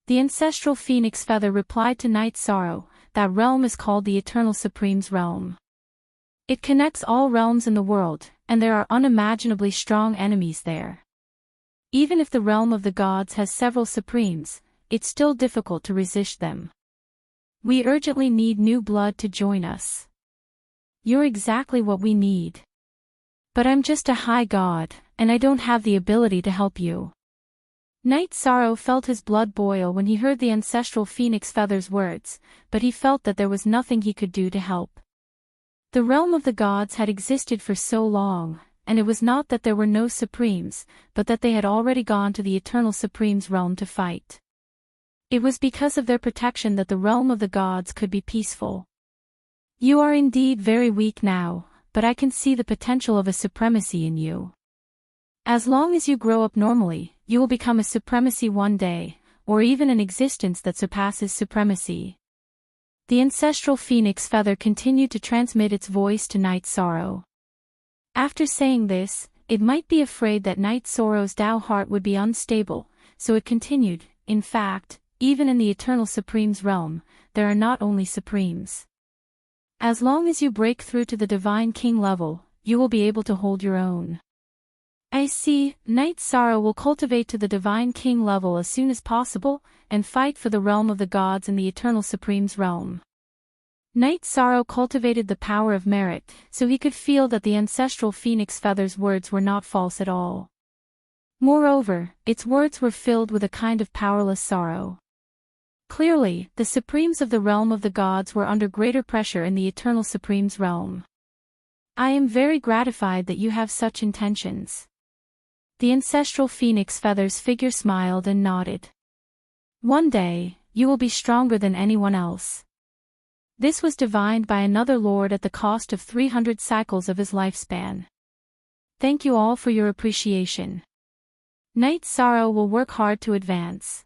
S1: The ancestral phoenix feather replied to Night Sorrow, "That realm is called the Eternal Supreme's realm. It connects all realms in the world, and there are unimaginably strong enemies there. Even if the realm of the gods has several supremes, it's still difficult to resist them. We urgently need new blood to join us. You're exactly what we need. But I'm just a high god, and I don't have the ability to help you." Night Sorrow felt his blood boil when he heard the ancestral phoenix feather's words, but he felt that there was nothing he could do to help. The realm of the gods had existed for so long, and it was not that there were no supremes, but that they had already gone to the Eternal Supreme's realm to fight. It was because of their protection that the realm of the gods could be peaceful. "You are indeed very weak now, but I can see the potential of a supremacy in you. As long as you grow up normally, you will become a supremacy one day, or even an existence that surpasses supremacy." The ancestral phoenix feather continued to transmit its voice to Night Sorrow. After saying this, it might be afraid that Night Sorrow's Tao heart would be unstable, so it continued, "In fact, even in the Eternal Supreme's realm, there are not only supremes. As long as you break through to the Divine King level, you will be able to hold your own." "I see, Night Sorrow will cultivate to the Divine King level as soon as possible, and fight for the realm of the gods in the Eternal Supreme's realm." Night Sorrow cultivated the power of merit, so he could feel that the ancestral phoenix feather's words were not false at all. Moreover, its words were filled with a kind of powerless sorrow. Clearly, the supremes of the realm of the gods were under greater pressure in the Eternal Supreme's realm. "I am very gratified that you have such intentions." The ancestral phoenix feather's figure smiled and nodded. "One day, you will be stronger than anyone else." This was divined by another lord at the cost of 300 cycles of his lifespan. "Thank you all for your appreciation. Night Sorrow will work hard to advance."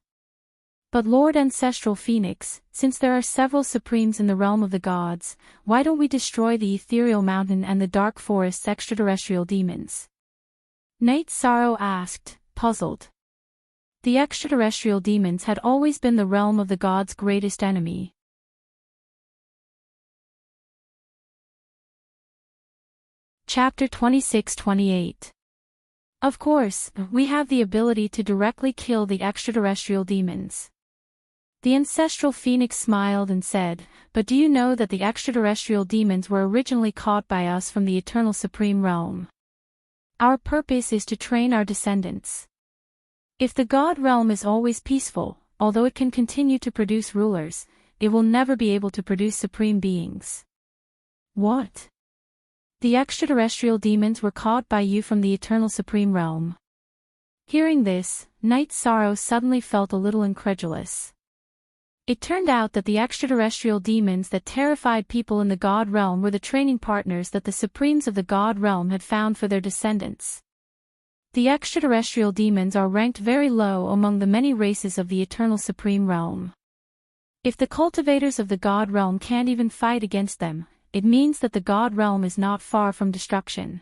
S1: But Lord Ancestral Phoenix, since there are several supremes in the realm of the gods, why don't we destroy the ethereal mountain and the dark forest's extraterrestrial demons? Knight Sorrow asked, puzzled. The extraterrestrial demons had always been the realm of the gods' greatest enemy. Chapter 26-28. Of course, we have the ability to directly kill the extraterrestrial demons. The ancestral phoenix smiled and said, but do you know that the extraterrestrial demons were originally caught by us from the eternal supreme realm? Our purpose is to train our descendants. If the god realm is always peaceful, although it can continue to produce rulers, it will never be able to produce supreme beings. What? The extraterrestrial demons were caught by you from the eternal supreme realm. Hearing this, Knight Sorrow suddenly felt a little incredulous. It turned out that the extraterrestrial demons that terrified people in the god realm were the training partners that the supremes of the god realm had found for their descendants. The extraterrestrial demons are ranked very low among the many races of the eternal supreme realm. If the cultivators of the god realm can't even fight against them, it means that the god realm is not far from destruction.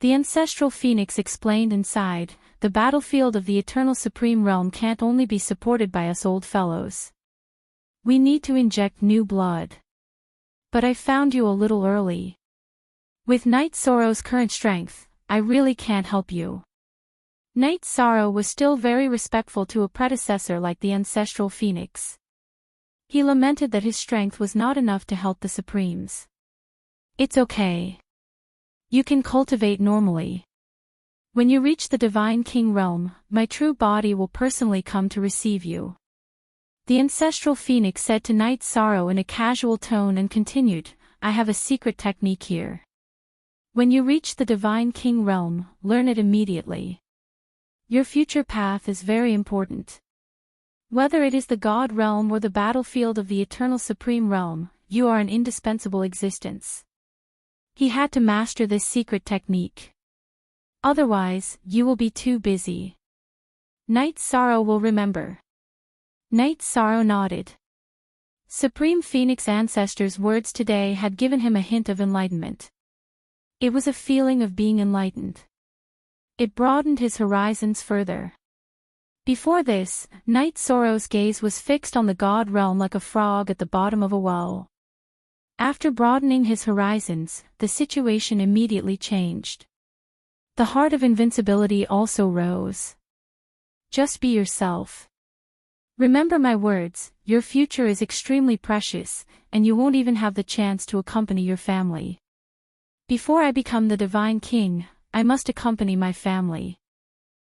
S1: The ancestral phoenix explained and sighed, the battlefield of the eternal supreme realm can't only be supported by us old fellows. We need to inject new blood. But I found you a little early. With Knight Sorrow's current strength, I really can't help you. Knight Sorrow was still very respectful to a predecessor like the ancestral phoenix. He lamented that his strength was not enough to help the supremes. It's okay. You can cultivate normally. When you reach the Divine King realm, my true body will personally come to receive you. The ancestral phoenix said to Knight Sorrow in a casual tone and continued, I have a secret technique here. When you reach the Divine King realm, learn it immediately. Your future path is very important. Whether it is the God realm or the battlefield of the eternal supreme realm, you are an indispensable existence. He had to master this secret technique. Otherwise, you will be too busy. Knight Sorrow will remember. Knight Sorrow nodded. Supreme Phoenix Ancestor's words today had given him a hint of enlightenment. It was a feeling of being enlightened. It broadened his horizons further. Before this, Knight Sorrow's gaze was fixed on the god realm like a frog at the bottom of a well. After broadening his horizons, the situation immediately changed. The heart of invincibility also rose. Just be yourself. Remember my words, your future is extremely precious, and you won't even have the chance to accompany your family. Before I become the Divine King, I must accompany my family.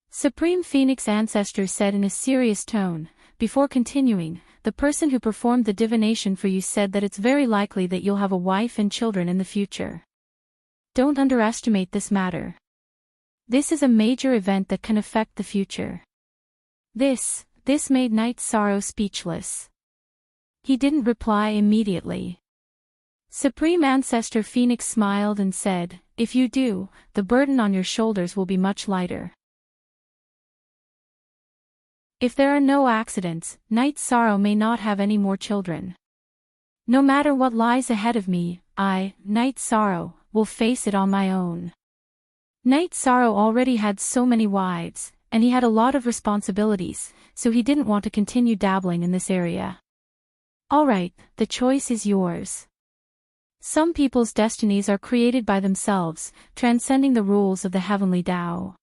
S1: Supreme Phoenix Ancestor said in a serious tone, before continuing, the person who performed the divination for you said that it's very likely that you'll have a wife and children in the future. Don't underestimate this matter. This is a major event that can affect the future. This made Knight Sorrow speechless. He didn't reply immediately. Supreme Ancestor Phoenix smiled and said, if you do, the burden on your shoulders will be much lighter. If there are no accidents, Knight Sorrow may not have any more children. No matter what lies ahead of me, I, Knight Sorrow, will face it on my own. Knight Sorrow already had so many wives, and he had a lot of responsibilities, so he didn't want to continue dabbling in this area. Alright, the choice is yours. Some people's destinies are created by themselves, transcending the rules of the heavenly Tao.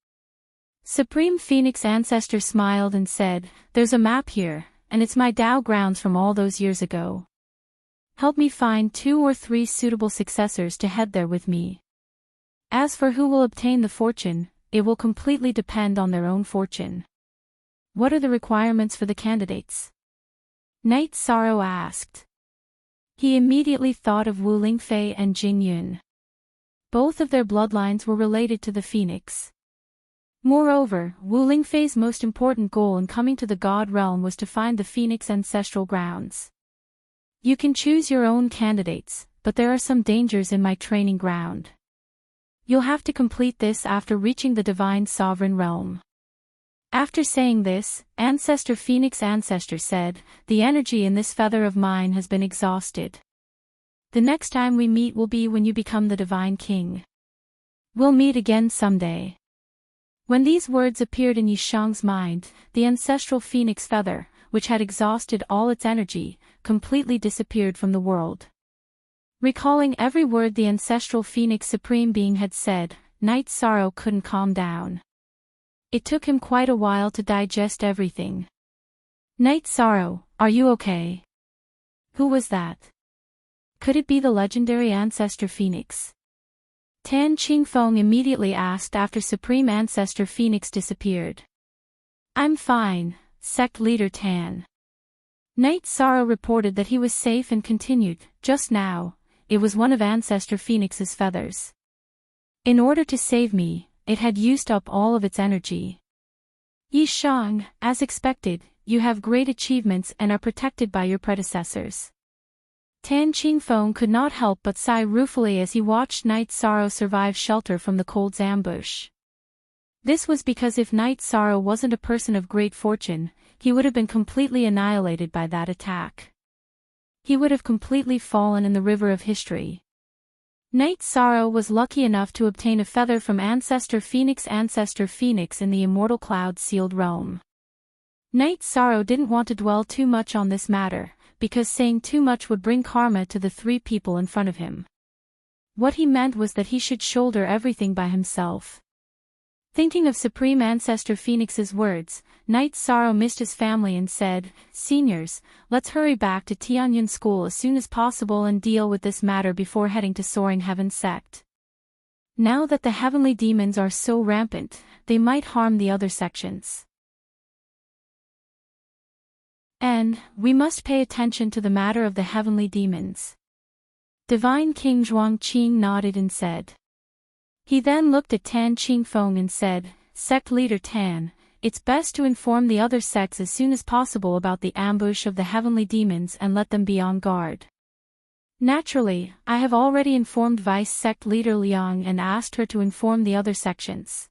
S1: Supreme Phoenix Ancestor smiled and said, there's a map here, and it's my Tao grounds from all those years ago. Help me find 2 or 3 suitable successors to head there with me. As for who will obtain the fortune, it will completely depend on their own fortune. What are the requirements for the candidates? Knight Sorrow asked. He immediately thought of Wu Lingfei and Jing Yun. Both of their bloodlines were related to the Phoenix. Moreover, Wu Lingfei's most important goal in coming to the God realm was to find the Phoenix ancestral grounds. You can choose your own candidates, but there are some dangers in my training ground. You'll have to complete this after reaching the Divine Sovereign realm. After saying this, Ancestor Phoenix Ancestor said, "The energy in this feather of mine has been exhausted. The next time we meet will be when you become the Divine King. We'll meet again someday." When these words appeared in Yishang's mind, the ancestral phoenix feather, which had exhausted all its energy, completely disappeared from the world. Recalling every word the ancestral phoenix supreme being had said, Night Sorrow couldn't calm down. It took him quite a while to digest everything. "Night Sorrow, are you okay? Who was that? Could it be the legendary Ancestor Phoenix?" Tan Qingfeng immediately asked after Supreme Ancestor Phoenix disappeared. "I'm fine, Sect Leader Tan." Night Sorrow reported that he was safe and continued, "Just now, it was one of Ancestor Phoenix's feathers. In order to save me, it had used up all of its energy. Yishang, as expected, you have great achievements and are protected by your predecessors." Tan Qingfeng could not help but sigh ruefully as he watched Night Sorrow survive shelter from the cold's ambush. This was because if Night Sorrow wasn't a person of great fortune, he would have been completely annihilated by that attack. He would have completely fallen in the river of history. Night Sorrow was lucky enough to obtain a feather from Ancestor Phoenix in the Immortal Cloud-sealed realm. Night Sorrow didn't want to dwell too much on this matter, because saying too much would bring karma to the three people in front of him. What he meant was that he should shoulder everything by himself. Thinking of Supreme Ancestor Phoenix's words, Night Sorrow missed his family and said, "Seniors, let's hurry back to Tianyun School as soon as possible and deal with this matter before heading to Soaring Heaven Sect. Now that the heavenly demons are so rampant, they might harm the other sections. And, we must pay attention to the matter of the heavenly demons." Divine King Zhuangqing nodded and said. He then looked at Tan Qingfeng and said, "Sect Leader Tan, it's best to inform the other sects as soon as possible about the ambush of the heavenly demons and let them be on guard." Naturally, I have already informed Vice Sect Leader Liang and asked her to inform the other sections.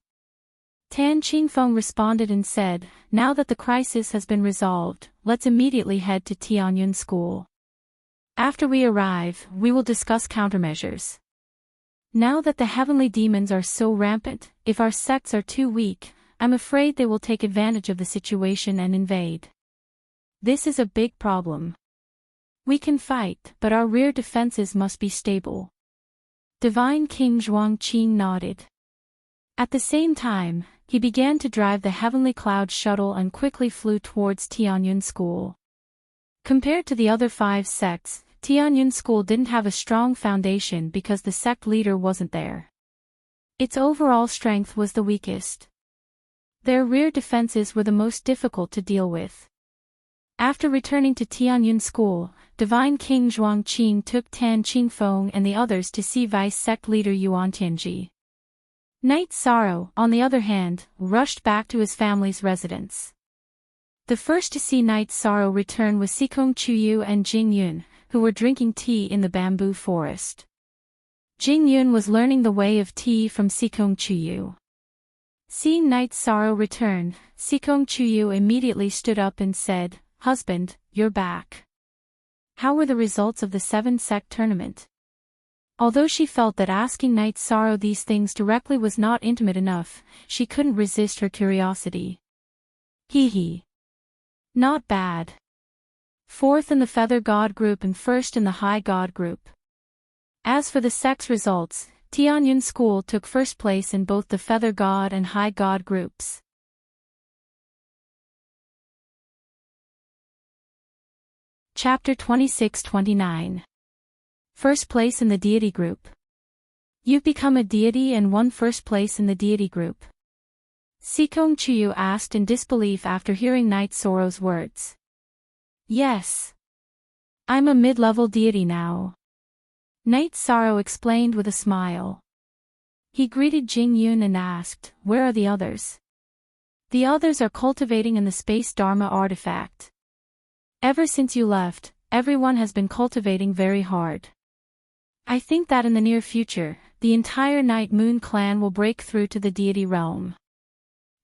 S1: Tan Qingfeng responded and said, "Now that the crisis has been resolved, let's immediately head to Tianyun School. After we arrive, we will discuss countermeasures. Now that the heavenly demons are so rampant, if our sects are too weak, I'm afraid they will take advantage of the situation and invade. This is a big problem. We can fight, but our rear defenses must be stable." Divine King Zhuangqing nodded. At the same time, he began to drive the Heavenly Cloud shuttle and quickly flew towards Tianyun School. Compared to the other 5 sects, Tianyun School didn't have a strong foundation because the sect leader wasn't there. Its overall strength was the weakest. Their rear defenses were the most difficult to deal with. After returning to Tianyun School, Divine King Zhuangqing took Tan Qingfeng and the others to see Vice Sect Leader Yuan Tianji. Night Sorrow, on the other hand, rushed back to his family's residence. The first to see Night Sorrow return was Sikong Chuyu and Jing Yun, who were drinking tea in the bamboo forest. Jing Yun was learning the way of tea from Sikong Chuyu. Seeing Night Sorrow return, Sikong Chuyu immediately stood up and said, "Husband, you're back. How were the results of the 7-sect tournament?" Although she felt that asking Night Sorrow these things directly was not intimate enough, she couldn't resist her curiosity. Hee. Not bad. 4th in the Feather God group and 1st in the High God group. As for the sect's results, Tianyun School took 1st place in both the Feather God and High God groups. Chapter 26-29. 1st place in the Deity group. You've become a deity and won 1st place in the Deity group. Sikong Chuyu asked in disbelief after hearing Night Sorrow's words. Yes. I'm a mid-level deity now. Night Sorrow explained with a smile. He greeted Jing Yun and asked, "Where are the others?" "The others are cultivating in the Space Dharma artifact. Ever since you left, everyone has been cultivating very hard. I think that in the near future, the entire Night Moon clan will break through to the deity realm."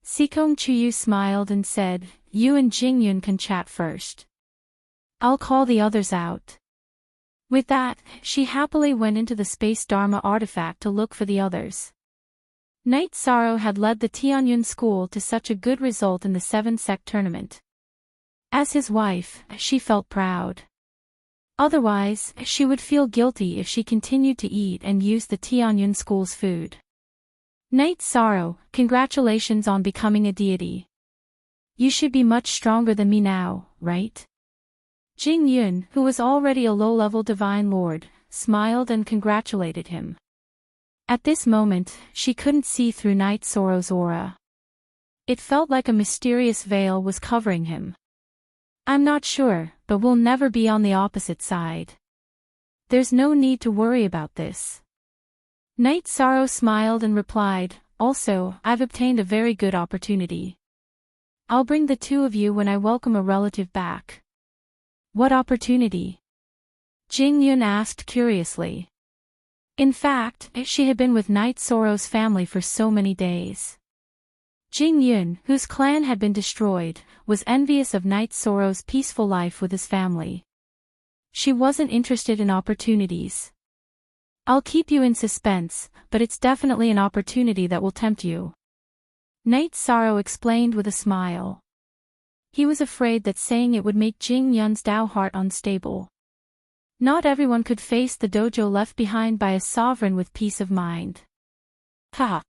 S1: Sikong Chuyu smiled and said, "You and Jingyun can chat first. I'll call the others out." With that, she happily went into the Space Dharma artifact to look for the others. Night Sorrow had led the Tianyun school to such a good result in the 7-sect tournament. As his wife, she felt proud. Otherwise, she would feel guilty if she continued to eat and use the Tianyun school's food. Night Sorrow, congratulations on becoming a deity. You should be much stronger than me now, right? Jing Yun, who was already a low-level divine lord, smiled and congratulated him. At this moment, she couldn't see through Night Sorrow's aura. It felt like a mysterious veil was covering him. "I'm not sure, but we'll never be on the opposite side. There's no need to worry about this." Night Sorrow smiled and replied, "Also, I've obtained a very good opportunity. I'll bring the two of you when I welcome a relative back." "What opportunity?" Jing Yun asked curiously. In fact, she had been with Night Sorrow's family for so many days. Jing Yun, whose clan had been destroyed, was envious of Night Sorrow's peaceful life with his family. She wasn't interested in opportunities. "I'll keep you in suspense, but it's definitely an opportunity that will tempt you," Night Sorrow explained with a smile. He was afraid that saying it would make Jing Yun's Dao heart unstable. Not everyone could face the dojo left behind by a sovereign with peace of mind. "Ha!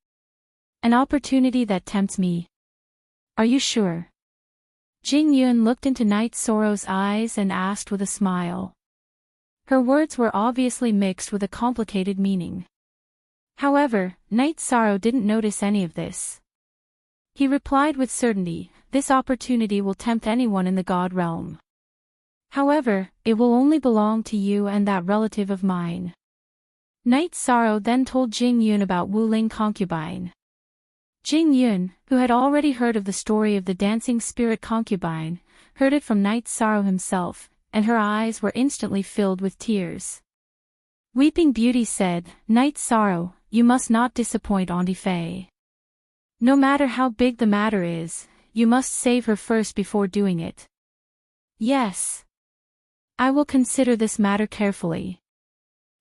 S1: An opportunity that tempts me. Are you sure?" Jing Yun looked into Night Sorrow's eyes and asked with a smile. Her words were obviously mixed with a complicated meaning. However, Night Sorrow didn't notice any of this. He replied with certainty, "This opportunity will tempt anyone in the God realm. However, it will only belong to you and that relative of mine." Night Sorrow then told Jing Yun about Wu Ling concubine. Jing Yun, who had already heard of the story of the dancing spirit concubine, heard it from Night Sorrow himself, and her eyes were instantly filled with tears. Weeping Beauty said, "Night Sorrow, you must not disappoint Auntie Faye. No matter how big the matter is, you must save her first before doing it." "Yes. I will consider this matter carefully."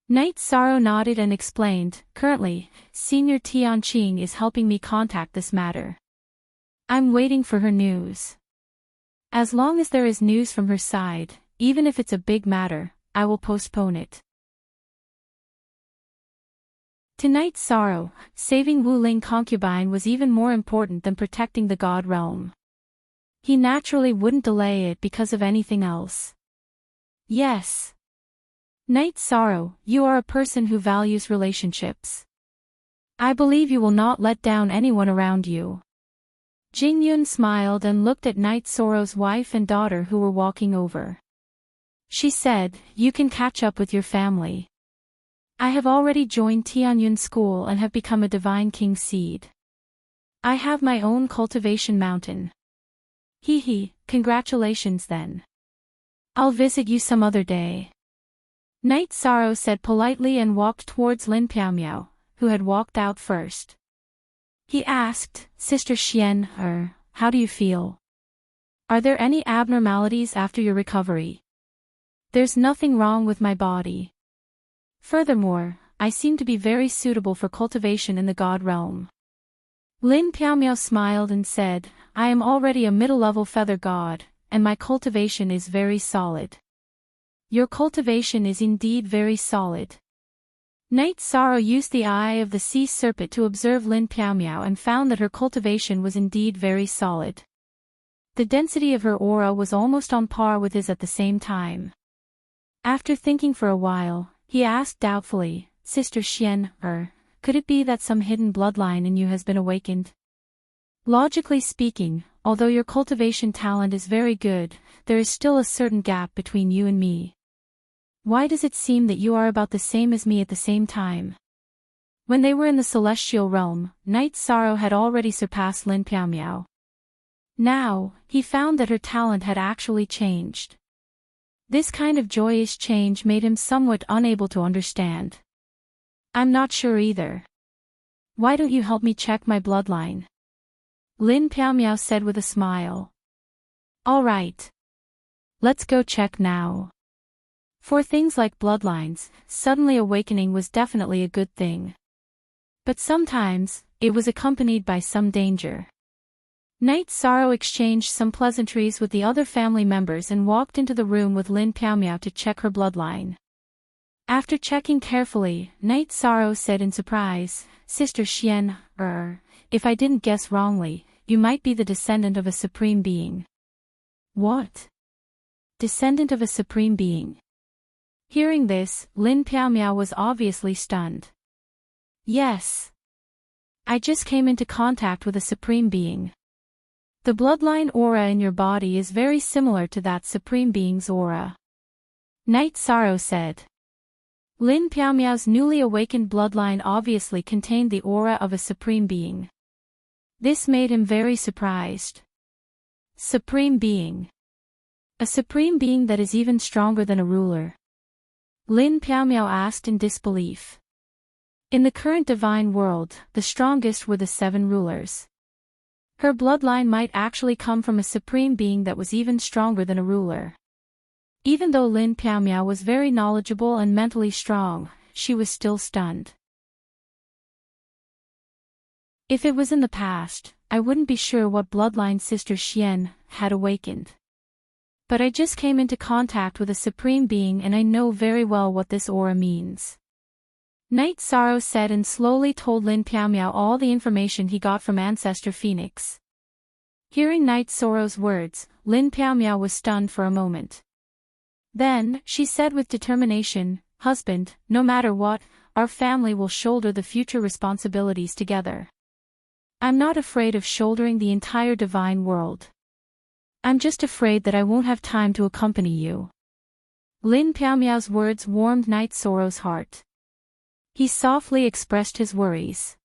S1: Night Sorrow nodded and explained, "Currently, Senior Tianqing is helping me contact this matter. I'm waiting for her news. As long as there is news from her side, even if it's a big matter, I will postpone it." To Night Sorrow, saving Wu Ling concubine was even more important than protecting the God realm. He naturally wouldn't delay it because of anything else. "Yes. Night Sorrow, you are a person who values relationships. I believe you will not let down anyone around you." Jing Yun smiled and looked at Night Sorrow's wife and daughter who were walking over. She said, "You can catch up with your family. I have already joined Tianyun school and have become a divine king seed. I have my own cultivation mountain." "Hee, congratulations then. I'll visit you some other day." Night Sorrow said politely and walked towards Lin Piaomiao, who had walked out first. He asked, "Sister Xian, how do you feel? Are there any abnormalities after your recovery?" "There's nothing wrong with my body. Furthermore, I seem to be very suitable for cultivation in the God realm." Lin Piaomiao smiled and said, "I am already a middle-level feather god, and my cultivation is very solid." "Your cultivation is indeed very solid." Night Sorrow used the eye of the sea serpent to observe Lin Piaomiao and found that her cultivation was indeed very solid. The density of her aura was almost on par with his at the same time. After thinking for a while, he asked doubtfully, "Sister Xian, could it be that some hidden bloodline in you has been awakened? Logically speaking, although your cultivation talent is very good, there is still a certain gap between you and me. Why does it seem that you are about the same as me at the same time?" When they were in the celestial realm, Night Sorrow had already surpassed Lin Piaomiao. Now, he found that her talent had actually changed. This kind of joyous change made him somewhat unable to understand. "I'm not sure either. Why don't you help me check my bloodline?" Lin Piao said with a smile. All right. Let's go check now. For things like bloodlines, suddenly awakening was definitely a good thing. But sometimes, it was accompanied by some danger. Night Sorrow exchanged some pleasantries with the other family members and walked into the room with Lin Piao to check her bloodline. After checking carefully, Night Sorrow said in surprise, Sister Xian, if I didn't guess wrongly, you might be the descendant of a supreme being. What? Descendant of a supreme being? Hearing this, Lin Piao was obviously stunned. Yes. I just came into contact with a supreme being. The bloodline aura in your body is very similar to that supreme being's aura. Night Sorrow said. Lin Piao's newly awakened bloodline obviously contained the aura of a supreme being. This made him very surprised. Supreme being. A supreme being that is even stronger than a ruler. Lin Piao asked in disbelief. In the current divine world, the strongest were the 7 rulers. Her bloodline might actually come from a supreme being that was even stronger than a ruler. Even though Lin Piao was very knowledgeable and mentally strong, she was still stunned. If it was in the past, I wouldn't be sure what bloodline Sister Xian had awakened. But I just came into contact with a supreme being and I know very well what this aura means. Night Sorrow said and slowly told Lin Piao all the information he got from Ancestor Phoenix. Hearing Night Sorrow's words, Lin Piao was stunned for a moment. Then, she said with determination, Husband, no matter what, our family will shoulder the future responsibilities together. I'm not afraid of shouldering the entire divine world. I'm just afraid that I won't have time to accompany you. Lin Piao's words warmed Night Sorrow's heart. He softly expressed his worries.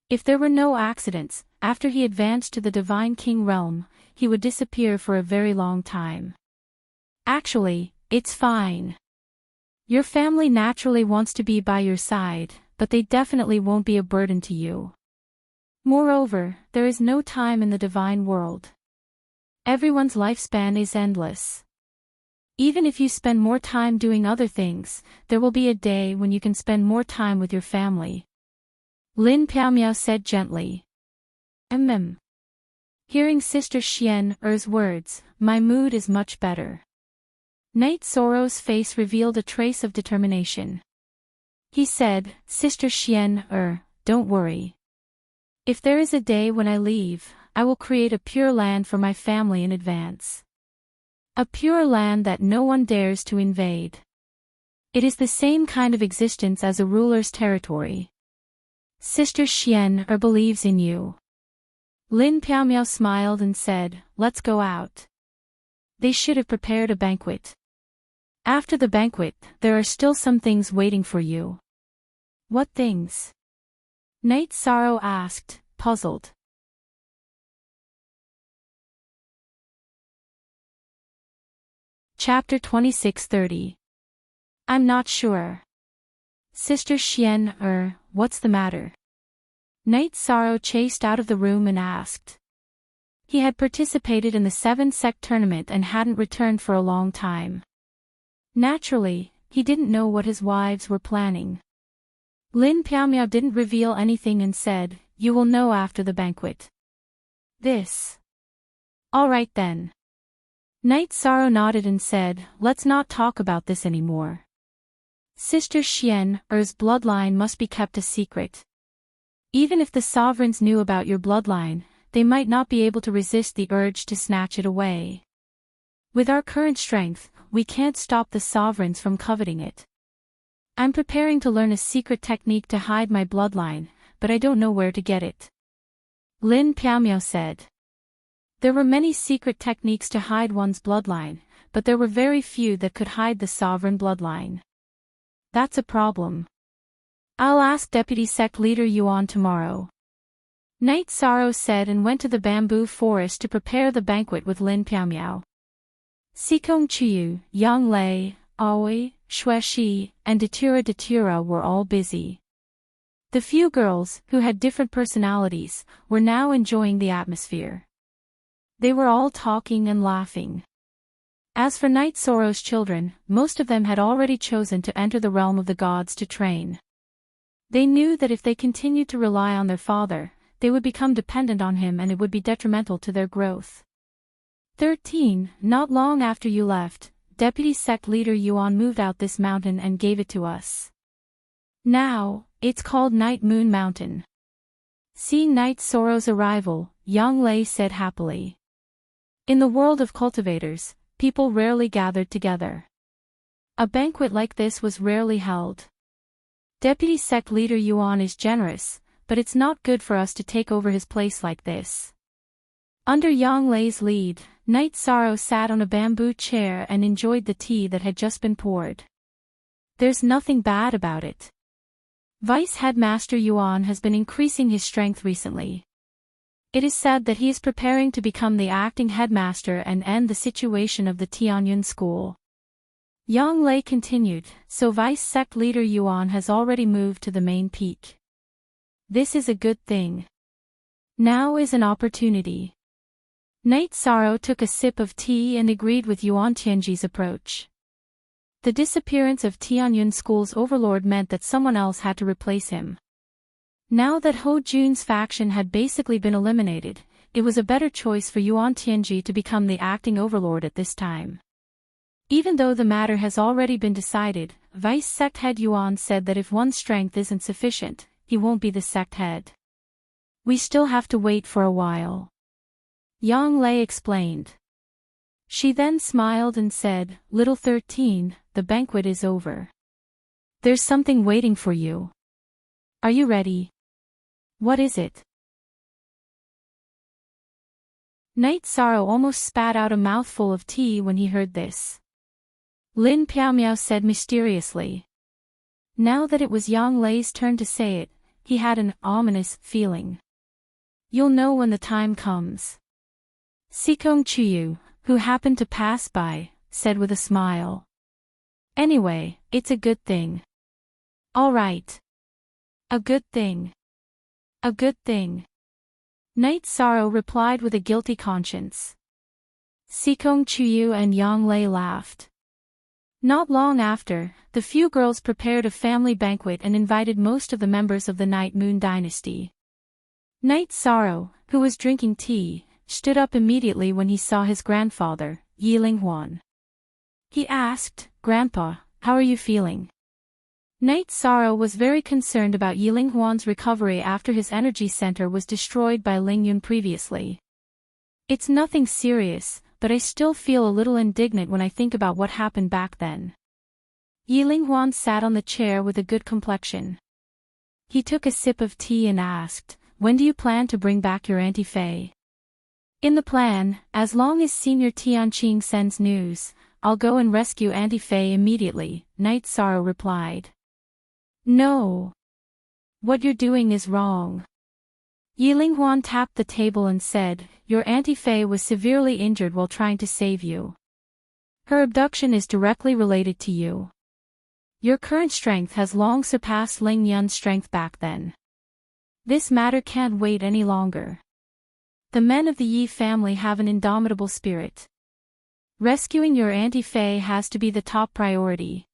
S1: If there were no accidents, after he advanced to the Divine King realm, he would disappear for a very long time. Actually, it's fine. Your family naturally wants to be by your side, but they definitely won't be a burden to you. Moreover, there is no time in the divine world. Everyone's lifespan is endless. Even if you spend more time doing other things, there will be a day when you can spend more time with your family. Lin Piao said gently. Hearing Sister Xian's words, my mood is much better. Night Sorrow's face revealed a trace of determination. He said, Sister Xian, don't worry. If there is a day when I leave, I will create a pure land for my family in advance. A pure land that no one dares to invade. It is the same kind of existence as a ruler's territory. Sister Xian believes in you. Lin Piao smiled and said, let's go out. They should have prepared a banquet. After the banquet, there are still some things waiting for you. What things? Night Sorrow asked, puzzled. Chapter 26:30. I'm not sure. Sister Xian, what's the matter? Night Sorrow chased out of the room and asked. He had participated in the 7-sect tournament and hadn't returned for a long time. Naturally, he didn't know what his wives were planning. Lin Piao didn't reveal anything and said, you will know after the banquet. This. All right then. Night Sorrow nodded and said, let's not talk about this anymore. Sister Xian's bloodline must be kept a secret. Even if the sovereigns knew about your bloodline, they might not be able to resist the urge to snatch it away. With our current strength, we can't stop the sovereigns from coveting it. I'm preparing to learn a secret technique to hide my bloodline, but I don't know where to get it. Lin Piao said. There were many secret techniques to hide one's bloodline, but there were very few that could hide the sovereign bloodline. That's a problem. I'll ask Deputy Sect Leader Yuan tomorrow. Night Sorrow said and went to the bamboo forest to prepare the banquet with Lin Piao. Sikong Chiu, Yang Lei, Aoi, Xueshi, and Datura were all busy. The few girls, who had different personalities, were now enjoying the atmosphere. They were all talking and laughing. As for Night Sorrow's children, most of them had already chosen to enter the realm of the gods to train. They knew that if they continued to rely on their father, they would become dependent on him and it would be detrimental to their growth. 13. Not long after you left, Deputy Sect Leader Yuan moved out this mountain and gave it to us. Now, it's called Night Moon Mountain. Seeing Night Sorrow's arrival, Yang Lei said happily. In the world of cultivators, people rarely gathered together. A banquet like this was rarely held. Deputy Sect Leader Yuan is generous, but it's not good for us to take over his place like this. Under Yang Lei's lead, Night Sorrow sat on a bamboo chair and enjoyed the tea that had just been poured. There's nothing bad about it. Vice Headmaster Yuan has been increasing his strength recently. It is said that he is preparing to become the acting headmaster and end the situation of the Tianyun school. Yang Lei continued, so Vice Sect Leader Yuan has already moved to the main peak. This is a good thing. Now is an opportunity. Night Sorrow took a sip of tea and agreed with Yuan Tianji's approach. The disappearance of Tianyun School's overlord meant that someone else had to replace him. Now that Ho Jun's faction had basically been eliminated, it was a better choice for Yuan Tianji to become the acting overlord at this time. Even though the matter has already been decided, Vice Sect Head Yuan said that if one's strength isn't sufficient, he won't be the sect head. We still have to wait for a while. Yang Lei explained. She then smiled and said, Little 13, the banquet is over. There's something waiting for you. Are you ready? What is it? Night Sorrow almost spat out a mouthful of tea when he heard this. Lin Piaomiao said mysteriously. Now that it was Yang Lei's turn to say it, he had an ominous feeling. You'll know when the time comes. Sikong Chuyu, who happened to pass by, said with a smile. Anyway, it's a good thing. All right. A good thing. A good thing. Night Sorrow replied with a guilty conscience. Sikong Chuyu and Yang Lei laughed. Not long after, the few girls prepared a family banquet and invited most of the members of the Night Moon dynasty. Night Sorrow, who was drinking tea, stood up immediately when he saw his grandfather, Yi Linghuan. He asked, Grandpa, how are you feeling? Night Sorrow was very concerned about Yi Linghuan's recovery after his energy center was destroyed by Ling Yun previously. It's nothing serious, but I still feel a little indignant when I think about what happened back then. Yi Linghuan sat on the chair with a good complexion. He took a sip of tea and asked, When do you plan to bring back your Auntie Fei? In the plan, as long as Senior Tianqing sends news, I'll go and rescue Auntie Fei immediately, Night Sorrow replied. No. What you're doing is wrong. Yi Linghuan tapped the table and said, Your Auntie Fei was severely injured while trying to save you. Her abduction is directly related to you. Your current strength has long surpassed Ling Yun's strength back then. This matter can't wait any longer. The men of the Yi family have an indomitable spirit. Rescuing your Auntie Fei has to be the top priority.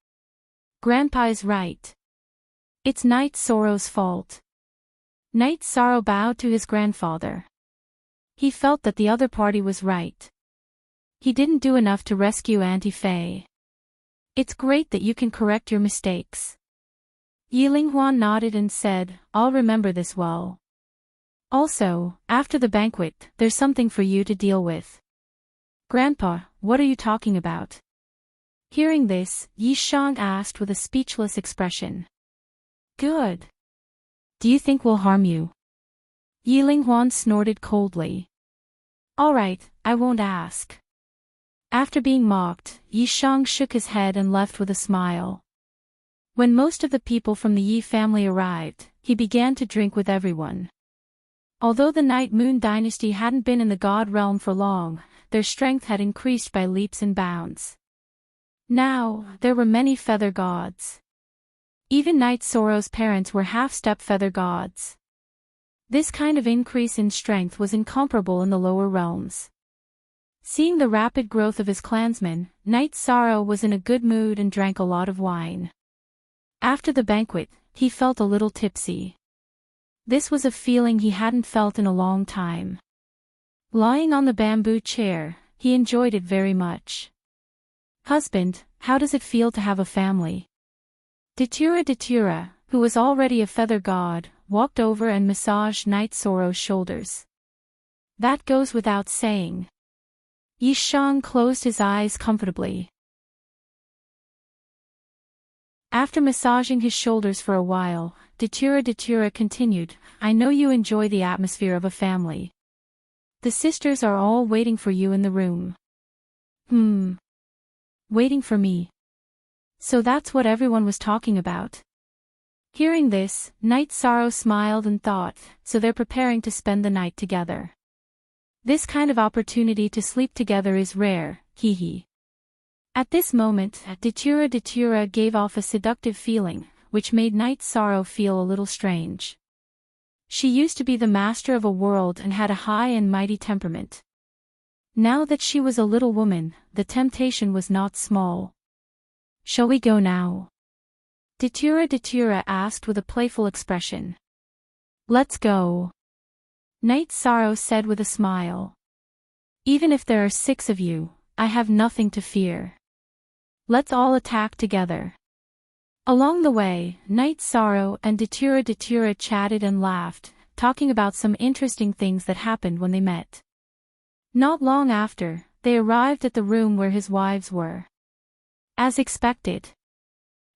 S1: Grandpa is right. It's Night Sorrow's fault. Night Sorrow bowed to his grandfather. He felt that the other party was right. He didn't do enough to rescue Auntie Fei. It's great that you can correct your mistakes. Yi Linghuan nodded and said, I'll remember this well. Also, after the banquet, there's something for you to deal with. Grandpa, what are you talking about? Hearing this, Yi Shang asked with a speechless expression. Good. Do you think we'll harm you? Yi Linghuan snorted coldly. All right, I won't ask. After being mocked, Yi Shang shook his head and left with a smile. When most of the people from the Yi family arrived, he began to drink with everyone. Although the Night Moon dynasty hadn't been in the god realm for long, their strength had increased by leaps and bounds. Now, there were many feather gods. Even Night Sorrow's parents were half-step feather gods. This kind of increase in strength was incomparable in the lower realms. Seeing the rapid growth of his clansmen, Night Sorrow was in a good mood and drank a lot of wine. After the banquet, he felt a little tipsy. This was a feeling he hadn't felt in a long time. Lying on the bamboo chair, he enjoyed it very much. "Husband, how does it feel to have a family?" Datura, who was already a feather god, walked over and massaged Night Sorrow's shoulders. "That goes without saying." Yishang closed his eyes comfortably. After massaging his shoulders for a while, Datura continued, "I know you enjoy the atmosphere of a family. The sisters are all waiting for you in the room." Waiting for me. So that's what everyone was talking about. Hearing this, Night Sorrow smiled and thought, so they're preparing to spend the night together. This kind of opportunity to sleep together is rare, hee. At this moment, Datura gave off a seductive feeling, which made Night Sorrow feel a little strange. She used to be the master of a world and had a high and mighty temperament. Now that she was a little woman, the temptation was not small. "Shall we go now?" Datura asked with a playful expression. "Let's go," Night Sorrow said with a smile. "Even if there are 6 of you, I have nothing to fear. Let's all attack together." Along the way, Night Sorrow and Datura chatted and laughed, talking about some interesting things that happened when they met. Not long after, they arrived at the room where his wives were. As expected,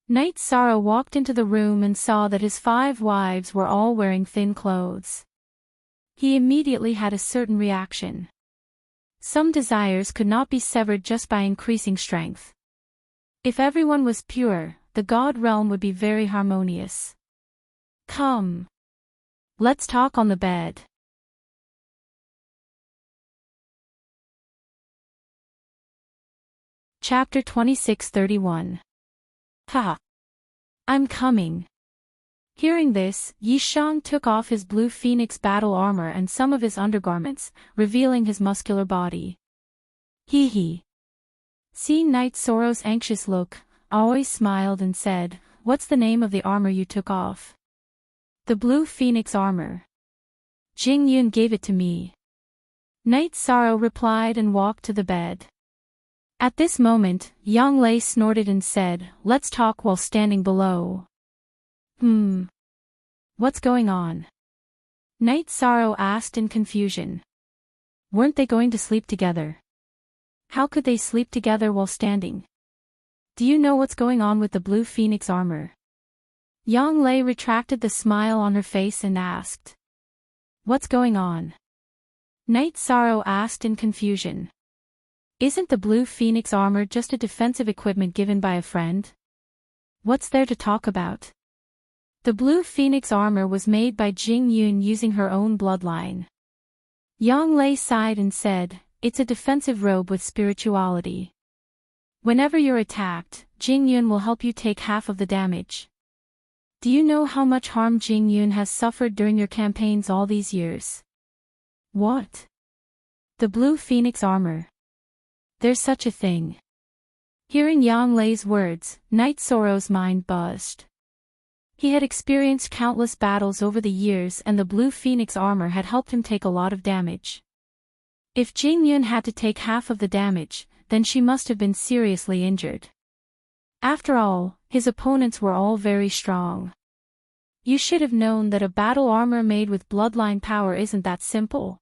S1: Night Sorrow walked into the room and saw that his 5 wives were all wearing thin clothes. He immediately had a certain reaction. Some desires could not be severed just by increasing strength. If everyone was pure, the god realm would be very harmonious. "Come. Let's talk on the bed." Chapter 26:31. Ha! I'm coming. Hearing this, Yishang took off his blue phoenix battle armor and some of his undergarments, revealing his muscular body. Hee. Seeing Night Sorrow's anxious look, Aoi smiled and said, "What's the name of the armor you took off?" "The blue phoenix armor. Jingyun gave it to me." Night Sorrow replied and walked to the bed. At this moment, Yang Lei snorted and said, "Let's talk while standing below." What's going on?" Night Sorrow asked in confusion. Weren't they going to sleep together? How could they sleep together while standing? Do you know what's going on with the blue phoenix armor? Yang Lei retracted the smile on her face and asked. What's going on? Night Sorrow asked in confusion. Isn't the blue phoenix armor just a defensive equipment given by a friend? What's there to talk about? The blue phoenix armor was made by Jing Yun using her own bloodline. Yang Lei sighed and said, "It's a defensive robe with spirituality. Whenever you're attacked, Jing Yun will help you take half of the damage. Do you know how much harm Jing Yun has suffered during your campaigns all these years?" What? The blue phoenix armor. There's such a thing. Hearing Yang Lei's words, Night Sorrow's mind buzzed. He had experienced countless battles over the years and the blue phoenix armor had helped him take a lot of damage. If Jing Yun had to take half of the damage, then she must have been seriously injured. After all, his opponents were all very strong. You should have known that a battle armor made with bloodline power isn't that simple.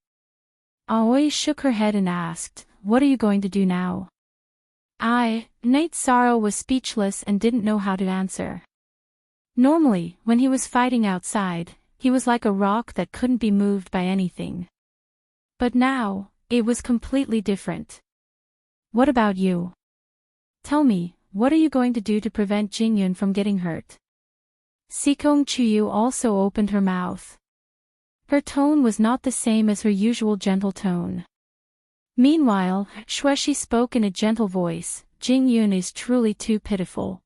S1: Aoi shook her head and asked, "What are you going to do now?" Night Sorrow was speechless and didn't know how to answer. Normally, when he was fighting outside, he was like a rock that couldn't be moved by anything. But now, it was completely different. What about you? Tell me, what are you going to do to prevent Jingyun from getting hurt? Sikong Chuyu also opened her mouth. Her tone was not the same as her usual gentle tone. Meanwhile, Shueshi spoke in a gentle voice, "Jingyun is truly too pitiful.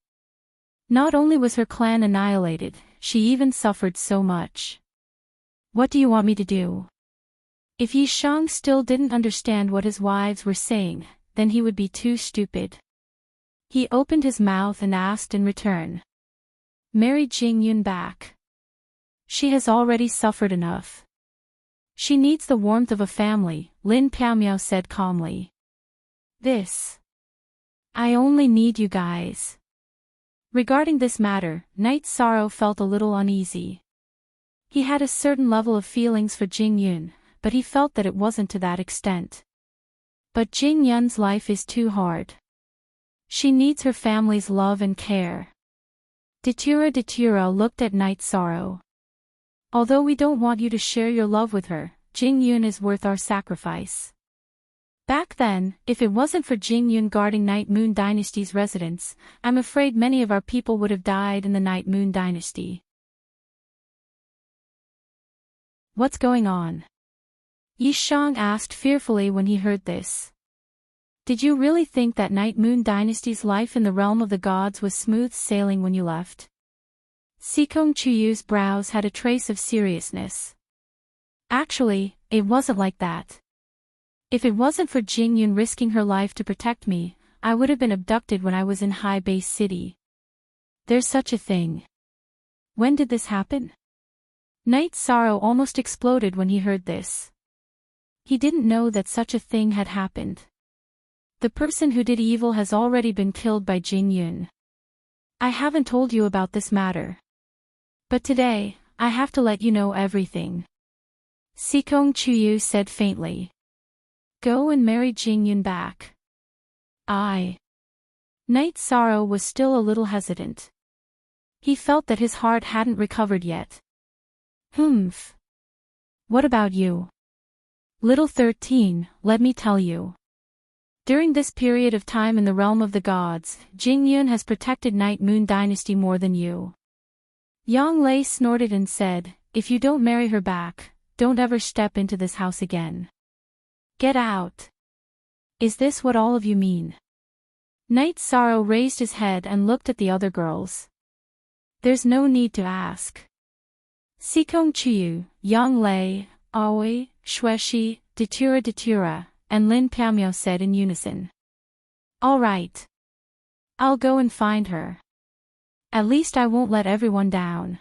S1: Not only was her clan annihilated, she even suffered so much. What do you want me to do? If Yi Shang still didn't understand what his wives were saying, then he would be too stupid. He opened his mouth and asked in return. Marry Jingyun back. She has already suffered enough. She needs the warmth of a family, Lin Piaomiao said calmly. I only need you guys. Regarding this matter, Knight Sorrow felt a little uneasy. He had a certain level of feelings for Jingyun, but he felt that it wasn't to that extent. But Jingyun's life is too hard. She needs her family's love and care. Datura looked at Knight Sorrow. Although we don't want you to share your love with her, Jingyun is worth our sacrifice. Back then, if it wasn't for Jingyun guarding Night Moon Dynasty's residence, I'm afraid many of our people would have died in the Night Moon Dynasty. What's going on? Yi Shang asked fearfully when he heard this. Did you really think that Night Moon Dynasty's life in the realm of the gods was smooth sailing when you left? Sikong Chuyu's brows had a trace of seriousness. Actually, it wasn't like that. If it wasn't for Jingyun risking her life to protect me, I would have been abducted when I was in High Base City. There's such a thing. When did this happen? Knight Sorrow almost exploded when he heard this. He didn't know that such a thing had happened. The person who did evil has already been killed by Jingyun. I haven't told you about this matter. But today, I have to let you know everything. Sikong Chuyu said faintly. Go and marry Jingyun back. Knight Sorrow was still a little hesitant. He felt that his heart hadn't recovered yet. What about you? Little 13, let me tell you. During this period of time in the realm of the gods, Jingyun has protected Night Moon Dynasty more than you. Yang Lei snorted and said, if you don't marry her back, don't ever step into this house again. Get out. Is this what all of you mean? Knight Sorrow raised his head and looked at the other girls. There's no need to ask. Sikong Chuyu, Yang Lei, Aoi, Shueshi, Datura, and Lin Piaomiao said in unison. All right. I'll go and find her. At least I won't let everyone down.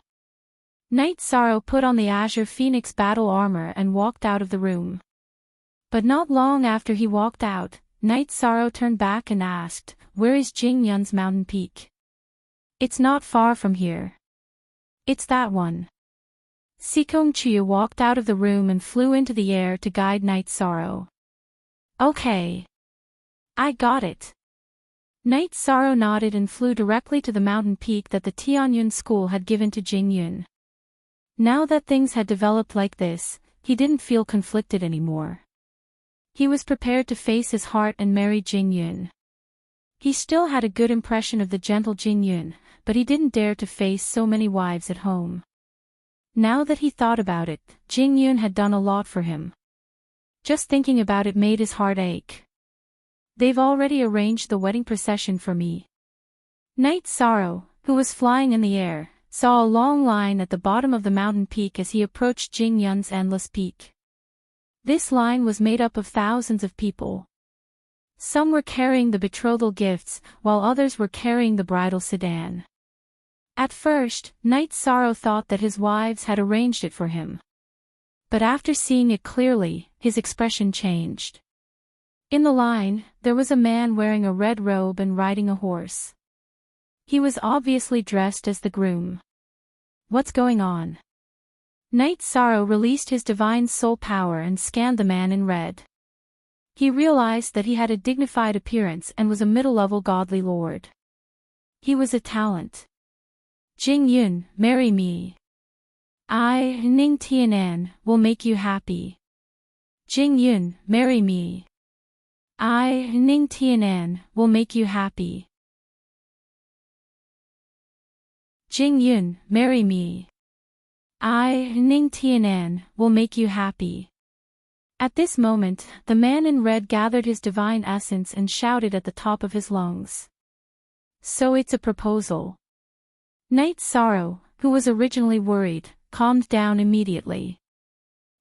S1: Knight Sorrow put on the Azure Phoenix battle armor and walked out of the room. But not long after he walked out, Knight Sorrow turned back and asked, where is Jingyun's mountain peak? It's not far from here. It's that one. Sikong Chuyu walked out of the room and flew into the air to guide Knight Sorrow. Okay. I got it. Knight Sorrow nodded and flew directly to the mountain peak that the Tianyun school had given to Jingyun. Now that things had developed like this, he didn't feel conflicted anymore. He was prepared to face his heart and marry Jingyun. He still had a good impression of the gentle Jingyun, but he didn't dare to face so many wives at home. Now that he thought about it, Jingyun had done a lot for him. Just thinking about it made his heart ache. They've already arranged the wedding procession for me. Knight Sorrow, who was flying in the air, saw a long line at the bottom of the mountain peak as he approached Jingyun's endless peak. This line was made up of thousands of people. Some were carrying the betrothal gifts, while others were carrying the bridal sedan. At first, Knight Sorrow thought that his wives had arranged it for him. But after seeing it clearly, his expression changed. In the line, there was a man wearing a red robe and riding a horse. He was obviously dressed as the groom. What's going on? Knight Sorrow released his divine soul power and scanned the man in red. He realized that he had a dignified appearance and was a middle-level godly lord. He was a talent. Jingyun, marry me. I, Ning Tianan, will make you happy. Jingyun, marry me. I, Ning Tianan, will make you happy. Jingyun, marry me. I, Ning Tianan, will make you happy. At this moment, the man in red gathered his divine essence and shouted at the top of his lungs. So it's a proposal. Night Sorrow, who was originally worried, calmed down immediately.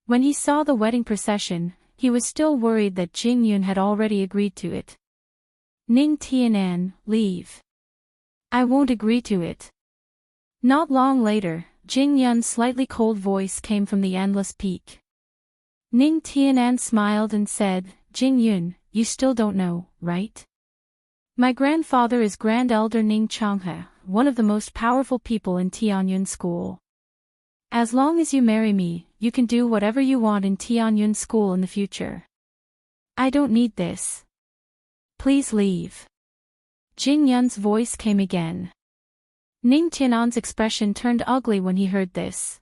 S1: When he saw the wedding procession, he was still worried that Jing Yun had already agreed to it. Ning Tianan, leave. I won't agree to it. Not long later, Jing Yun's slightly cold voice came from the endless peak. Ning Tianan smiled and said, Jing Yun, you still don't know, right? My grandfather is Grand Elder Ning Changhe, one of the most powerful people in Tianyun School. As long as you marry me, you can do whatever you want in Tianyun School in the future. I don't need this. Please leave. Jing Yun's voice came again. Ning Tianan's expression turned ugly when he heard this.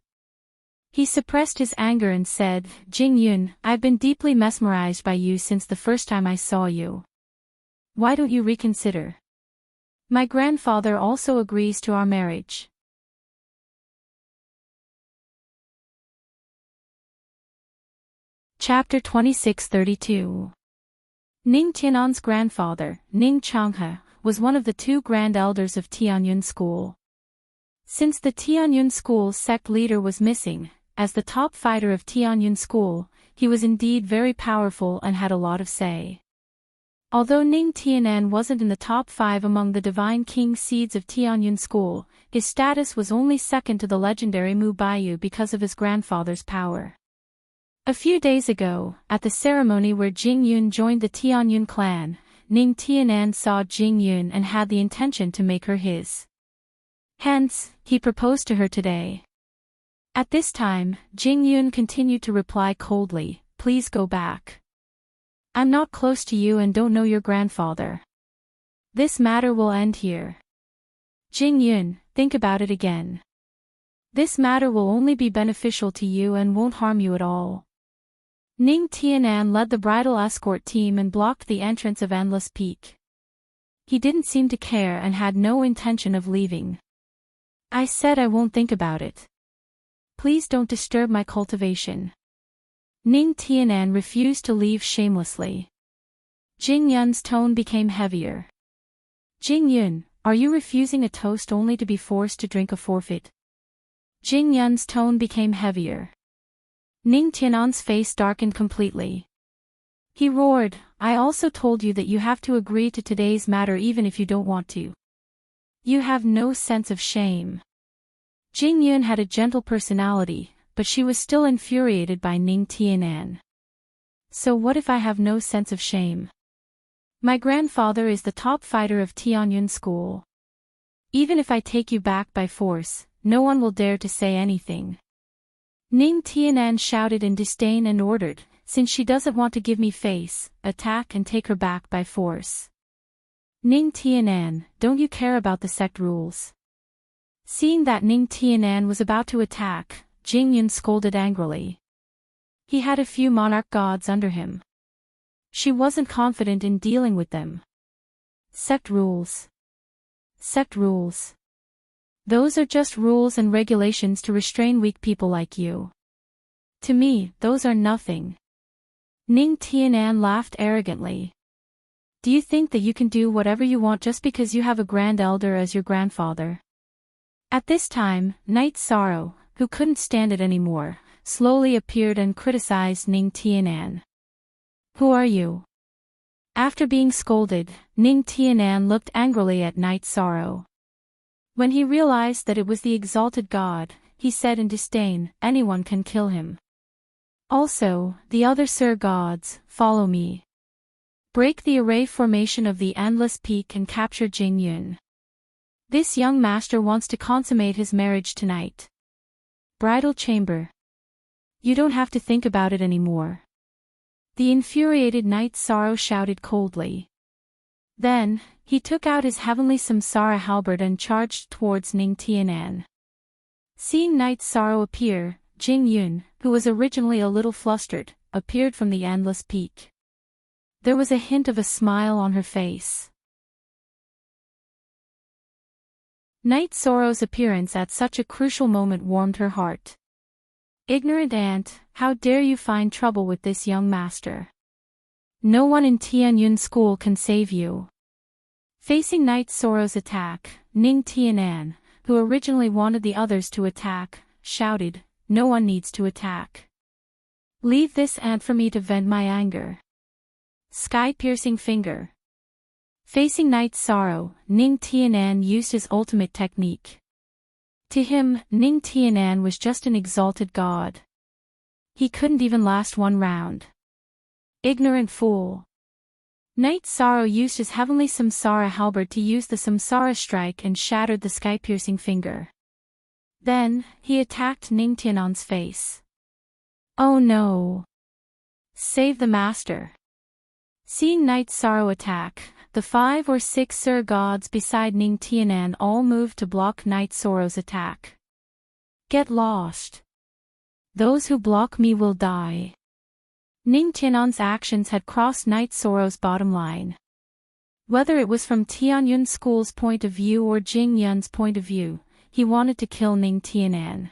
S1: He suppressed his anger and said, Jing Yun, I've been deeply mesmerized by you since the first time I saw you. Why don't you reconsider? My grandfather also agrees to our marriage. Chapter 2632. Ning Tianan's grandfather, Ning Changhe, was one of the two grand elders of Tianyun School. Since the Tianyun School sect leader was missing, as the top fighter of Tianyun School, he was indeed very powerful and had a lot of say. Although Ning Tianan wasn't in the top 5 among the Divine King seeds of Tianyun School, his status was only second to the legendary Mu Baiyu because of his grandfather's power. A few days ago, at the ceremony where Jing Yun joined the Tianyun clan, Ning Tianan saw Jing Yun and had the intention to make her his. Hence, he proposed to her today. At this time, Jing Yun continued to reply coldly, please go back. I'm not close to you and don't know your grandfather. This matter will end here. Jing Yun, think about it again. This matter will only be beneficial to you and won't harm you at all. Ning Tianan led the bridal escort team and blocked the entrance of Endless Peak. He didn't seem to care and had no intention of leaving. I said I won't think about it. Please don't disturb my cultivation. Ning Tianan refused to leave shamelessly. Jing Yun's tone became heavier. Jing Yun, are you refusing a toast only to be forced to drink a forfeit? Jing Yun's tone became heavier. Ning Tianan's face darkened completely. He roared, I also told you that you have to agree to today's matter even if you don't want to. You have no sense of shame. Jing Yun had a gentle personality, but she was still infuriated by Ning Tianan. So what if I have no sense of shame? My grandfather is the top fighter of Tianyun School. Even if I take you back by force, no one will dare to say anything. Ning Tianan shouted in disdain and ordered, since she doesn't want to give me face, attack and take her back by force. Ning Tianan, don't you care about the sect rules? Seeing that Ning Tianan was about to attack, Jing Yun scolded angrily. He had a few monarch gods under him. She wasn't confident in dealing with them. Sect rules. Sect rules. Those are just rules and regulations to restrain weak people like you. To me, those are nothing. Ning Tianan laughed arrogantly. Do you think that you can do whatever you want just because you have a grand elder as your grandfather? At this time, Night Sorrow, who couldn't stand it anymore, slowly appeared and criticized Ning Tianan. Who are you? After being scolded, Ning Tianan looked angrily at Night Sorrow. When he realized that it was the exalted god, he said in disdain, anyone can kill him. Also, the other Sir gods, follow me. Break the array formation of the Endless Peak and capture Jing Yun. This young master wants to consummate his marriage tonight. Bridal chamber. You don't have to think about it anymore. The infuriated Night Sorrow shouted coldly. Then, he took out his heavenly Samsara halberd and charged towards Ning Tianan. Seeing Night Sorrow appear, Jing Yun, who was originally a little flustered, appeared from the Endless Peak. There was a hint of a smile on her face. Night Sorrow's appearance at such a crucial moment warmed her heart. Ignorant ant, how dare you find trouble with this young master? No one in Tianyun School can save you. Facing Night Sorrow's attack, Ning Tianan, who originally wanted the others to attack, shouted, "No one needs to attack. Leave this ant for me to vent my anger." Sky-piercing finger. Facing Night's sorrow, Ning Tianan used his ultimate technique. To him, Ning Tianan was just an exalted god. He couldn't even last one round. Ignorant fool. Night's sorrow used his heavenly samsara halberd to use the samsara strike and shattered the sky-piercing finger. Then, he attacked Ning Tianan's face. Oh no! Save the master. Seeing Night's sorrow attack, the 5 or 6 Sir gods beside Ning Tianan all moved to block Night's sorrow's attack. Get lost. Those who block me will die. Ning Tianan's actions had crossed Night's sorrow's bottom line. Whether it was from Tianyun School's point of view or Jing Yun's point of view, he wanted to kill Ning Tianan.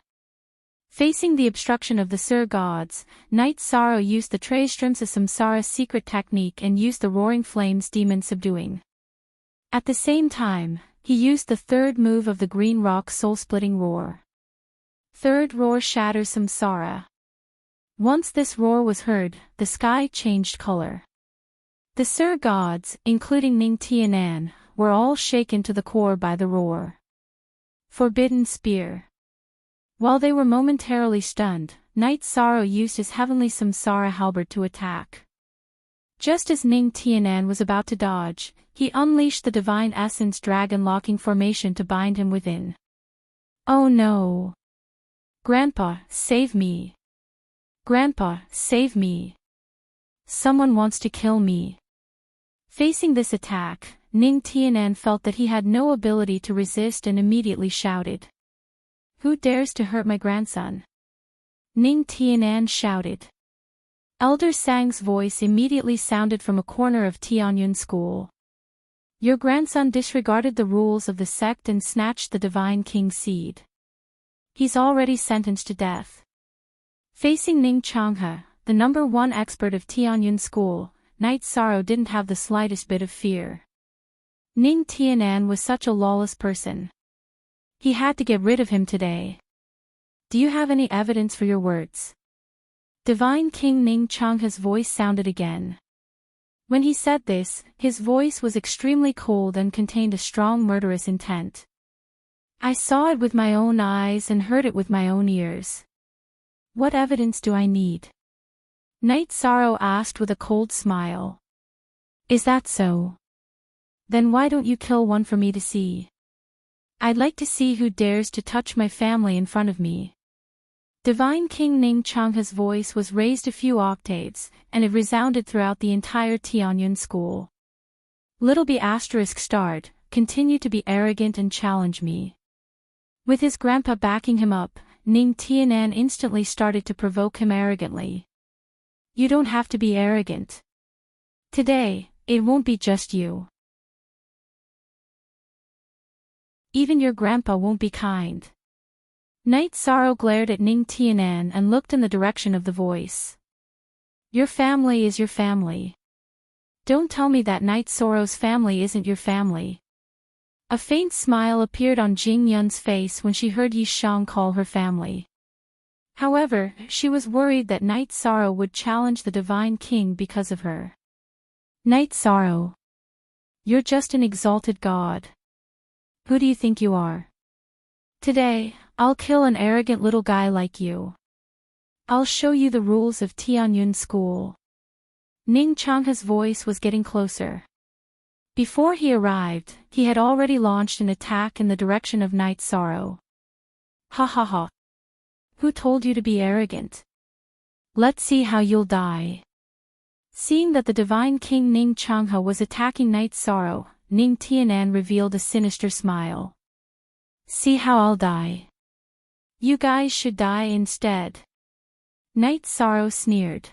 S1: Facing the obstruction of the Sir gods, Night's sorrow used the Traystrumsa Samsara secret technique and used the Roaring Flames demon subduing. At the same time, he used the third move of the Green Rock soul-splitting roar. Third roar shatters samsara. Once this roar was heard, the sky changed color. The Sir gods, including Ning Tianan, were all shaken to the core by the roar. Forbidden spear. While they were momentarily stunned, Night's sorrow used his heavenly samsara halberd to attack. Just as Ning Tianan was about to dodge, he unleashed the divine essence dragon locking formation to bind him within. Oh no! Grandpa, save me! Grandpa, save me! Someone wants to kill me. Facing this attack, Ning Tianan felt that he had no ability to resist and immediately shouted. Who dares to hurt my grandson? Ning Tianan shouted. Elder Sang's voice immediately sounded from a corner of Tianyun School. Your grandson disregarded the rules of the sect and snatched the Divine King's seed. He's already sentenced to death. Facing Ning Changhe, the #1 expert of Tianyun School, Night's sorrow didn't have the slightest bit of fear. Ning Tianan was such a lawless person. He had to get rid of him today. Do you have any evidence for your words? Divine King Ning Changhe's voice sounded again. When he said this, his voice was extremely cold and contained a strong murderous intent. I saw it with my own eyes and heard it with my own ears. What evidence do I need? Night's sorrow asked with a cold smile. Is that so? Then why don't you kill one for me to see? I'd like to see who dares to touch my family in front of me. Divine King Ning Changhe's voice was raised a few octaves, and it resounded throughout the entire Tianyun School. Little B** starred, continue to be arrogant and challenge me. With his grandpa backing him up, Ning Tianan instantly started to provoke him arrogantly. You don't have to be arrogant. Today, it won't be just you. Even your grandpa won't be kind. Night's sorrow glared at Ning Tianan and looked in the direction of the voice. Your family is your family. Don't tell me that Night's sorrow's family isn't your family. A faint smile appeared on Jing Yun's face when she heard Yi Shang call her family. However, she was worried that Night's sorrow would challenge the Divine King because of her. Night's sorrow. You're just an exalted god. Who do you think you are? Today, I'll kill an arrogant little guy like you. I'll show you the rules of Tianyun School. Ning Changhe's voice was getting closer. Before he arrived, he had already launched an attack in the direction of Night's sorrow. Ha ha ha. Who told you to be arrogant? Let's see how you'll die. Seeing that the Divine King Ning Changhe was attacking Night's sorrow, Ning Tianan revealed a sinister smile. See how I'll die. You guys should die instead. Night's sorrow sneered.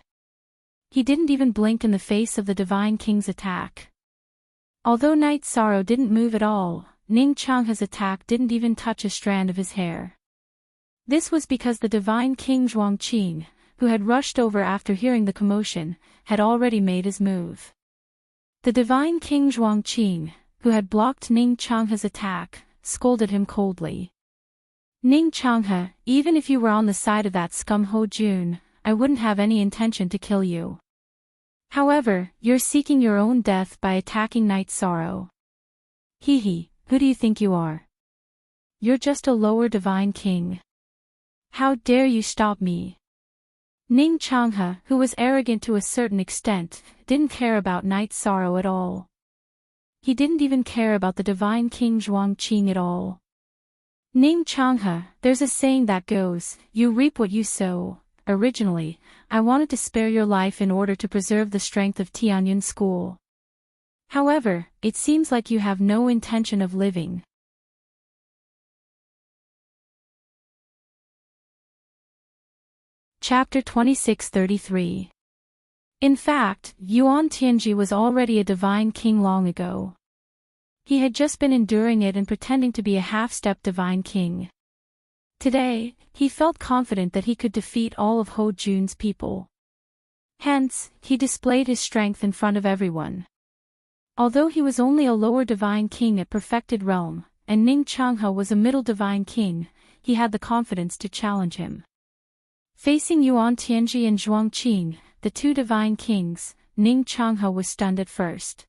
S1: He didn't even blink in the face of the Divine King's attack. Although Night's sorrow didn't move at all, Ning Changhe's attack didn't even touch a strand of his hair. This was because the Divine King Zhuangqing, who had rushed over after hearing the commotion, had already made his move. The Divine King Zhuangqing, who had blocked Ning Changhe's attack, scolded him coldly. Ning Changhe, even if you were on the side of that scum Ho Jun, I wouldn't have any intention to kill you. However, you're seeking your own death by attacking Night Sorrow. Hee, who do you think you are? You're just a lower divine king. How dare you stop me? Ning Changhe, who was arrogant to a certain extent, didn't care about Night Sorrow at all. He didn't even care about the divine king Zhuangqing at all. Ning Changhe, there's a saying that goes, you reap what you sow. Originally, I wanted to spare your life in order to preserve the strength of Tianyun School. However, it seems like you have no intention of living. Chapter 2633. In fact, Yuan Tianji was already a divine king long ago. He had just been enduring it and pretending to be a half-step divine king. Today, he felt confident that he could defeat all of Ho Jun's people. Hence, he displayed his strength in front of everyone. Although he was only a lower divine king at perfected realm, and Ning Changhe was a middle divine king, he had the confidence to challenge him. Facing Yuan Tianji and Zhuangqing, the two divine kings, Ning Changhe was stunned at first.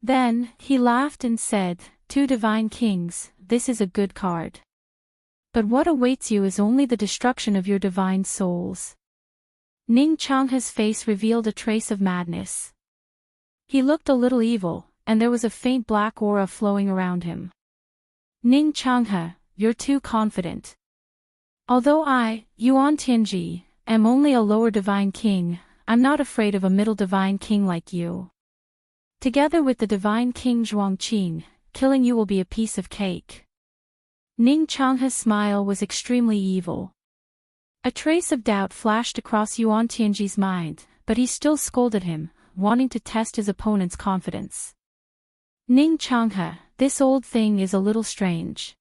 S1: Then, he laughed and said, "Two divine kings, this is a good card. But what awaits you is only the destruction of your divine souls." Ning Changhe's face revealed a trace of madness. He looked a little evil, and there was a faint black aura flowing around him. Ning Changhe, you're too confident. Although I, Yuan Tianji, am only a lower divine king, I'm not afraid of a middle divine king like you. Together with the divine king Zhuangqing, killing you will be a piece of cake. Ning Changhe's smile was extremely evil. A trace of doubt flashed across Yuan Tianji's mind, but he still scolded him, wanting to test his opponent's confidence. Ning Changhe, this old thing is a little strange.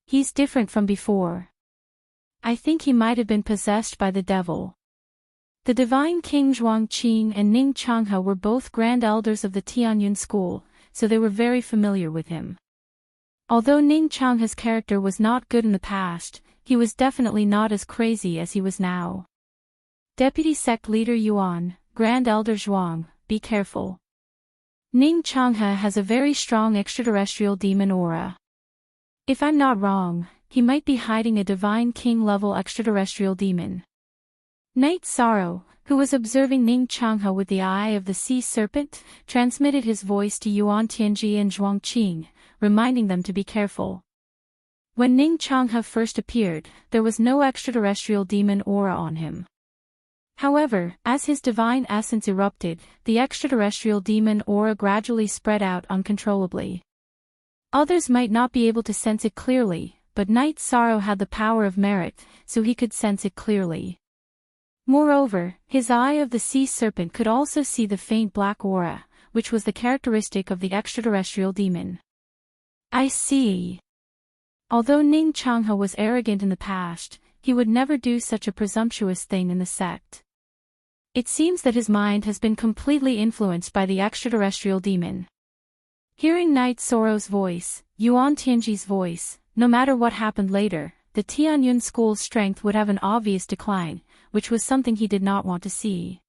S1: He's different from before. I think he might have been possessed by the devil. The divine king Zhuangqing and Ning Changhe were both grand elders of the Tianyun school, so they were very familiar with him. Although Ning Changhe's character was not good in the past, he was definitely not as crazy as he was now. Deputy Sect Leader Yuan, Grand Elder Zhuang, be careful. Ning Changhe has a very strong extraterrestrial demon aura. If I'm not wrong, he might be hiding a divine king-level extraterrestrial demon. Night Sorrow, who was observing Ning Changhe with the eye of the sea serpent, transmitted his voice to Yuan Tianji and Zhuangqing, reminding them to be careful. When Ning Changhe first appeared, there was no extraterrestrial demon aura on him. However, as his divine essence erupted, the extraterrestrial demon aura gradually spread out uncontrollably. Others might not be able to sense it clearly, but Night Sorrow had the power of merit, so he could sense it clearly. Moreover, his eye of the sea serpent could also see the faint black aura, which was the characteristic of the extraterrestrial demon. I see. Although Ning Changhe was arrogant in the past, he would never do such a presumptuous thing in the sect. It seems that his mind has been completely influenced by the extraterrestrial demon. Hearing Night Sorrow's voice, Yuan Tianji's voice, no matter what happened later, the Tianyun school's strength would have an obvious decline, which was something he did not want to see.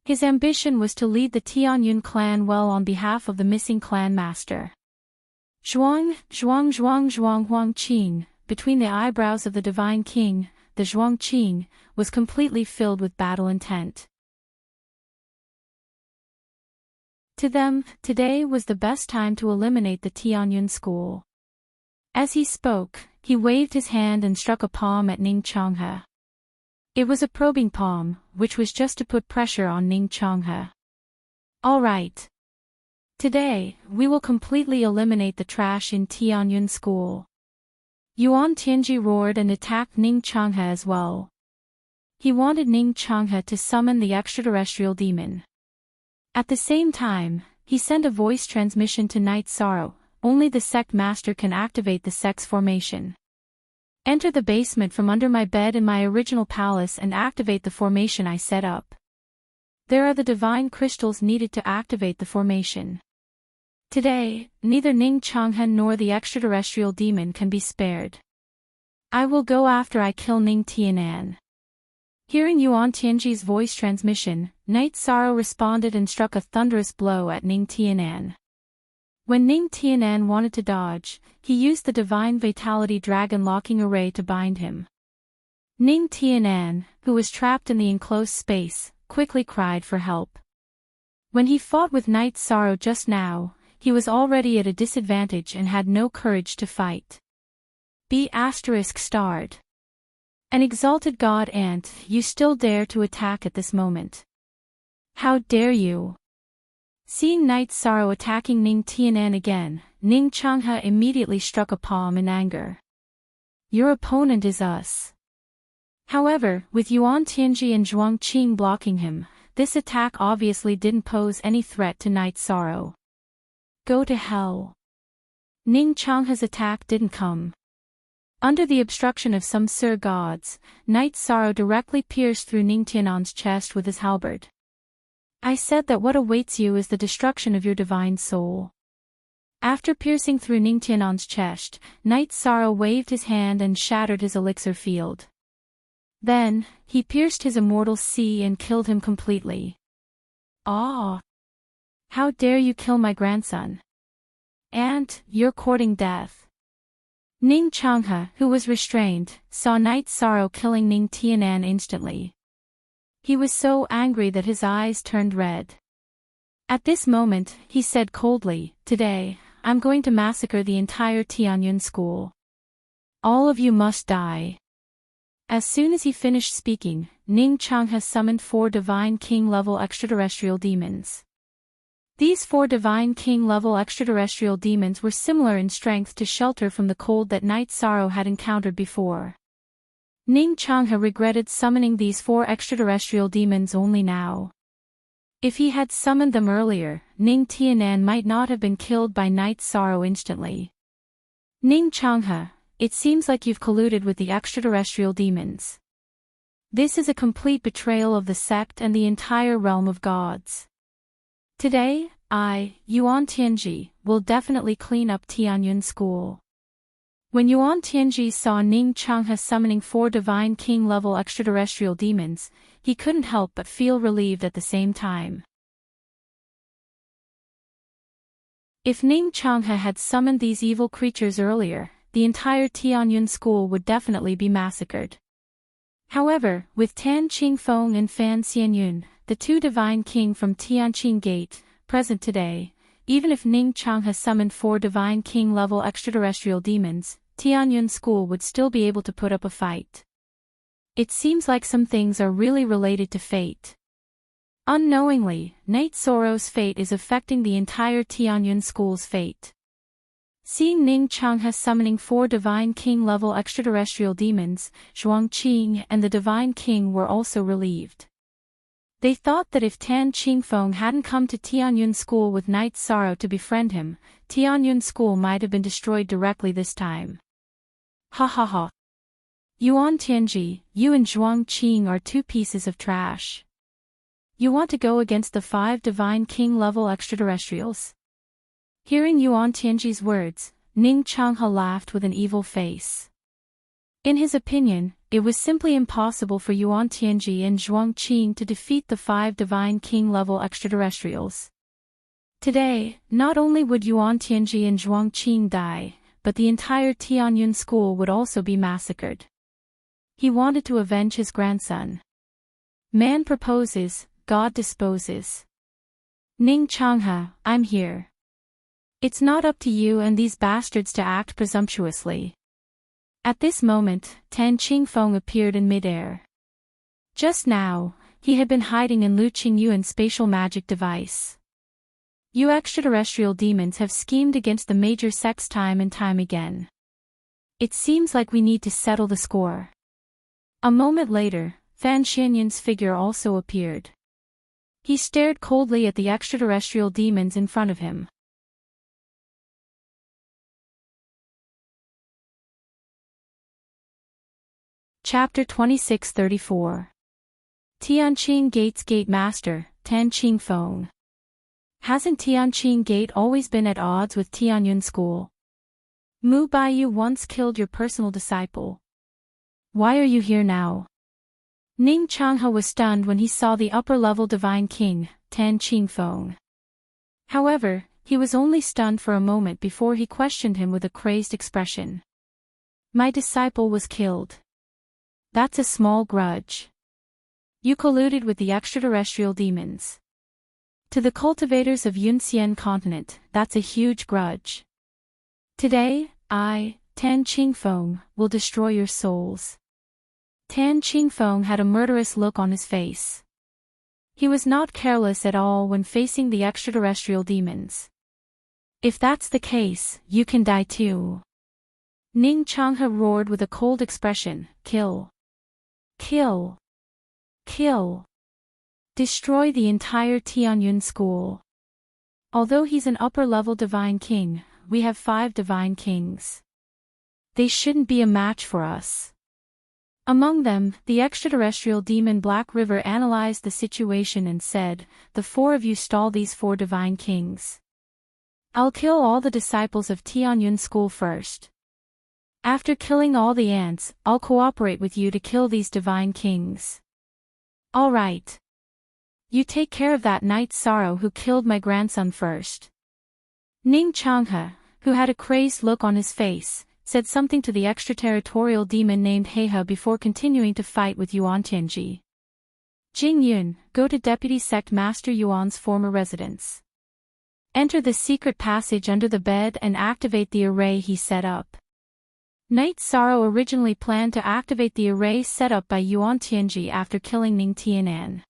S1: His ambition was to lead the Tianyun clan well on behalf of the missing clan master. Zhuangqing, between the eyebrows of the divine king, the Zhuangqing, was completely filled with battle intent. To them, today was the best time to eliminate the Tianyun school. As he spoke, he waved his hand and struck a palm at Ning Changhe. It was a probing palm, which was just to put pressure on Ning Changhe. All right. Today, we will completely eliminate the trash in Tianyun school. Yuan Tianji roared and attacked Ning Changhe as well. He wanted Ning Changhe to summon the extraterrestrial demon. At the same time, he sent a voice transmission to Night Sorrow. Only the sect master can activate the sect's formation. Enter the basement from under my bed in my original palace and activate the formation I set up. There are the divine crystals needed to activate the formation. Today, neither Ning Changhe nor the extraterrestrial demon can be spared. I will go after I kill Ning Tianan. Hearing Yuan Tianji's voice transmission, Night Sorrow responded and struck a thunderous blow at Ning Tianan. When Ning Tianan wanted to dodge, he used the Divine Vitality Dragon locking array to bind him. Ning Tianan, who was trapped in the enclosed space, quickly cried for help. When he fought with Night Sorrow just now, he was already at a disadvantage and had no courage to fight. B*****. An exalted god and you still dare to attack at this moment. How dare you? Seeing Night Sorrow attacking Ning Tianan again, Ning Changhe immediately struck a palm in anger. Your opponent is us. However, with Yuan Tianji and Zhuang Qing blocking him, this attack obviously didn't pose any threat to Night Sorrow. Go to hell. Ning Changhe's attack didn't come. Under the obstruction of some Sir gods, Night Sorrow directly pierced through Ning Tianan's chest with his halberd. I said that what awaits you is the destruction of your divine soul. After piercing through Ning Tianan's chest, Night Sorrow waved his hand and shattered his elixir field. Then, he pierced his immortal sea and killed him completely. Ah! How dare you kill my grandson? And, you're courting death. Ning Changhe, who was restrained, saw Night Sorrow killing Ning Tianan instantly. He was so angry that his eyes turned red. At this moment, he said coldly, "Today, I'm going to massacre the entire Tianyun school. All of you must die." As soon as he finished speaking, Ning Changhe summoned 4 Divine King-level extraterrestrial demons. These 4 Divine King-level extraterrestrial demons were similar in strength to shelter from the cold that Night Sorrow had encountered before. Ning Changhe regretted summoning these 4 extraterrestrial demons only now. If he had summoned them earlier, Ning Tianan might not have been killed by Night Sorrow instantly. Ning Changhe, it seems like you've colluded with the extraterrestrial demons. This is a complete betrayal of the sect and the entire realm of gods. Today, I, Yuan Tianji, will definitely clean up Tianyun School. When Yuan Tianji saw Ning Changhe summoning 4 Divine King-level extraterrestrial demons, he couldn't help but feel relieved at the same time. If Ning Changhe had summoned these evil creatures earlier, the entire Tianyun School would definitely be massacred. However, with Tan Qingfeng and Fan Xianyun, the 2 Divine King from Tianqing Gate, present today, even if Ning Changhe summoned 4 Divine King-level extraterrestrial demons, Tianyun School would still be able to put up a fight. It seems like some things are really related to fate. Unknowingly, Night Sorrow's fate is affecting the entire Tianyun School's fate. Seeing Ning Changhe summoning 4 Divine King-level extraterrestrial demons, Zhuang Qing and the Divine King were also relieved. They thought that if Tan Qingfeng hadn't come to Tianyun School with Night Sorrow to befriend him, Tianyun School might have been destroyed directly this time. Ha ha ha. Yuan Tianji, you and Zhuang Qing are 2 pieces of trash. You want to go against the 5 Divine King-level extraterrestrials? Hearing Yuan Tianji's words, Ning Changhe laughed with an evil face. In his opinion, it was simply impossible for Yuan Tianji and Zhuang Qing to defeat the 5 Divine King-level extraterrestrials. Today, not only would Yuan Tianji and Zhuang Qing die, but the entire Tianyun School would also be massacred. He wanted to avenge his grandson. Man proposes, God disposes. Ning Changhe, I'm here. It's not up to you and these bastards to act presumptuously. At this moment, Tan Qingfeng appeared in midair. Just now, he had been hiding in Lu Qingyuan's spatial magic device. You extraterrestrial demons have schemed against the major sects time and time again. It seems like we need to settle the score. A moment later, Fan Xianyun's figure also appeared. He stared coldly at the extraterrestrial demons in front of him. Chapter 2634. Tianqing Gate's Gate Master, Tan Qingfeng. Hasn't Tianqing Gate always been at odds with Tianyun School? Mu Baiyu once killed your personal disciple. Why are you here now? Ning Changhe was stunned when he saw the upper-level Divine King, Tan Qingfeng. However, he was only stunned for a moment before he questioned him with a crazed expression. My disciple was killed. That's a small grudge. You colluded with the extraterrestrial demons. To the cultivators of Yunxian continent, that's a huge grudge. Today, I, Tan Qingfeng, will destroy your souls. Tan Qingfeng had a murderous look on his face. He was not careless at all when facing the extraterrestrial demons. If that's the case, you can die too. Ning Changhe roared with a cold expression, kill. Kill. Kill. Destroy the entire Tianyun school. Although he's an upper-level divine king, we have 5 divine kings. They shouldn't be a match for us. Among them, the extraterrestrial demon Black River analyzed the situation and said, the 4 of you stall these 4 divine kings. I'll kill all the disciples of Tianyun school first. After killing all the ants, I'll cooperate with you to kill these divine kings. All right. You take care of that Night Sorrow who killed my grandson first. Ning Changhe, who had a crazed look on his face, said something to the extraterritorial demon named Heihe before continuing to fight with Yuan Tianji. Jing Yun, go to Deputy Sect Master Yuan's former residence. Enter the secret passage under the bed and activate the array he set up. Night Sorrow originally planned to activate the array set up by Yuan Tianji after killing Ning Tianan.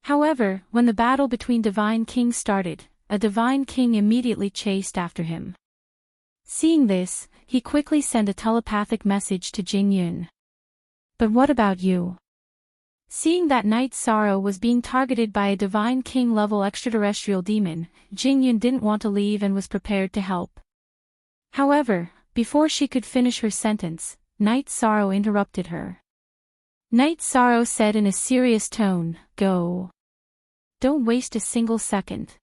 S1: However, when the battle between Divine Kings started, a Divine King immediately chased after him. Seeing this, he quickly sent a telepathic message to Jing Yun. But what about you? Seeing that Night Sorrow was being targeted by a Divine King-level extraterrestrial demon, Jing Yun didn't want to leave and was prepared to help. However, before she could finish her sentence, Night Sorrow interrupted her. Night Sorrow said in a serious tone, go. Don't waste a single second.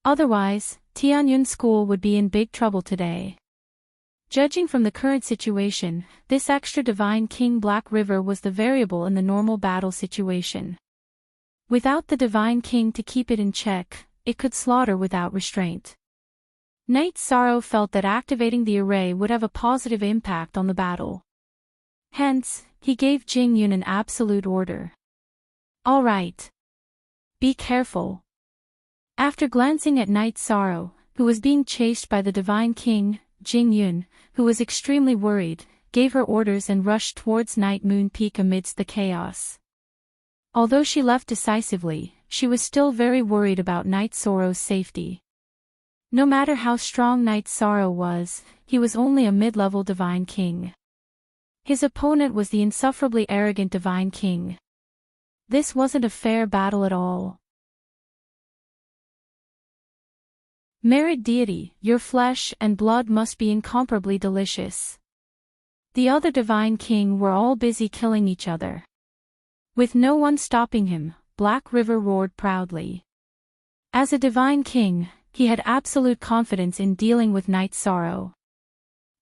S1: Otherwise, Tianyun School would be in big trouble today. Judging from the current situation, this extra Divine King Black River was the variable in the normal battle situation. Without the Divine King to keep it in check, it could slaughter without restraint. Night Sorrow felt that activating the array would have a positive impact on the battle. Hence, he gave Jing Yun an absolute order. All right. Be careful. After glancing at Night Sorrow, who was being chased by the Divine King, Jing Yun, who was extremely worried, gave her orders and rushed towards Night Moon Peak amidst the chaos. Although she left decisively, she was still very worried about Night Sorrow's safety. No matter how strong Night Sorrow was, he was only a mid-level Divine King. His opponent was the insufferably arrogant Divine King. This wasn't a fair battle at all. Merid deity, your flesh and blood must be incomparably delicious. The other Divine King were all busy killing each other. With no one stopping him, Black River roared proudly. As a Divine King, he had absolute confidence in dealing with Night Sorrow.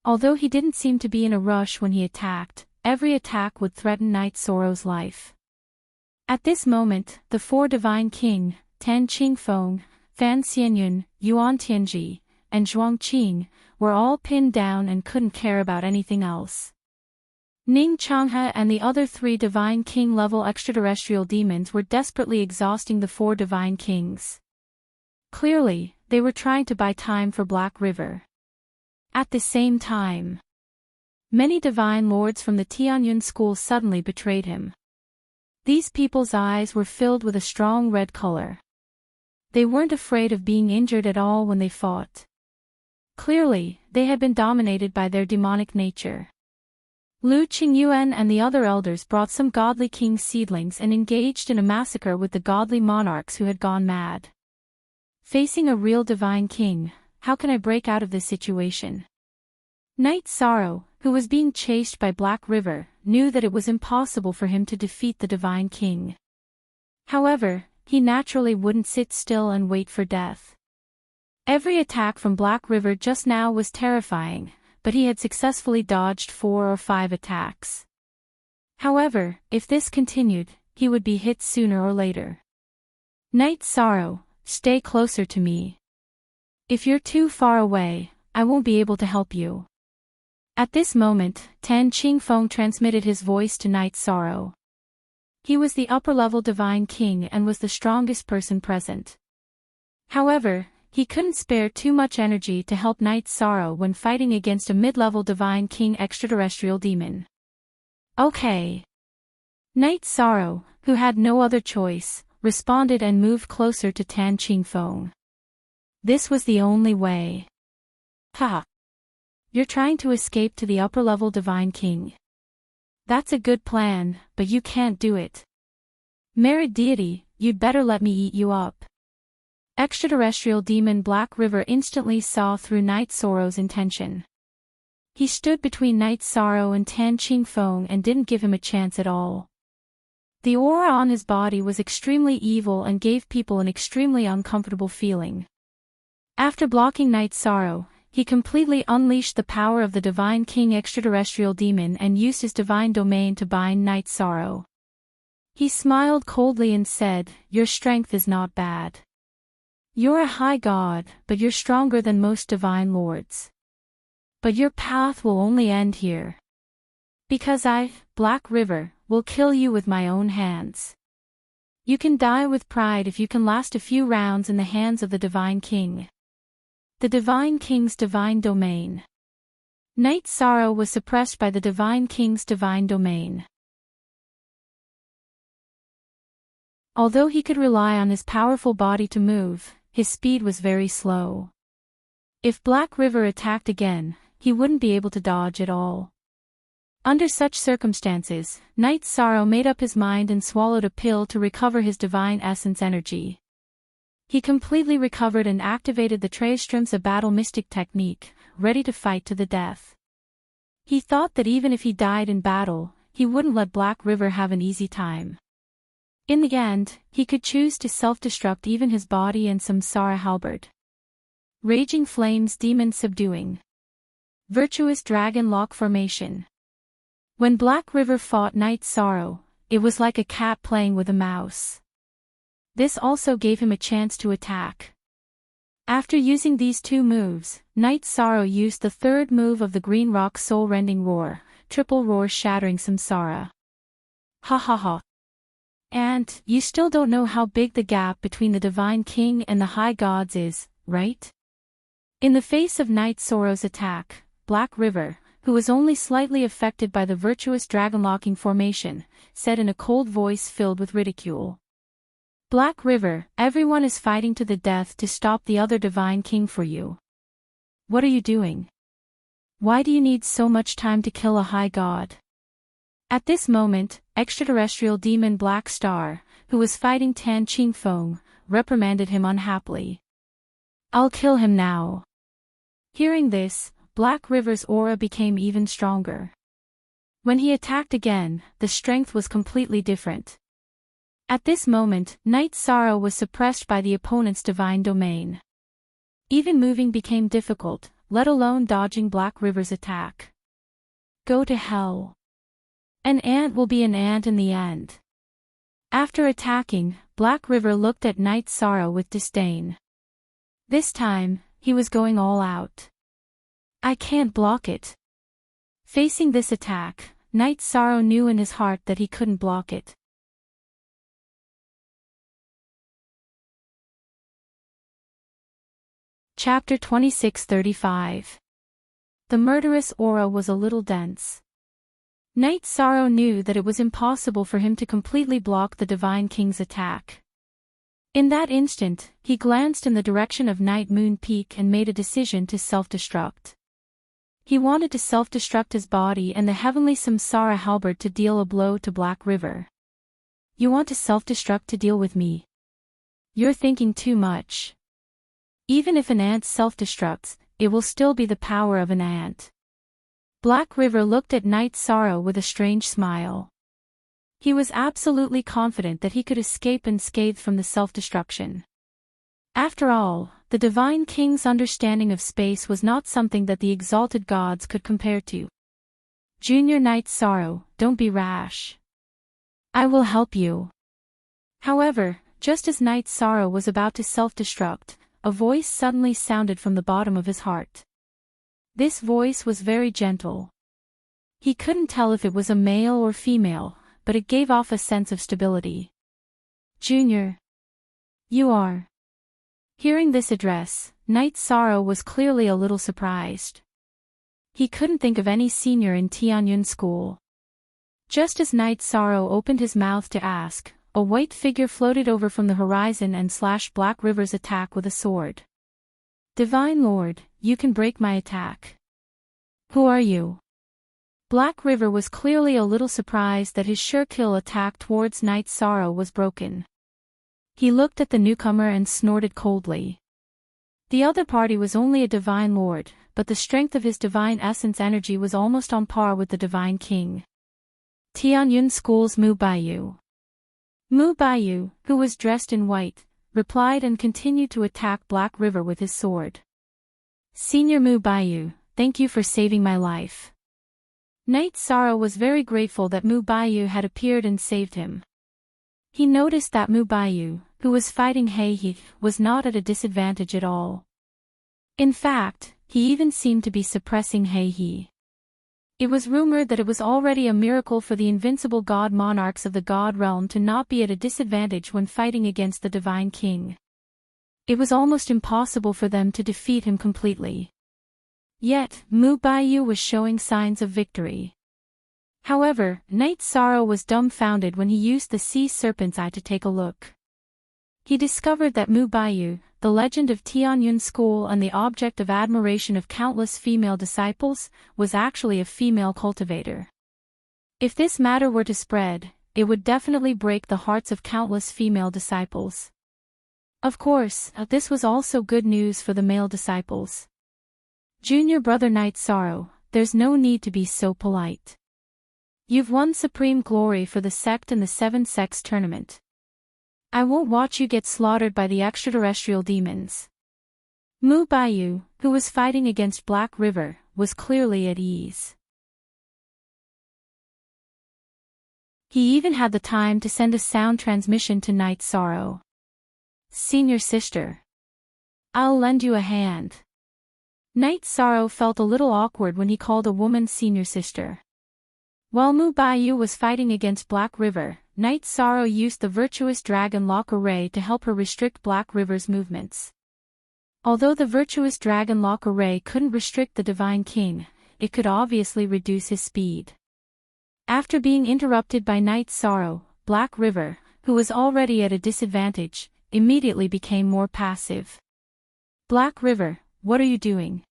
S1: Although he didn't seem to be in a rush when he attacked, every attack would threaten Night Sorrow's life. At this moment, the 4 Divine King, Tan Qingfeng, Fan Xianyun, Yuan Tianji, and Zhuang Qing, were all pinned down and couldn't care about anything else. Ning Changhe and the other 3 Divine King-level extraterrestrial demons were desperately exhausting the 4 Divine Kings. Clearly, they were trying to buy time for Black River. At the same time, many divine lords from the Tianyun school suddenly betrayed him. These people's eyes were filled with a strong red color. They weren't afraid of being injured at all when they fought. Clearly, they had been dominated by their demonic nature. Lu Qingyuan and the other elders brought some godly king seedlings and engaged in a massacre with the godly monarchs who had gone mad. Facing a real divine king, how can I break out of this situation? Night Sorrow, who was being chased by Black River, knew that it was impossible for him to defeat the divine king. However, he naturally wouldn't sit still and wait for death. Every attack from Black River just now was terrifying, but he had successfully dodged 4 or 5 attacks. However, if this continued, he would be hit sooner or later. Night Sorrow, stay closer to me. If you're too far away, I won't be able to help you. At this moment, Tan Qingfeng transmitted his voice to Night Sorrow. He was the upper-level Divine King and was the strongest person present. However, he couldn't spare too much energy to help Night Sorrow when fighting against a mid-level Divine King extraterrestrial demon. Okay. Night Sorrow, who had no other choice, responded and moved closer to Tan Qingfeng. This was the only way. Haha. You're trying to escape to the upper-level Divine King. That's a good plan, but you can't do it. Merid Deity, you'd better let me eat you up. Extraterrestrial demon Black River instantly saw through Night Sorrow's intention. He stood between Night Sorrow and Tan Qingfeng and didn't give him a chance at all. The aura on his body was extremely evil and gave people an extremely uncomfortable feeling. After blocking Night Sorrow, he completely unleashed the power of the Divine King extraterrestrial demon and used his divine domain to bind Night Sorrow. He smiled coldly and said, "Your strength is not bad. You're a high god, but you're stronger than most divine lords. But your path will only end here. Because I, Black River, will kill you with my own hands. You can die with pride if you can last a few rounds in the hands of the Divine King." The Divine King's divine domain. Night Sorrow was suppressed by the Divine King's divine domain. Although he could rely on his powerful body to move, his speed was very slow. If Black River attacked again, he wouldn't be able to dodge at all. Under such circumstances, Night Sorrow made up his mind and swallowed a pill to recover his divine essence energy. He completely recovered and activated the Trayström's battle mystic technique, ready to fight to the death. He thought that even if he died in battle, he wouldn't let Black River have an easy time. In the end, he could choose to self-destruct even his body and Samsara halberd. Raging Flames Demon Subduing. Virtuous Dragon Lock Formation. When Black River fought Night Sorrow, it was like a cat playing with a mouse. This also gave him a chance to attack. After using these 2 moves, Night Sorrow used the 3rd move of the Green Rock Soul-Rending Roar, Triple Roar Shattering Samsara. Ha ha ha. And, you still don't know how big the gap between the Divine King and the High Gods is, right? In the face of Night Sorrow's attack, Black River, who was only slightly affected by the virtuous dragon-locking formation, said in a cold voice filled with ridicule. "Black River, everyone is fighting to the death to stop the other Divine King for you. What are you doing? Why do you need so much time to kill a high god?" At this moment, extraterrestrial demon Black Star, who was fighting Tan Qingfeng, reprimanded him unhappily. "I'll kill him now." Hearing this, Black River's aura became even stronger. When he attacked again, the strength was completely different. At this moment, Night Sorrow was suppressed by the opponent's divine domain. Even moving became difficult, let alone dodging Black River's attack. Go to hell. An ant will be an ant in the end. After attacking, Black River looked at Night Sorrow with disdain. This time, he was going all out. "I can't block it." Facing this attack, Night Sorrow knew in his heart that he couldn't block it. Chapter 2635. The murderous aura was a little dense. Night Sorrow knew that it was impossible for him to completely block the Divine King's attack. In that instant, he glanced in the direction of Night Moon Peak and made a decision to self-destruct. He wanted to self-destruct his body and the heavenly Samsara halberd to deal a blow to Black River. "You want to self-destruct to deal with me? You're thinking too much. Even if an ant self-destructs, it will still be the power of an ant." Black River looked at Night Sorrow with a strange smile. He was absolutely confident that he could escape unscathed from the self-destruction. After all, the Divine King's understanding of space was not something that the exalted gods could compare to. Junior Knight Sorrow, don't be rash. I will help you. However, just as Knight Sorrow was about to self-destruct, a voice suddenly sounded from the bottom of his heart. This voice was very gentle. He couldn't tell if it was a male or female, but it gave off a sense of stability. Junior. You are. Hearing this address, Knight Sorrow was clearly a little surprised. He couldn't think of any senior in Tianyun school. Just as Knight Sorrow opened his mouth to ask, a white figure floated over from the horizon and slashed Black River's attack with a sword. Divine Lord, you can break my attack. Who are you? Black River was clearly a little surprised that his sure-kill attack towards Knight Sorrow was broken. He looked at the newcomer and snorted coldly. The other party was only a Divine Lord, but the strength of his Divine Essence energy was almost on par with the Divine King. Tianyun School's Mu Baiyu. Mu Baiyu, who was dressed in white, replied and continued to attack Black River with his sword. Senior Mu Baiyu, thank you for saving my life. Knight Sorrow was very grateful that Mu Baiyu had appeared and saved him. He noticed that Mu Baiyu, who was fighting He, was not at a disadvantage at all. In fact, he even seemed to be suppressing He. It was rumored that it was already a miracle for the invincible god monarchs of the god realm to not be at a disadvantage when fighting against the Divine King. It was almost impossible for them to defeat him completely. Yet, Mu Baiyu was showing signs of victory. However, Knight Sorrow was dumbfounded when he used the sea serpent's eye to take a look. He discovered that Mu Baiyu, the legend of Tianyun School and the object of admiration of countless female disciples, was actually a female cultivator. If this matter were to spread, it would definitely break the hearts of countless female disciples. Of course, this was also good news for the male disciples. Junior brother Knight Sorrow, there's no need to be so polite. You've won supreme glory for the sect in the 7 Sects tournament. I won't watch you get slaughtered by the extraterrestrial demons. Mu Baiyu, who was fighting against Black River, was clearly at ease. He even had the time to send a sound transmission to Knight Sorrow. Senior sister. I'll lend you a hand. Knight Sorrow felt a little awkward when he called a woman senior sister. While Mu Baiyu was fighting against Black River, Knight Sorrow used the virtuous Dragon Lock Array to help her restrict Black River's movements. Although the virtuous Dragon Lock Array couldn't restrict the Divine King, it could obviously reduce his speed. After being interrupted by Knight Sorrow, Black River, who was already at a disadvantage, immediately became more passive. Black River, what are you doing?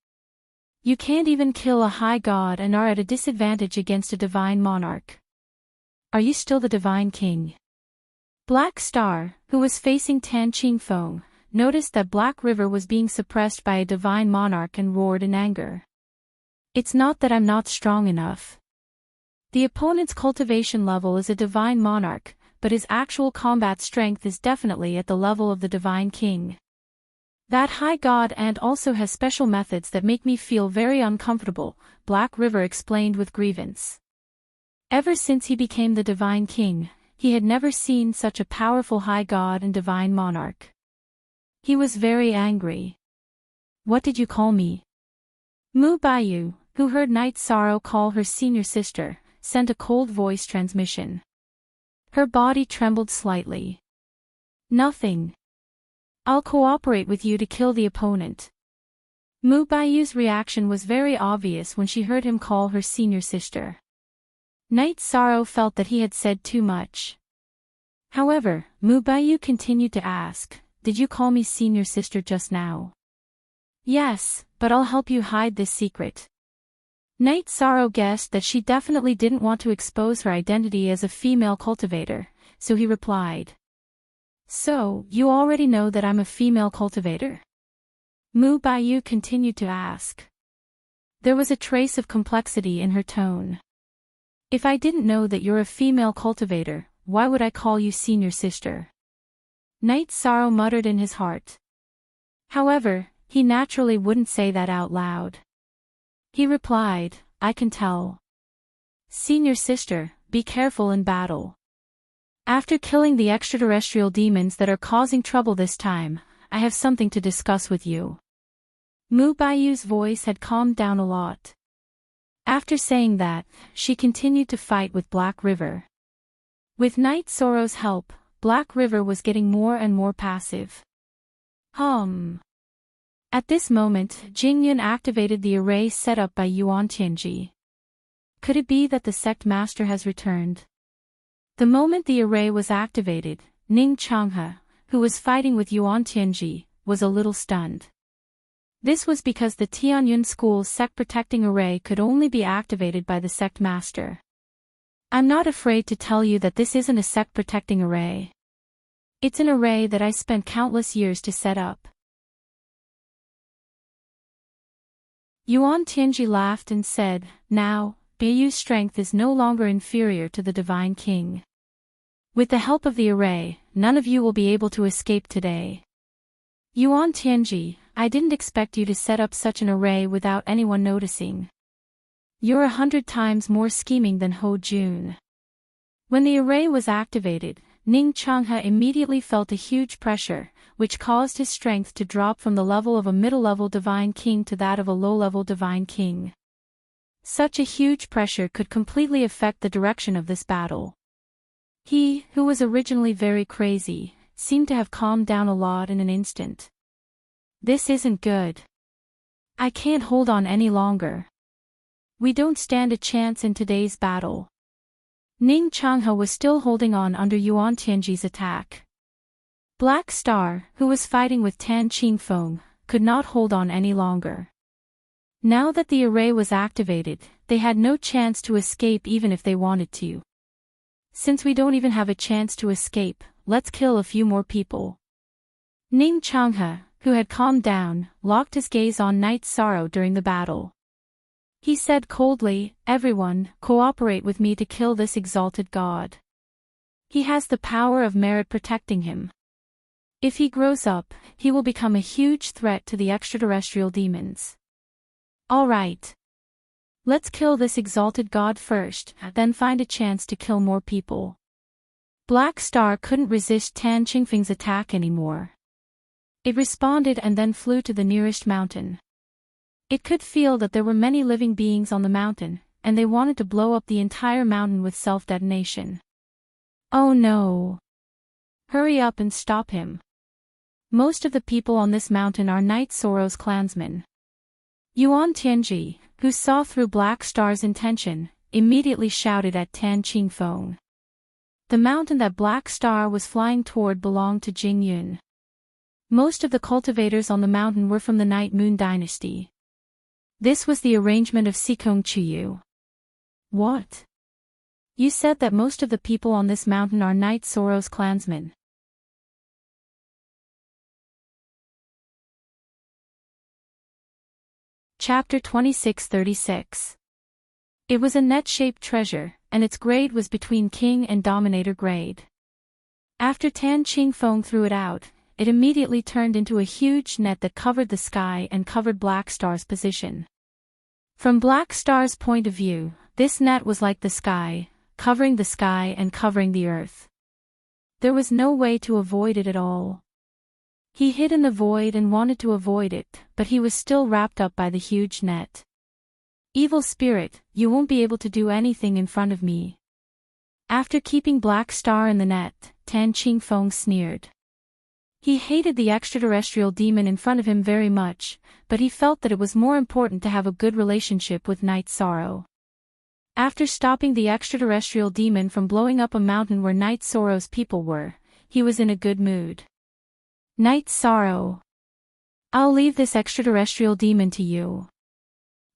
S1: You can't even kill a high god and are at a disadvantage against a divine monarch. Are you still the Divine King? Black Star, who was facing Tan Qingfeng, noticed that Black River was being suppressed by a divine monarch and roared in anger. It's not that I'm not strong enough. The opponent's cultivation level is a divine monarch, but his actual combat strength is definitely at the level of the Divine King. That high god and also has special methods that make me feel very uncomfortable, Black River explained with grievance. Ever since he became the Divine King, he had never seen such a powerful high god and divine monarch. He was very angry. What did you call me? Mu Baiyu, who heard Knight Sorrow call her senior sister, sent a cold voice transmission. Her body trembled slightly. Nothing. I'll cooperate with you to kill the opponent. Mu Baiyu's reaction was very obvious when she heard him call her senior sister. Knight Sorrow felt that he had said too much. However, Mu Baiyu continued to ask, did you call me senior sister just now? Yes, but I'll help you hide this secret. Knight Sorrow guessed that she definitely didn't want to expose her identity as a female cultivator, so he replied. So, you already know that I'm a female cultivator? Mu Baiyu continued to ask. There was a trace of complexity in her tone. If I didn't know that you're a female cultivator, why would I call you senior sister? Night Sorrow muttered in his heart. However, he naturally wouldn't say that out loud. He replied, I can tell. Senior sister, be careful in battle. After killing the extraterrestrial demons that are causing trouble this time, I have something to discuss with you. Mu Baiyu's voice had calmed down a lot. After saying that, she continued to fight with Black River. With Night Sorrow's help, Black River was getting more and more passive. At this moment, Jingyun activated the array set up by Yuan Tianji. Could it be that the sect master has returned? The moment the array was activated, Ning Changhe, who was fighting with Yuan Tianji, was a little stunned. This was because the Tianyun School's sect-protecting array could only be activated by the sect master. I'm not afraid to tell you that this isn't a sect-protecting array. It's an array that I spent countless years to set up. Yuan Tianji laughed and said, Now, Baiyu's strength is no longer inferior to the Divine King. With the help of the array, none of you will be able to escape today. Yuan Tianji, I didn't expect you to set up such an array without anyone noticing. You're 100 times more scheming than Ho Jun. When the array was activated, Ning Changhe immediately felt a huge pressure, which caused his strength to drop from the level of a middle-level Divine King to that of a low-level Divine King. Such a huge pressure could completely affect the direction of this battle. He, who was originally very crazy, seemed to have calmed down a lot in an instant. This isn't good. I can't hold on any longer. We don't stand a chance in today's battle. Ning Changhe was still holding on under Yuan Tianji's attack. Black Star, who was fighting with Tan Qingfeng, could not hold on any longer. Now that the array was activated, they had no chance to escape even if they wanted to. Since we don't even have a chance to escape, let's kill a few more people. Ning Changhe, who had calmed down, locked his gaze on Night Sorrow during the battle. He said coldly, Everyone, cooperate with me to kill this exalted god. He has the power of merit protecting him. If he grows up, he will become a huge threat to the extraterrestrial demons. All right. Let's kill this exalted god first, then find a chance to kill more people. Black Star couldn't resist Tan Qingfeng's attack anymore. It responded and then flew to the nearest mountain. It could feel that there were many living beings on the mountain, and they wanted to blow up the entire mountain with self-detonation. Oh no! Hurry up and stop him. Most of the people on this mountain are Night Sorrow's clansmen. Yuan Tianji, who saw through Black Star's intention, immediately shouted at Tan Qingfeng. The mountain that Black Star was flying toward belonged to Jingyun. Most of the cultivators on the mountain were from the Night Moon dynasty. This was the arrangement of Sikong Chuyu. What? You said that most of the people on this mountain are Night Sorrow's clansmen. Chapter 2636. It was a net-shaped treasure, and its grade was between King and Dominator grade. After Tan Qingfeng threw it out, it immediately turned into a huge net that covered the sky and covered Black Star's position. From Black Star's point of view, this net was like the sky, covering the sky and covering the earth. There was no way to avoid it at all. He hid in the void and wanted to avoid it, but he was still wrapped up by the huge net. Evil spirit, you won't be able to do anything in front of me. After keeping Black Star in the net, Tan Qingfeng sneered. He hated the extraterrestrial demon in front of him very much, but he felt that it was more important to have a good relationship with Night Sorrow. After stopping the extraterrestrial demon from blowing up a mountain where Night Sorrow's people were, he was in a good mood. Night Sorrow. I'll leave this extraterrestrial demon to you.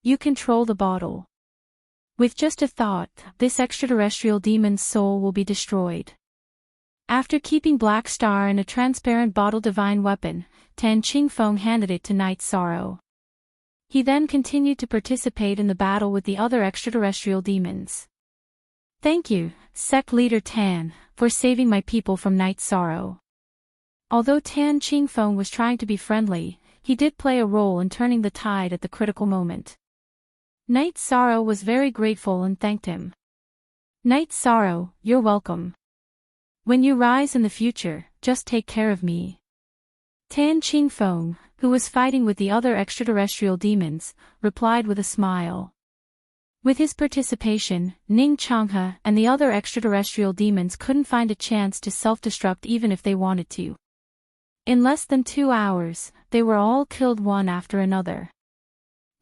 S1: You control the bottle. With just a thought, this extraterrestrial demon's soul will be destroyed. After keeping Black Star in a transparent bottle divine weapon, Tan Qingfeng handed it to Night Sorrow. He then continued to participate in the battle with the other extraterrestrial demons. Thank you, sect leader Tan, for saving my people from night sorrow. Although Tan Qingfeng was trying to be friendly, he did play a role in turning the tide at the critical moment. Night Sorrow was very grateful and thanked him. Night Sorrow, you're welcome. When you rise in the future, just take care of me. Tan Qingfeng, who was fighting with the other extraterrestrial demons, replied with a smile. With his participation, Ning Changhe and the other extraterrestrial demons couldn't find a chance to self-destruct even if they wanted to. In less than 2 hours, they were all killed one after another.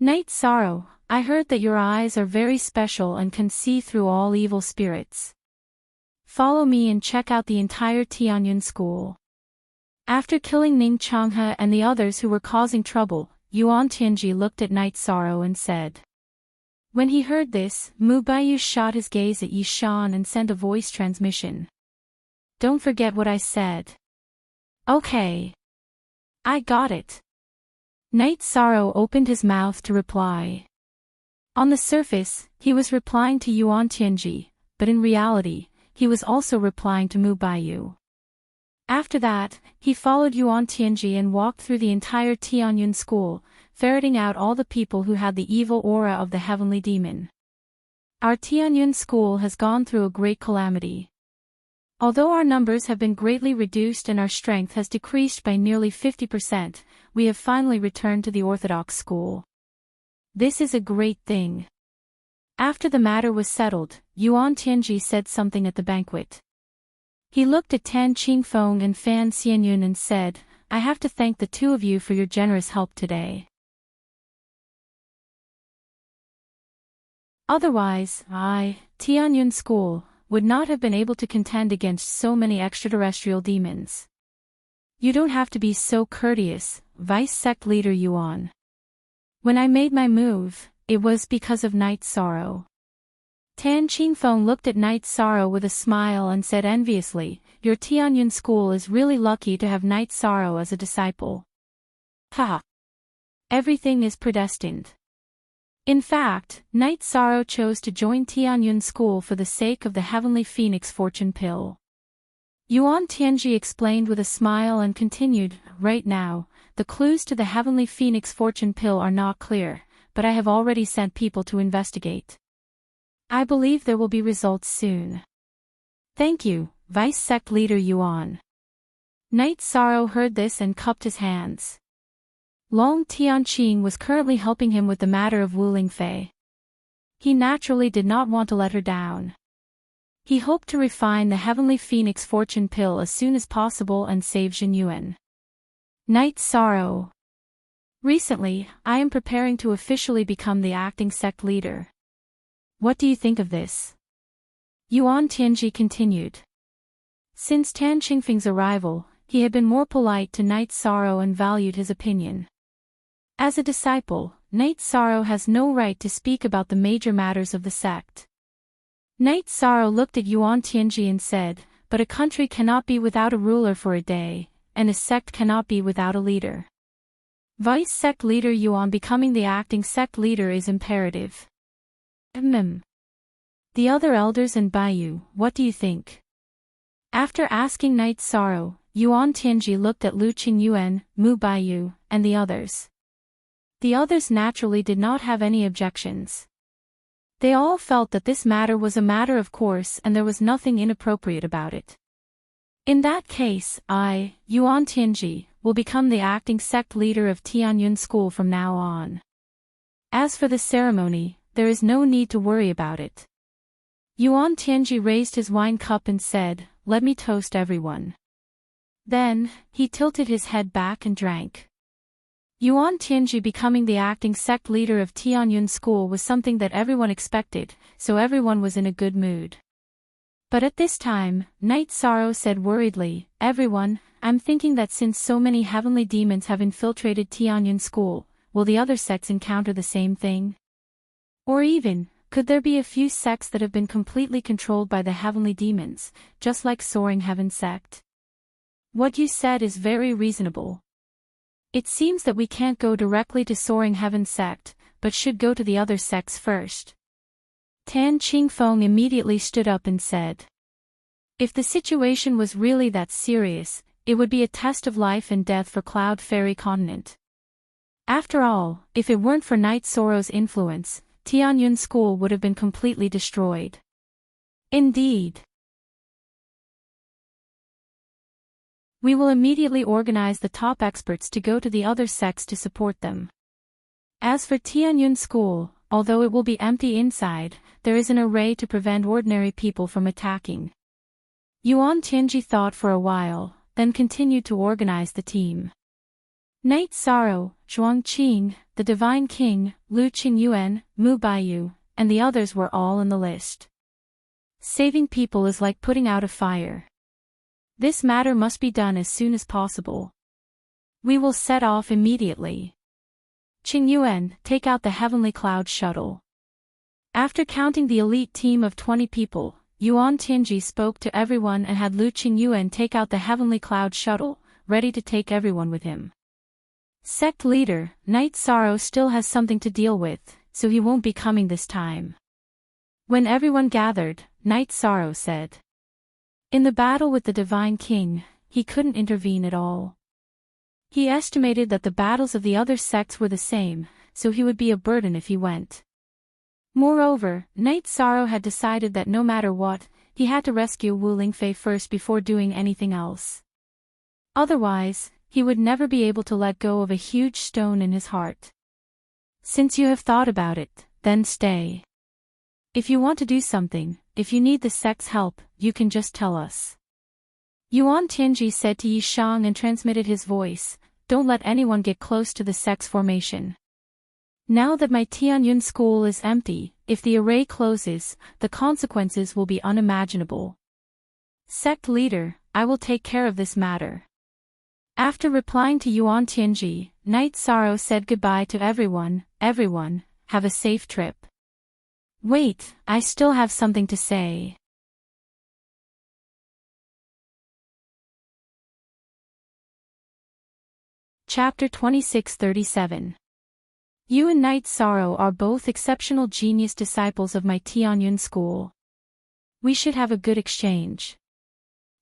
S1: Night Sorrow, I heard that your eyes are very special and can see through all evil spirits. Follow me and check out the entire Tianyun school. After killing Ning Changhe and the others who were causing trouble, Yuan Tianji looked at Night Sorrow and said. When he heard this, Mu Baiyu shot his gaze at Yishan and sent a voice transmission. Don't forget what I said. Okay. I got it. Night Sorrow opened his mouth to reply. On the surface, he was replying to Yuan Tianji, but in reality, he was also replying to Mu Baiyu. After that, he followed Yuan Tianji and walked through the entire Tianyun school, ferreting out all the people who had the evil aura of the heavenly demon. Our Tianyun school has gone through a great calamity. Although our numbers have been greatly reduced and our strength has decreased by nearly 50%, we have finally returned to the orthodox school. This is a great thing. After the matter was settled, Yuan Tianji said something at the banquet. He looked at Tan Qingfeng and Fan Xianyun and said, I have to thank the two of you for your generous help today. Otherwise, Tianyun School, would not have been able to contend against so many extraterrestrial demons. You don't have to be so courteous, Vice Sect Leader Yuan. When I made my move, it was because of Night Sorrow. Tan Qingfeng looked at Night Sorrow with a smile and said enviously, your Tianyun school is really lucky to have Night Sorrow as a disciple. Ha! Everything is predestined. In fact, Night Sorrow chose to join Tianyun school for the sake of the Heavenly Phoenix fortune pill. Yuan Tianji explained with a smile and continued, right now, the clues to the Heavenly Phoenix fortune pill are not clear, but I have already sent people to investigate. I believe there will be results soon. Thank you, Vice Sect Leader Yuan. Night Sorrow heard this and cupped his hands. Long Tianqing was currently helping him with the matter of Wu Lingfei. He naturally did not want to let her down. He hoped to refine the Heavenly Phoenix fortune pill as soon as possible and save Zhenyuan. Night Sorrow. Recently, I am preparing to officially become the acting sect leader. What do you think of this? Yuan Tianji continued. Since Tan Qingfeng's arrival, he had been more polite to Night Sorrow and valued his opinion. As a disciple, Night Sorrow has no right to speak about the major matters of the sect. Night Sorrow looked at Yuan Tianji and said, but a country cannot be without a ruler for a day, and a sect cannot be without a leader. Vice Sect Leader Yuan becoming the acting sect leader is imperative. The other elders and Baiyu, what do you think? After asking Night Sorrow, Yuan Tianji looked at Lu Qingyuan, Mu Baiyu, and the others. The others naturally did not have any objections. They all felt that this matter was a matter of course and there was nothing inappropriate about it. In that case, I, Yuan Tianji, will become the acting sect leader of Tianyun School from now on. As for the ceremony, there is no need to worry about it. Yuan Tianji raised his wine cup and said, let me toast everyone. Then, he tilted his head back and drank. Yuan Tianji becoming the acting sect leader of Tianyun School was something that everyone expected, so everyone was in a good mood. But at this time, Night Sorrow said worriedly, everyone, I'm thinking that since so many heavenly demons have infiltrated Tianyun School, will the other sects encounter the same thing? Or even, could there be a few sects that have been completely controlled by the heavenly demons, just like Soaring Heaven sect? What you said is very reasonable. It seems that we can't go directly to Soaring Heaven sect, but should go to the other sects first. Tan Qingfeng immediately stood up and said, "If the situation was really that serious, it would be a test of life and death for Cloud Fairy Continent. After all, if it weren't for Night Sorrow's influence, Tianyun School would have been completely destroyed." Indeed. We will immediately organize the top experts to go to the other sects to support them. As for Tianyun School, although it will be empty inside, there is an array to prevent ordinary people from attacking. Yuan Tianji thought for a while, then continued to organize the team. Night Sorrow, Zhuang Qing, the Divine King, Lu Qingyuan, Mu Baiyu, and the others were all in the list. Saving people is like putting out a fire. This matter must be done as soon as possible. We will set off immediately. Qingyuan, take out the Heavenly Cloud Shuttle. After counting the elite team of 20 people, Yuan Tianji spoke to everyone and had Lu Qingyuan take out the Heavenly Cloud Shuttle, ready to take everyone with him. Sect leader, Night Sorrow still has something to deal with, so he won't be coming this time. When everyone gathered, Night Sorrow said. In the battle with the Divine King, he couldn't intervene at all. He estimated that the battles of the other sects were the same, so he would be a burden if he went. Moreover, Night Sorrow had decided that no matter what, he had to rescue Wu Lingfei first before doing anything else. Otherwise, he would never be able to let go of a huge stone in his heart. Since you have thought about it, then stay. If you want to do something, if you need the sect's help, you can just tell us. Yuan Tianji said to Yi Shang and transmitted his voice, don't let anyone get close to the sect's formation. Now that my Tianyun school is empty, if the array closes, the consequences will be unimaginable. Sect leader, I will take care of this matter. After replying to Yuan Tianji, Night Sorrow said goodbye to everyone, have a safe trip. Wait, I still have something to say. Chapter 2637. You and Night Sorrow are both exceptional genius disciples of my Tianyun school. We should have a good exchange.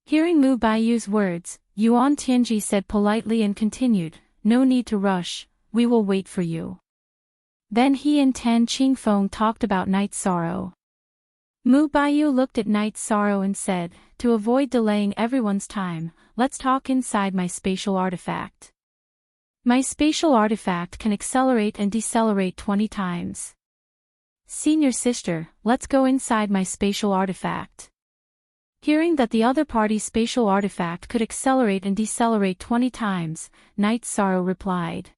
S1: Hearing Mu Baiyu's words, Yuan Tianji said politely and continued, no need to rush, we will wait for you. Then he and Tan Qingfeng talked about Night Sorrow. Mu Baiyu looked at Night Sorrow and said, to avoid delaying everyone's time, let's talk inside my spatial artifact. My spatial artifact can accelerate and decelerate 20 times. Senior sister, let's go inside my spatial artifact. Hearing that the other party's spatial artifact could accelerate and decelerate 20 times, Night Sorrow replied.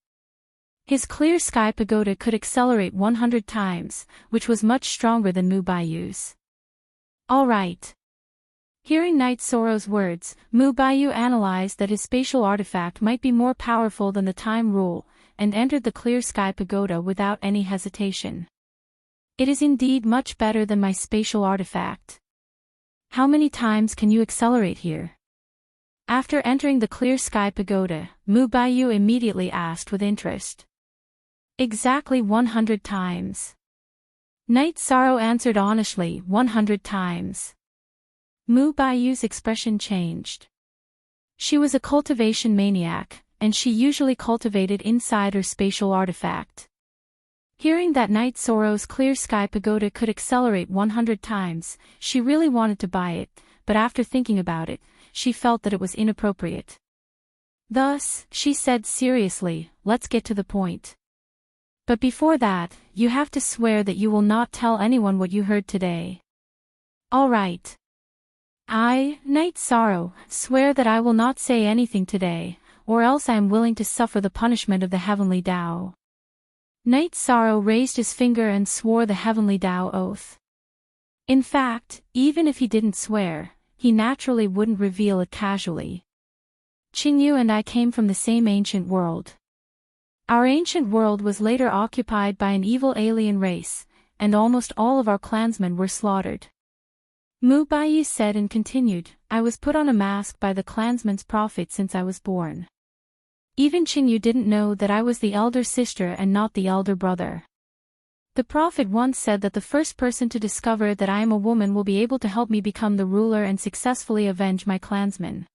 S1: His clear sky pagoda could accelerate 100 times, which was much stronger than Mu Baiyu's. All right. Hearing Night Sorrow's words, Mu Baiyu analyzed that his spatial artifact might be more powerful than the time rule, and entered the clear sky pagoda without any hesitation. It is indeed much better than my spatial artifact. How many times can you accelerate here? After entering the clear sky pagoda, Mu Baiyu immediately asked with interest. Exactly 100 times. Night Sorrow answered honestly, 100 times. Mu Baiyu's expression changed. She was a cultivation maniac, and she usually cultivated inside her spatial artifact. Hearing that Night Sorrow's clear sky pagoda could accelerate 100 times, she really wanted to buy it, but after thinking about it, she felt that it was inappropriate. Thus, she said seriously, let's get to the point. But before that, you have to swear that you will not tell anyone what you heard today. All right. I, Night Sorrow, swear that I will not say anything today, or else I am willing to suffer the punishment of the Heavenly Tao. Night Sorrow raised his finger and swore the Heavenly Tao oath. In fact, even if he didn't swear, he naturally wouldn't reveal it casually. Qingyu and I came from the same ancient world. Our ancient world was later occupied by an evil alien race, and almost all of our clansmen were slaughtered. Mu Baiyu said and continued, I was put on a mask by the clansman's prophet since I was born. Even Qingyu didn't know that I was the elder sister and not the elder brother. The prophet once said that the first person to discover that I am a woman will be able to help me become the ruler and successfully avenge my clansmen.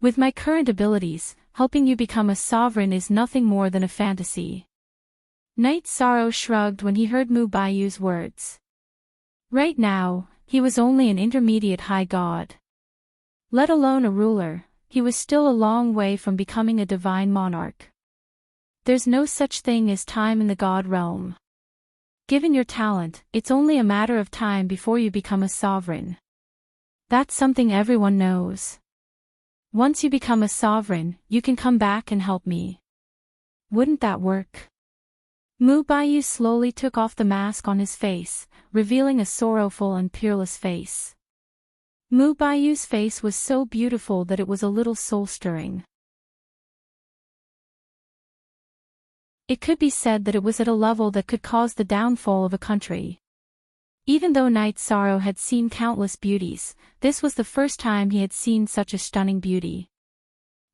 S1: With my current abilities, helping you become a sovereign is nothing more than a fantasy. Knight Sorrow shrugged when he heard Mu Baiyu's words. Right now, he was only an intermediate high god. Let alone a ruler, he was still a long way from becoming a divine monarch. There's no such thing as time in the god realm. Given your talent, it's only a matter of time before you become a sovereign. That's something everyone knows. Once you become a sovereign, you can come back and help me. Wouldn't that work? Mu Baiyu slowly took off the mask on his face, revealing a sorrowful and peerless face. Mu Baiyu's face was so beautiful that it was a little soul-stirring. It could be said that it was at a level that could cause the downfall of a country. Even though Knight Sorrow had seen countless beauties, this was the first time he had seen such a stunning beauty.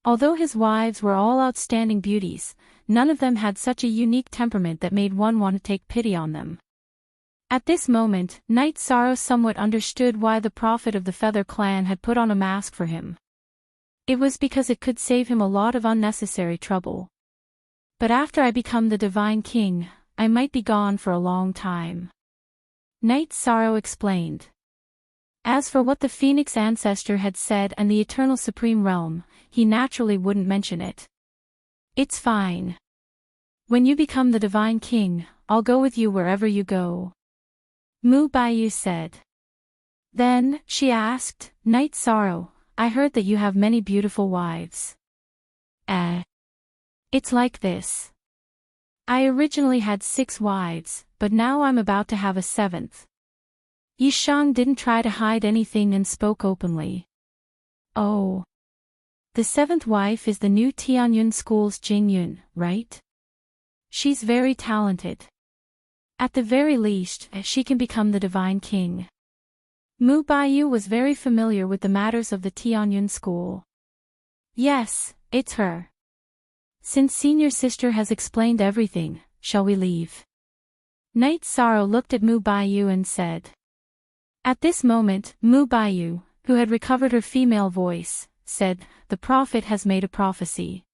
S1: Although his wives were all outstanding beauties, none of them had such a unique temperament that made one want to take pity on them. At this moment, Knight Sorrow somewhat understood why the prophet of the Feather Clan had put on a mask for him. It was because it could save him a lot of unnecessary trouble. But after I become the Divine King, I might be gone for a long time. Knight Sorrow explained. As for what the Phoenix ancestor had said and the Eternal Supreme Realm, he naturally wouldn't mention it. It's fine. When you become the Divine King, I'll go with you wherever you go. Mu Baiyu said. Then, she asked, Knight Sorrow, I heard that you have many beautiful wives. It's like this. I originally had 6 wives, but now I'm about to have a 7th. Yishang didn't try to hide anything and spoke openly. Oh. The 7th wife is the new Tianyun School's Jingyun, right? She's very talented. At the very least, she can become the Divine King. Mu Baiyu was very familiar with the matters of the Tianyun School. Yes, it's her. Since Senior Sister has explained everything, shall we leave? Knight Sorrow looked at Mu Baiyu and said. At this moment, Mu Baiyu, who had recovered her female voice, said, The prophet has made a prophecy.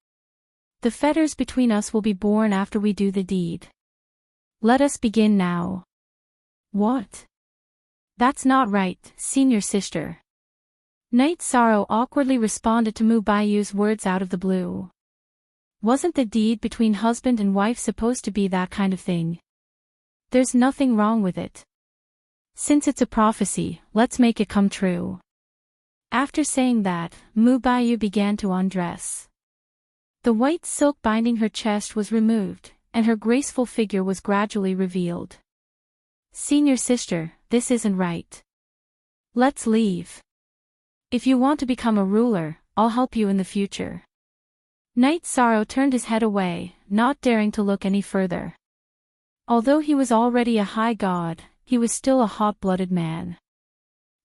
S1: The fetters between us will be born after we do the deed. Let us begin now. What? That's not right, Senior Sister. Knight Sorrow awkwardly responded to Mu Baiyu's words out of the blue. Wasn't the deed between husband and wife supposed to be that kind of thing? There's nothing wrong with it. Since it's a prophecy, let's make it come true. After saying that, Mu Baiyu began to undress. The white silk binding her chest was removed, and her graceful figure was gradually revealed. Senior Sister, this isn't right. Let's leave. If you want to become a ruler, I'll help you in the future. Knight Sorrow turned his head away, not daring to look any further. Although he was already a high god, he was still a hot-blooded man.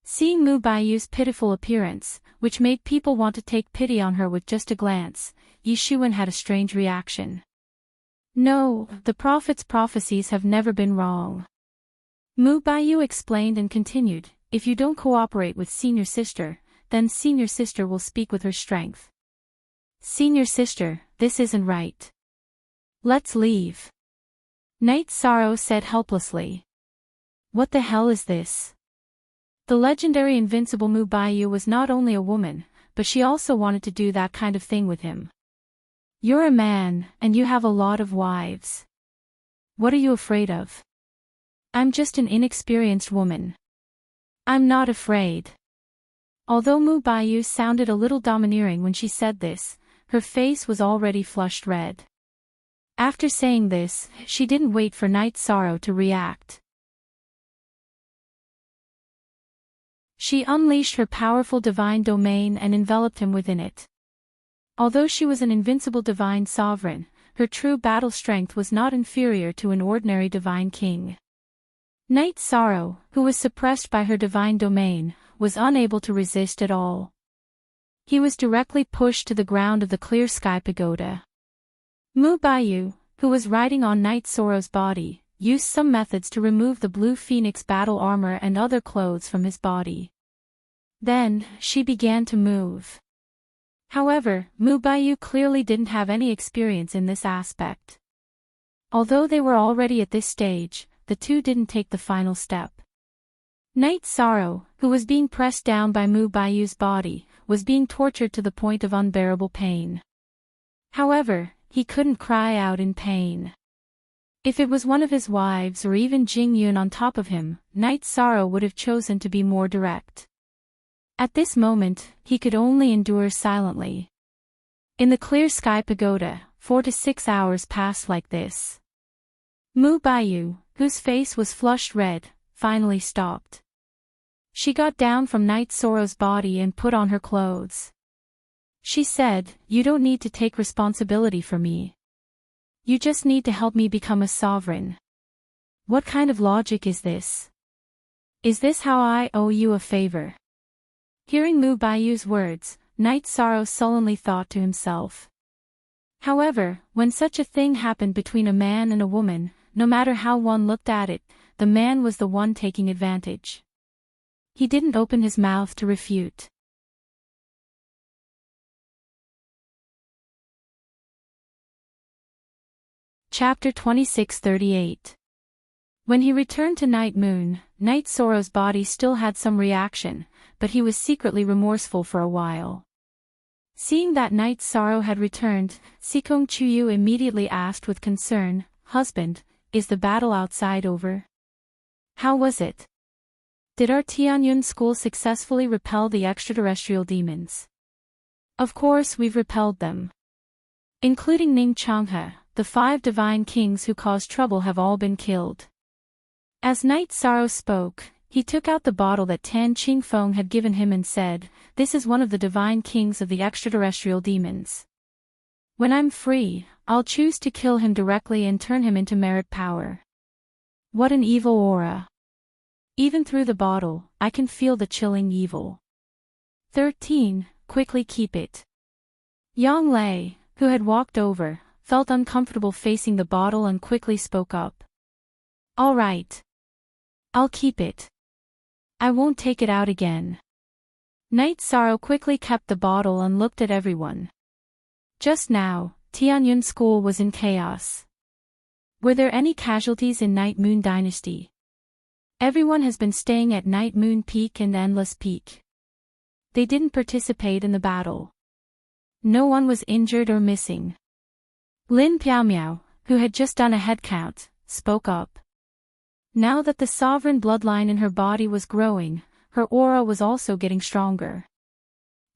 S1: Seeing Mu Baiyu's pitiful appearance, which made people want to take pity on her with just a glance, Yishuan had a strange reaction. No, the prophet's prophecies have never been wrong. Mu Baiyu explained and continued, if you don't cooperate with Senior Sister, then Senior Sister will speak with her strength. Senior Sister, this isn't right. Let's leave. Knight Sorrow said helplessly. What the hell is this? The legendary invincible Mu Baiyu was not only a woman, but she also wanted to do that kind of thing with him. You're a man, and you have a lot of wives. What are you afraid of? I'm just an inexperienced woman. I'm not afraid. Although Mu Baiyu sounded a little domineering when she said this, her face was already flushed red. After saying this, she didn't wait for Knight Sorrow to react. She unleashed her powerful divine domain and enveloped him within it. Although she was an invincible divine sovereign, her true battle strength was not inferior to an ordinary divine king. Knight Sorrow, who was suppressed by her divine domain, was unable to resist at all. He was directly pushed to the ground of the Clear Sky Pagoda. Mu Baiyu, who was riding on Knight Sorrow's body, used some methods to remove the Blue Phoenix battle armor and other clothes from his body. Then, she began to move. However, Mu Baiyu clearly didn't have any experience in this aspect. Although they were already at this stage, the two didn't take the final step. Night Sorrow, who was being pressed down by Mu Baiyu's body, was being tortured to the point of unbearable pain. However, he couldn't cry out in pain. If it was one of his wives or even Jing Yun on top of him, Night Sorrow would have chosen to be more direct. At this moment, he could only endure silently. In the clear sky pagoda, 4 to 6 hours passed like this. Mu Baiyu, whose face was flushed red, finally stopped. She got down from Night Sorrow's body and put on her clothes. She said, "You don't need to take responsibility for me. You just need to help me become a sovereign." What kind of logic is this? Is this how I owe you a favor? Hearing Mu Baiyu's words, Night Sorrow sullenly thought to himself. However, when such a thing happened between a man and a woman, no matter how one looked at it, the man was the one taking advantage. He didn't open his mouth to refute. Chapter 26:38. When he returned to Night Moon, Night Sorrow's body still had some reaction, but he was secretly remorseful for a while. Seeing that Night Sorrow had returned, Sikong Chuyu immediately asked with concern, "Husband, is the battle outside over? How was it? Did our Tianyun school successfully repel the extraterrestrial demons?" "Of course we've repelled them. Including Ning Changhe, the 5 divine kings who caused trouble have all been killed." As Night Sorrow spoke, he took out the bottle that Tan Qingfeng had given him and said, "This is one of the divine kings of the extraterrestrial demons. When I'm free, I'll choose to kill him directly and turn him into merit power." What an evil aura. Even through the bottle, I can feel the chilling evil. 13. Quickly keep it. Yang Lei, who had walked over, felt uncomfortable facing the bottle and quickly spoke up. "All right. I'll keep it. I won't take it out again." Night Sorrow quickly kept the bottle and looked at everyone. Just now, Tianyun School was in chaos. Were there any casualties in Night Moon Dynasty? Everyone has been staying at Night Moon Peak and Endless Peak. They didn't participate in the battle. No one was injured or missing. Lin Piaomiao, who had just done a head count, spoke up. Now that the sovereign bloodline in her body was growing, her aura was also getting stronger.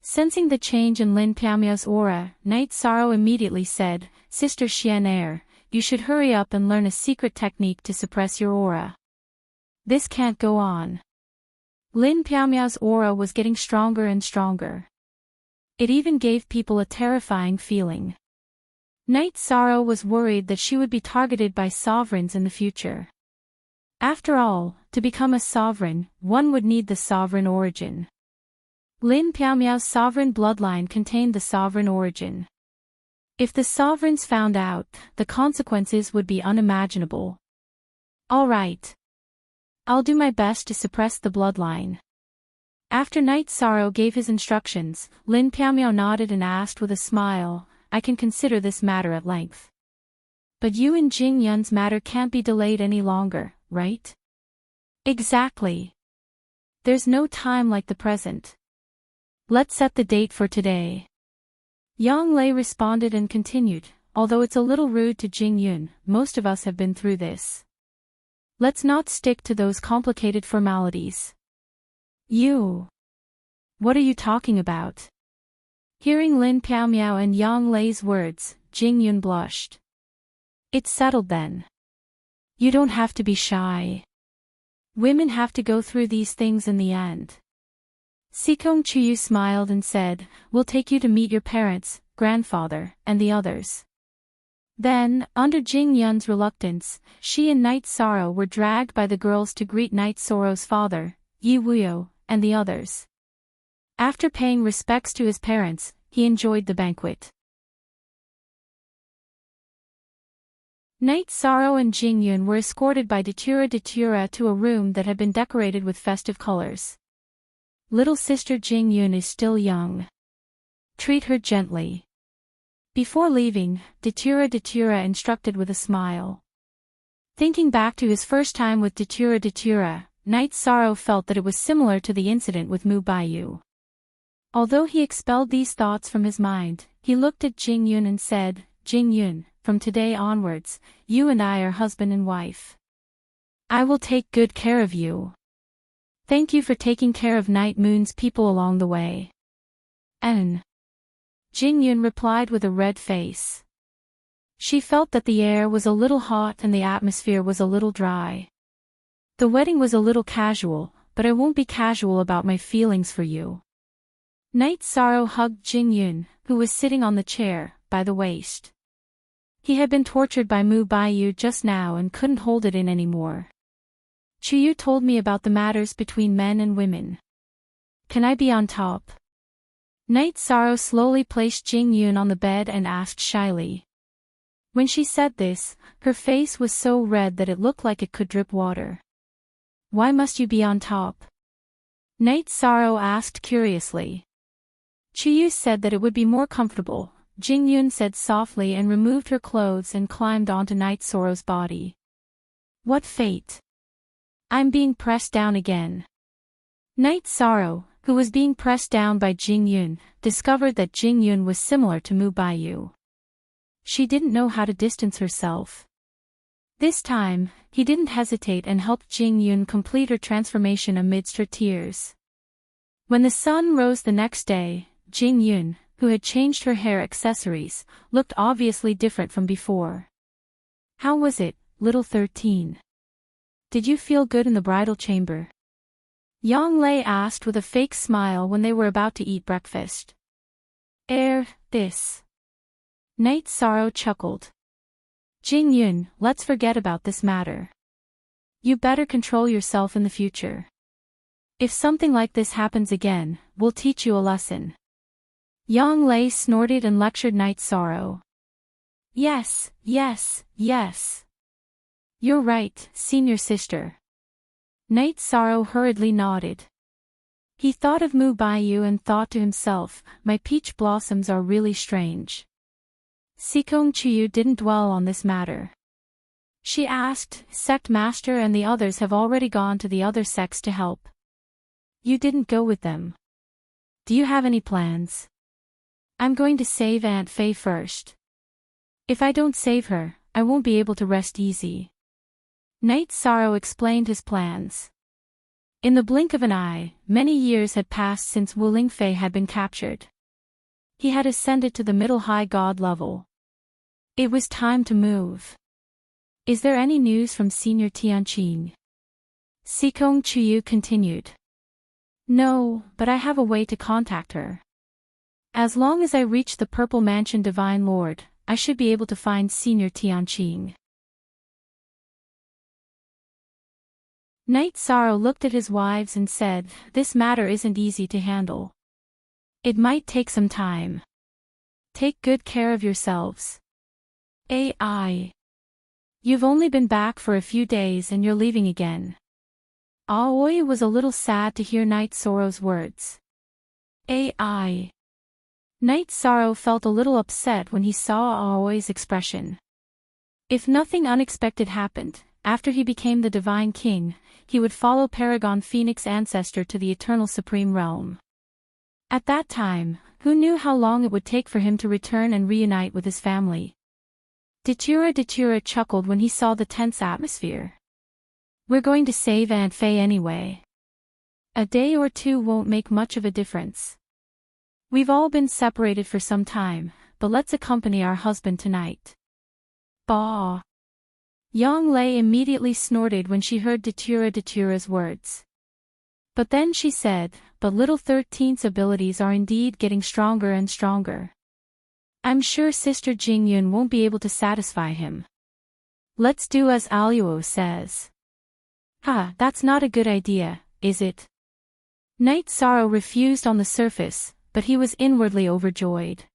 S1: Sensing the change in Lin Piaomiao's aura, Night Sorrow immediately said, "Sister Xianair, you should hurry up and learn a secret technique to suppress your aura. This can't go on." Lin Piaomiao's aura was getting stronger and stronger. It even gave people a terrifying feeling. Night Sorrow was worried that she would be targeted by sovereigns in the future. After all, to become a sovereign, one would need the sovereign origin. Lin Piaomiao's sovereign bloodline contained the sovereign origin. If the sovereigns found out, the consequences would be unimaginable. "All right. I'll do my best to suppress the bloodline." After Night Sorrow gave his instructions, Lin Piaomiao nodded and asked with a smile, "I can consider this matter at length. But you and Jing Yun's matter can't be delayed any longer, right?" "Exactly. There's no time like the present. Let's set the date for today." Yang Lei responded and continued, "Although it's a little rude to Jing Yun, most of us have been through this. Let's not stick to those complicated formalities." "You? What are you talking about?" Hearing Lin Piaomiao and Yang Lei's words, Jing Yun blushed. "It's settled then. You don't have to be shy. Women have to go through these things in the end." Sikong Chuyu smiled and said, "We'll take you to meet your parents, grandfather, and the others." Then, under Jing Yun's reluctance, she and Night Sorrow were dragged by the girls to greet Night Sorrow's father, Yi Wuyo, and the others. After paying respects to his parents, he enjoyed the banquet. Night Sorrow and Jingyun were escorted by Datura to a room that had been decorated with festive colors. Little sister Jingyun is still young. Treat her gently. Before leaving, Datura instructed with a smile. Thinking back to his first time with Datura, Night Sorrow felt that it was similar to the incident with Mu Baiyu. Although he expelled these thoughts from his mind, he looked at Jingyun and said, "Jingyun, from today onwards, you and I are husband and wife. I will take good care of you. Thank you for taking care of Night Moon's people along the way." Jingyun replied with a red face. She felt that the air was a little hot and the atmosphere was a little dry. The wedding was a little casual, but I won't be casual about my feelings for you. Night Sorrow hugged Jingyun, who was sitting on the chair, by the waist. He had been tortured by Mu Baiyu just now and couldn't hold it in anymore. Chuyu told me about the matters between men and women. Can I be on top? Night Sorrow slowly placed Jingyun on the bed and asked shyly. When she said this, her face was so red that it looked like it could drip water. Why must you be on top? Night Sorrow asked curiously. Chuyu said that it would be more comfortable, Jingyun said softly and removed her clothes and climbed onto Night Sorrow's body. What fate? I'm being pressed down again. Night Sorrow, who was being pressed down by Jingyun, discovered that Jingyun was similar to Mu Baiyu. She didn't know how to distance herself. This time, he didn't hesitate and helped Jingyun complete her transformation amidst her tears. When the sun rose the next day, Jingyun, who had changed her hair accessories, looked obviously different from before. How was it, little 13? Did you feel good in the bridal chamber? Yang Lei asked with a fake smile when they were about to eat breakfast. This. Night Sorrow chuckled. Jingyun, let's forget about this matter. You better control yourself in the future. If something like this happens again, we'll teach you a lesson. Yang Lei snorted and lectured Night Sorrow. Yes. You're right, senior sister. Night Sorrow hurriedly nodded. He thought of Mu Baiyu and thought to himself, my peach blossoms are really strange. Sikong Chuyu didn't dwell on this matter. She asked, Sect Master and the others have already gone to the other sects to help. You didn't go with them. Do you have any plans? I'm going to save Aunt Fei first. If I don't save her, I won't be able to rest easy. Night Sorrow explained his plans. In the blink of an eye, many years had passed since Wu Lingfei had been captured. He had ascended to the middle high god level. It was time to move. Is there any news from Senior Tianqing? Sikong Chuyu continued. No, but I have a way to contact her. As long as I reach the Purple Mansion Divine Lord, I should be able to find Senior Tianqing. Night Sorrow looked at his wives and said, this matter isn't easy to handle. It might take some time. Take good care of yourselves. You've only been back for a few days and you're leaving again. Aoi was a little sad to hear Night Sorrow's words. Night Sorrow felt a little upset when he saw Aoi's expression. If nothing unexpected happened, after he became the Divine King, he would follow Paragon Phoenix ancestor to the Eternal Supreme Realm. At that time, who knew how long it would take for him to return and reunite with his family? Datura chuckled when he saw the tense atmosphere. We're going to save Aunt Fei anyway. A day or two won't make much of a difference. We've all been separated for some time, but let's accompany our husband tonight. Bah! Yang Lei immediately snorted when she heard Datura's words. But then she said, but little 13's abilities are indeed getting stronger and stronger. I'm sure Sister Jingyun won't be able to satisfy him. Let's do as Aluo says. That's not a good idea, is it? Night Sorrow refused on the surface, but he was inwardly overjoyed.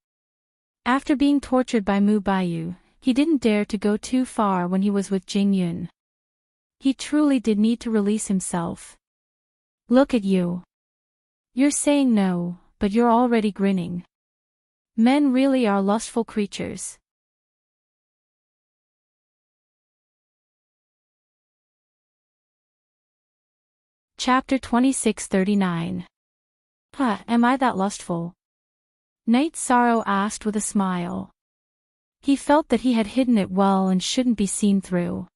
S1: After being tortured by Mu Baiyu, he didn't dare to go too far when he was with Jing Yun. He truly did need to release himself. Look at you. You're saying no, but you're already grinning. Men really are lustful creatures. Chapter 26:39. Am I that lustful? Night Sorrow asked with a smile. He felt that he had hidden it well and shouldn't be seen through.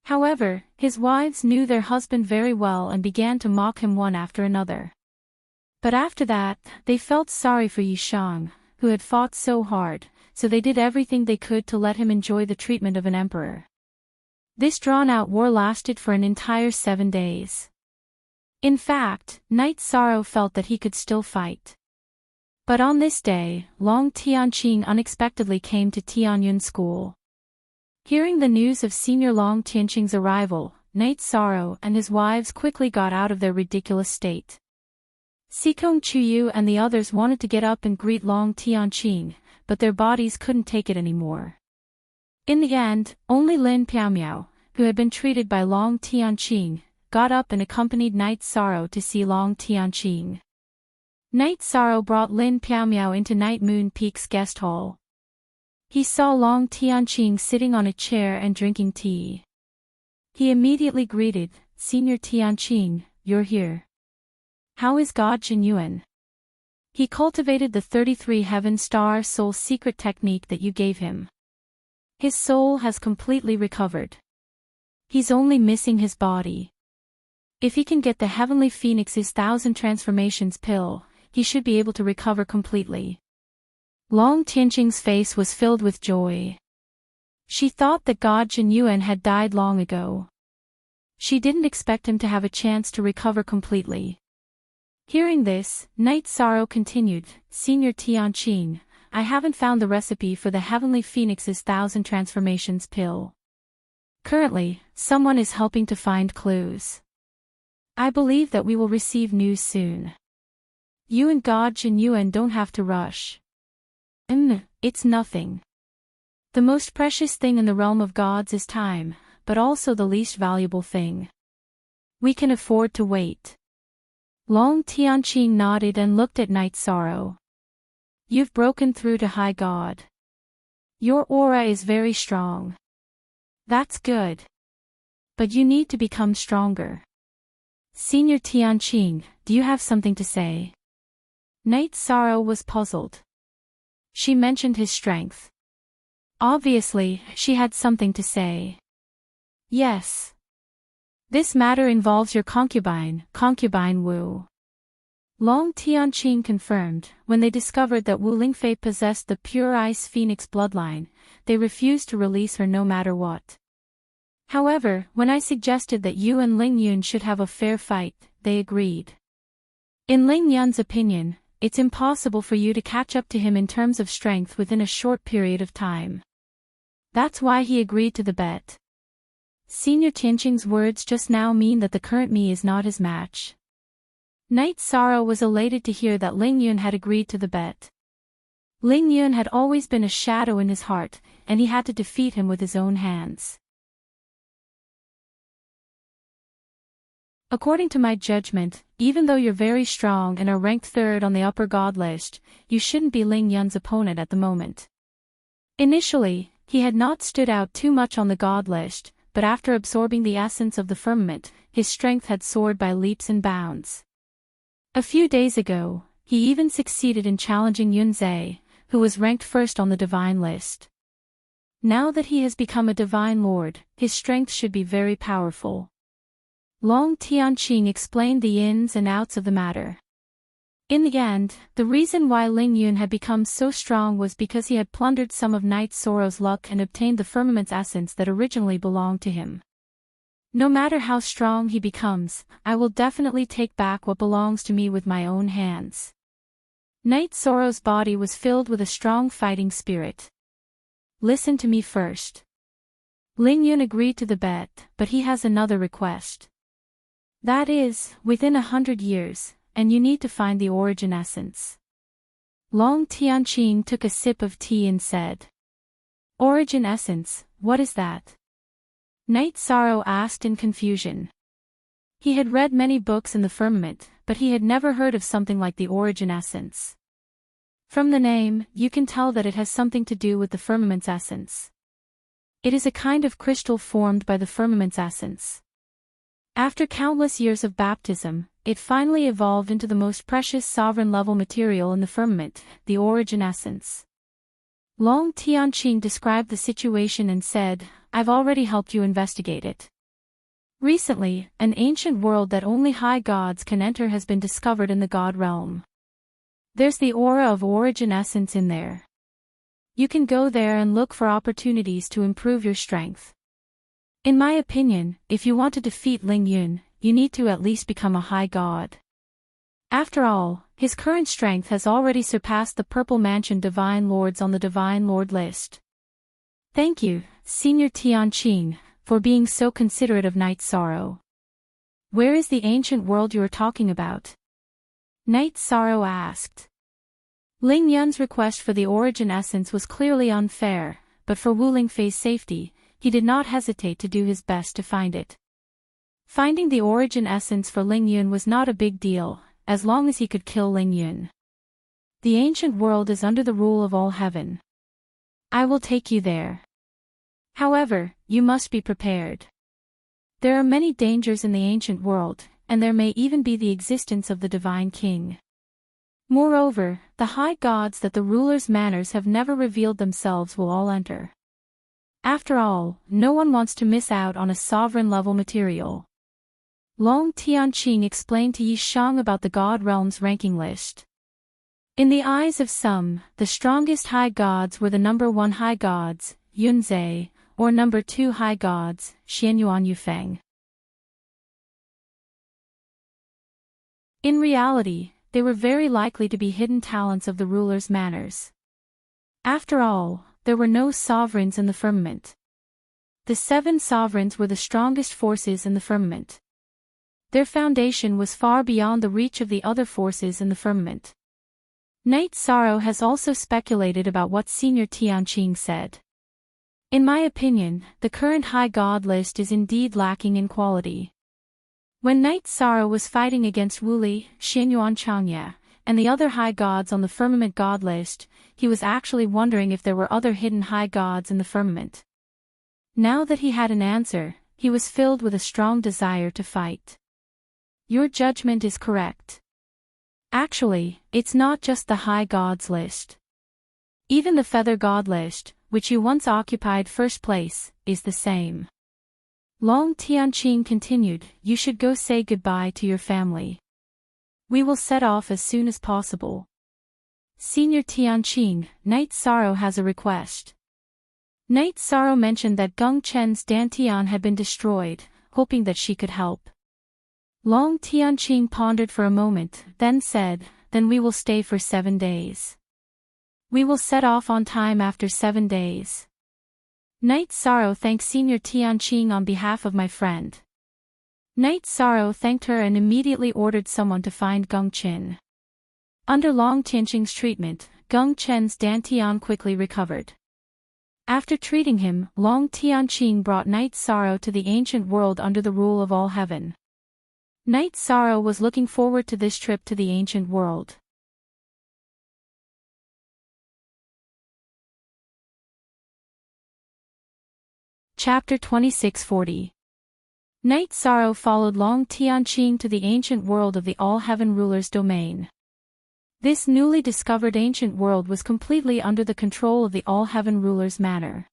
S1: However, his wives knew their husband very well and began to mock him one after another. But after that, they felt sorry for Yishang, who had fought so hard, so they did everything they could to let him enjoy the treatment of an emperor. This drawn-out war lasted for an entire 7 days. In fact, Night Sorrow felt that he could still fight. But on this day, Long Tianqing unexpectedly came to Tianyun school. Hearing the news of Senior Long Tianqing's arrival, Night Sorrow and his wives quickly got out of their ridiculous state. Sikong Chuyu and the others wanted to get up and greet Long Tianqing, but their bodies couldn't take it anymore. In the end, only Lin Piaomiao, who had been treated by Long Tianqing, got up and accompanied Night Sorrow to see Long Tianqing. Night Sorrow brought Lin Piaomiao into Night Moon Peak's guest hall. He saw Long Tianqing sitting on a chair and drinking tea. He immediately greeted, "Senior Tianqing, you're here. How is God Jin Yuan? He cultivated the 33 Heaven Star Soul secret technique that you gave him. His soul has completely recovered. He's only missing his body. If he can get the Heavenly Phoenix's 1000 transformations pill, he should be able to recover completely." Long Tianqing's face was filled with joy. She thought that God Jin Yuan had died long ago. She didn't expect him to have a chance to recover completely. Hearing this, Night Sorrow continued, "Senior Tianqing, I haven't found the recipe for the Heavenly Phoenix's 1000 transformations pill. Currently, someone is helping to find clues. I believe that we will receive news soon. You and God Jin Yuan don't have to rush. It's nothing. The most precious thing in the realm of gods is time, but also the least valuable thing. We can afford to wait." Long Tianqing nodded and looked at Night Sorrow. "You've broken through to High God. Your aura is very strong. That's good. But you need to become stronger. Senior Tianqing, do you have something to say?" Night Sorrow was puzzled. She mentioned his strength. Obviously, she had something to say. "Yes. This matter involves your concubine Wu." Long Tianqing confirmed. When they discovered that Wu Lingfei possessed the pure Ice Phoenix bloodline, they refused to release her no matter what. However, when I suggested that you and Ling Yun should have a fair fight, they agreed. In Ling Yun's opinion, it's impossible for you to catch up to him in terms of strength within a short period of time. That's why he agreed to the bet. Senior Tianqing's words just now mean that the current me is not his match. Night Sorrow was elated to hear that Ling Yun had agreed to the bet. Ling Yun had always been a shadow in his heart, and he had to defeat him with his own hands. According to my judgment, even though you're very strong and are ranked 3rd on the upper god list, you shouldn't be Ling Yun's opponent at the moment. Initially, he had not stood out too much on the god list, but after absorbing the essence of the firmament, his strength had soared by leaps and bounds. A few days ago, he even succeeded in challenging Yun Zhe, who was ranked 1st on the divine list. Now that he has become a divine lord, his strength should be very powerful. Long Tianqing explained the ins and outs of the matter. In the end, the reason why Ling Yun had become so strong was because he had plundered some of Night Sorrow's luck and obtained the firmament's essence that originally belonged to him. No matter how strong he becomes, I will definitely take back what belongs to me with my own hands. Night Sorrow's body was filled with a strong fighting spirit. Listen to me first. Ling Yun agreed to the bet, but he has another request. That is, within 100 years, and you need to find the origin essence. Long Tianqing took a sip of tea and said. Origin essence, what is that? Night Sorrow asked in confusion. He had read many books in the firmament, but he had never heard of something like the origin essence. From the name, you can tell that it has something to do with the firmament's essence. It is a kind of crystal formed by the firmament's essence. After countless years of baptism, it finally evolved into the most precious sovereign-level material in the firmament, the origin essence. Long Tianqing described the situation and said, "I've already helped you investigate it. Recently, an ancient world that only high gods can enter has been discovered in the god realm. There's the aura of origin essence in there. You can go there and look for opportunities to improve your strength. In my opinion, if you want to defeat Ling Yun, you need to at least become a high god. After all, his current strength has already surpassed the Purple Mansion Divine Lords on the Divine Lord list." Thank you, Senior Tianqing, for being so considerate of Night Sorrow. Where is the ancient world you are talking about? Night Sorrow asked. Ling Yun's request for the origin essence was clearly unfair, but for Wu Lingfei's safety, he did not hesitate to do his best to find it. Finding the origin essence for Ling Yun was not a big deal, as long as he could kill Ling Yun. The ancient world is under the rule of all heaven. I will take you there. However, you must be prepared. There are many dangers in the ancient world, and there may even be the existence of the Divine King. Moreover, the high gods that the ruler's manners have never revealed themselves will all enter. After all, no one wants to miss out on a sovereign-level material. Long Tianqing explained to Yi Shang about the god realm's ranking list. In the eyes of some, the strongest high gods were the number 1 high gods, Yunzhe, or number 2 high gods, Xianyuan Yufeng. In reality, they were very likely to be hidden talents of the ruler's manners. After all, there were no sovereigns in the firmament. The 7 sovereigns were the strongest forces in the firmament. Their foundation was far beyond the reach of the other forces in the firmament. Night Sorrow has also speculated about what Senior Tianqing said. In my opinion, the current high god list is indeed lacking in quality. When Night Sorrow was fighting against Wuli, Xianyuan Changya, and the other high gods on the firmament god list, he was actually wondering if there were other hidden high gods in the firmament. Now that he had an answer, he was filled with a strong desire to fight. Your judgment is correct. Actually, it's not just the high gods list. Even the feather god list, which you once occupied first place, is the same. Long Tianqing continued, you should go say goodbye to your family. We will set off as soon as possible. Senior Tianqing, Night Sorrow has a request. Night Sorrow mentioned that Geng Chen's Dantian had been destroyed, hoping that she could help. Long Tianqing pondered for a moment, then said, then we will stay for 7 days. We will set off on time after 7 days. Night Sorrow thanked Senior Tianqing on behalf of my friend. Night Sorrow thanked her and immediately ordered someone to find Geng Chen. Under Long Tianqing's treatment, Geng Chen's Dantian quickly recovered. After treating him, Long Tianqing brought Night Sorrow to the ancient world under the rule of all heaven. Night Sorrow was looking forward to this trip to the ancient world. Chapter 2640. Night Sorrow followed Long Tianqing to the ancient world of the all-heaven ruler's domain. This newly discovered ancient world was completely under the control of the all-heaven ruler's manor.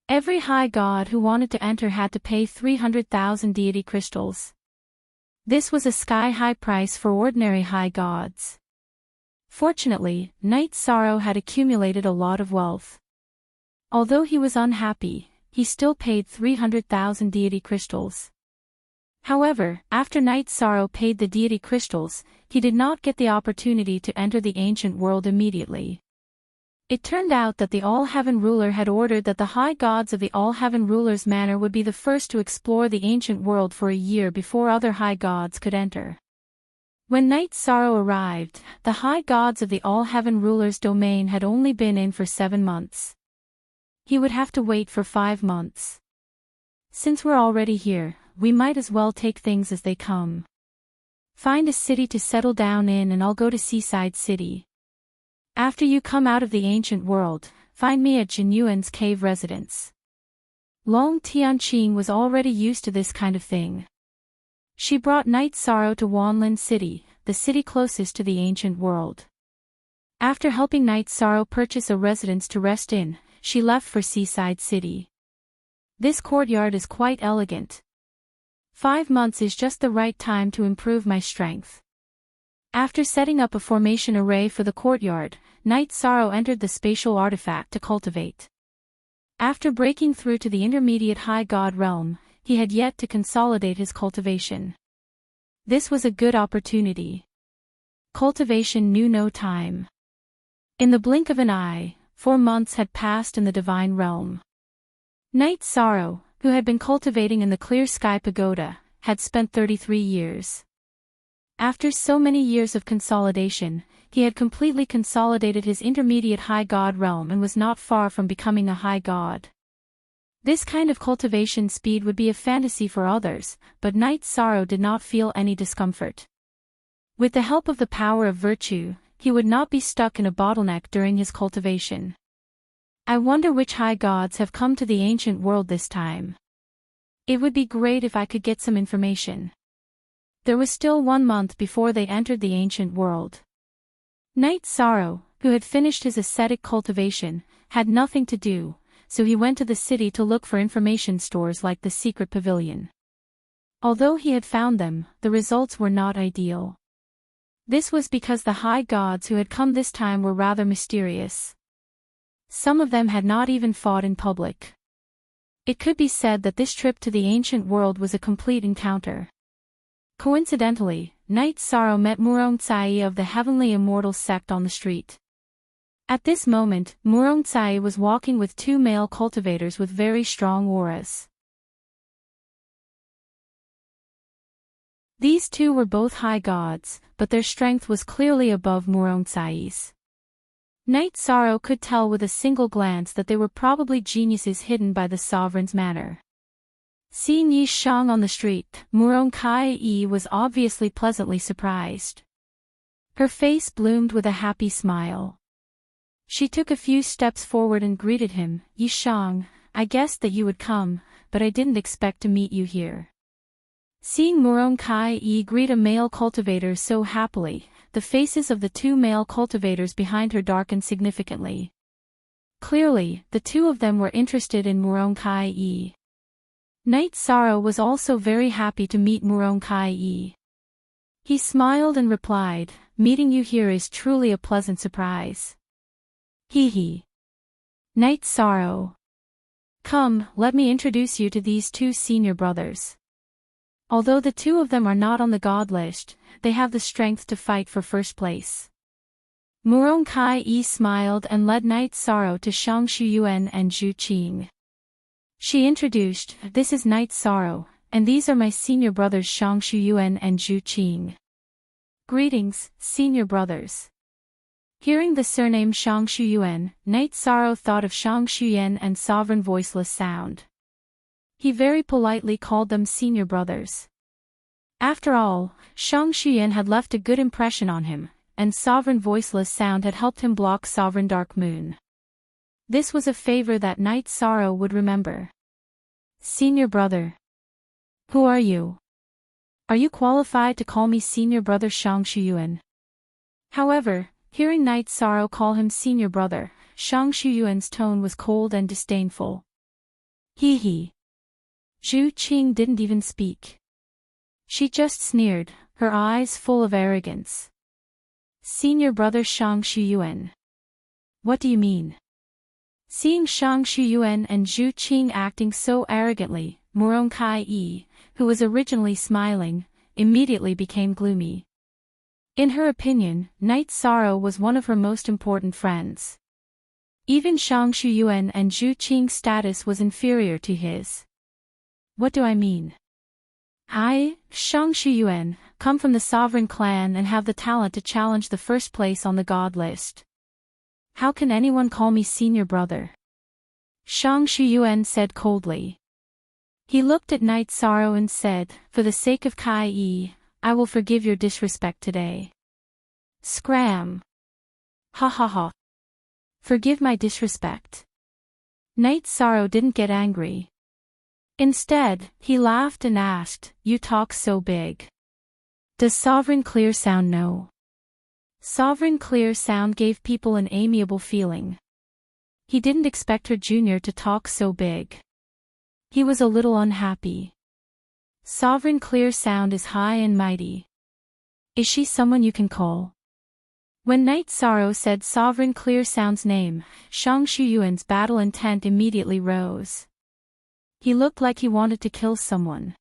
S1: Every high god who wanted to enter had to pay 300,000 deity crystals. This was a sky-high price for ordinary high gods. Fortunately, Night Sorrow had accumulated a lot of wealth. Although he was unhappy, he still paid 300,000 deity crystals. However, after Night Sorrow paid the deity crystals, he did not get the opportunity to enter the ancient world immediately. It turned out that the all-heaven ruler had ordered that the high gods of the all-heaven ruler's manor would be the first to explore the ancient world for a year before other high gods could enter. When Night Sorrow arrived, the high gods of the all-heaven ruler's domain had only been in for 7 months. He would have to wait for 5 months. Since we're already here, we might as well take things as they come. Find a city to settle down in and I'll go to Seaside City. After you come out of the ancient world, find me at Jin Yuan's cave residence. Long Tianqing was already used to this kind of thing. She brought Night Sorrow to Wanlin City, the city closest to the ancient world. After helping Night Sorrow purchase a residence to rest in, she left for Seaside City. This courtyard is quite elegant. 5 months is just the right time to improve my strength. After setting up a formation array for the courtyard, Night Sorrow entered the spatial artifact to cultivate. After breaking through to the intermediate high god realm, he had yet to consolidate his cultivation. This was a good opportunity. Cultivation knew no time. In the blink of an eye, 4 months had passed in the divine realm. Night Sorrow, who had been cultivating in the Clear Sky Pagoda, had spent 33 years. After so many years of consolidation, he had completely consolidated his intermediate high god realm and was not far from becoming a high god. This kind of cultivation speed would be a fantasy for others, but Night Sorrow did not feel any discomfort. With the help of the power of virtue, he would not be stuck in a bottleneck during his cultivation. I wonder which high gods have come to the ancient world this time. It would be great if I could get some information. There was still 1 month before they entered the ancient world. Night Sorrow, who had finished his ascetic cultivation, had nothing to do, so he went to the city to look for information stores like the secret pavilion. Although he had found them, the results were not ideal. This was because the high gods who had come this time were rather mysterious. Some of them had not even fought in public. It could be said that this trip to the ancient world was a complete encounter. Coincidentally, Night Sorrow met Murongzai of the Heavenly Immortal sect on the street. At this moment, Murongzai was walking with 2 male cultivators with very strong auras. These 2 were both high gods, but their strength was clearly above Murongzai's. Night Sorrow could tell with a single glance that they were probably geniuses hidden by the sovereign's manor. Seeing Yi Shang on the street, Murongzai was obviously pleasantly surprised. Her face bloomed with a happy smile. She took a few steps forward and greeted him. Yi Shang, I guessed that you would come, but I didn't expect to meet you here. Seeing Murongzai greet a male cultivator so happily, the faces of the 2 male cultivators behind her darkened significantly. Clearly, the 2 of them were interested in Murongzai. Night Sorrow was also very happy to meet Murongzai. He smiled and replied, meeting you here is truly a pleasant surprise. Hee hee. Night Sorrow. Come, let me introduce you to these 2 senior brothers. Although the 2 of them are not on the god list, they have the strength to fight for first place. Murongzai smiled and led Night Sorrow to Shang Shuyuan and Zhu Qing. She introduced, this is Night Sorrow, and these are my senior brothers Shang Shuyuan and Zhu Qing. Greetings, senior brothers. Hearing the surname Shang Shuyuan, Night Sorrow thought of Shang Shuyan and Sovereign Voiceless Sound. He very politely called them senior brothers. After all, Shang Shuyan had left a good impression on him, and Sovereign Voiceless Sound had helped him block Sovereign Dark Moon. This was a favor that Night Sorrow would remember. Senior brother. Who are you? Are you qualified to call me senior brother Shang Shuyuan? However, hearing Night Sorrow call him senior brother, Shang Shuyuan's tone was cold and disdainful. Hee hee. Zhu Qing didn't even speak. She just sneered, her eyes full of arrogance. Senior brother Shang Shuyuan. What do you mean? Seeing Shang Shuyuan and Zhu Qing acting so arrogantly, Murongzai, who was originally smiling, immediately became gloomy. In her opinion, Night Sorrow was one of her most important friends. Even Shang Shuyuan and Zhu Qing's status was inferior to his. What do I mean? I, Shang Shuyuan, come from the Sovereign Clan and have the talent to challenge the first place on the god list. How can anyone call me senior brother? Shang Shuyuan said coldly. He looked at Night Sorrow and said, "For the sake of Kai Yi, I will forgive your disrespect today." Scram. Ha ha ha. Forgive my disrespect. Night Sorrow didn't get angry. Instead, he laughed and asked, "You talk so big. Does Sovereign Clear Sound know?" Sovereign Clear Sound gave people an amiable feeling. He didn't expect her junior to talk so big. He was a little unhappy. Sovereign Clear Sound is high and mighty. Is she someone you can call? When Night Sorrow said Sovereign Clear Sound's name, Shang Shuyuan's battle intent immediately rose. He looked like he wanted to kill someone.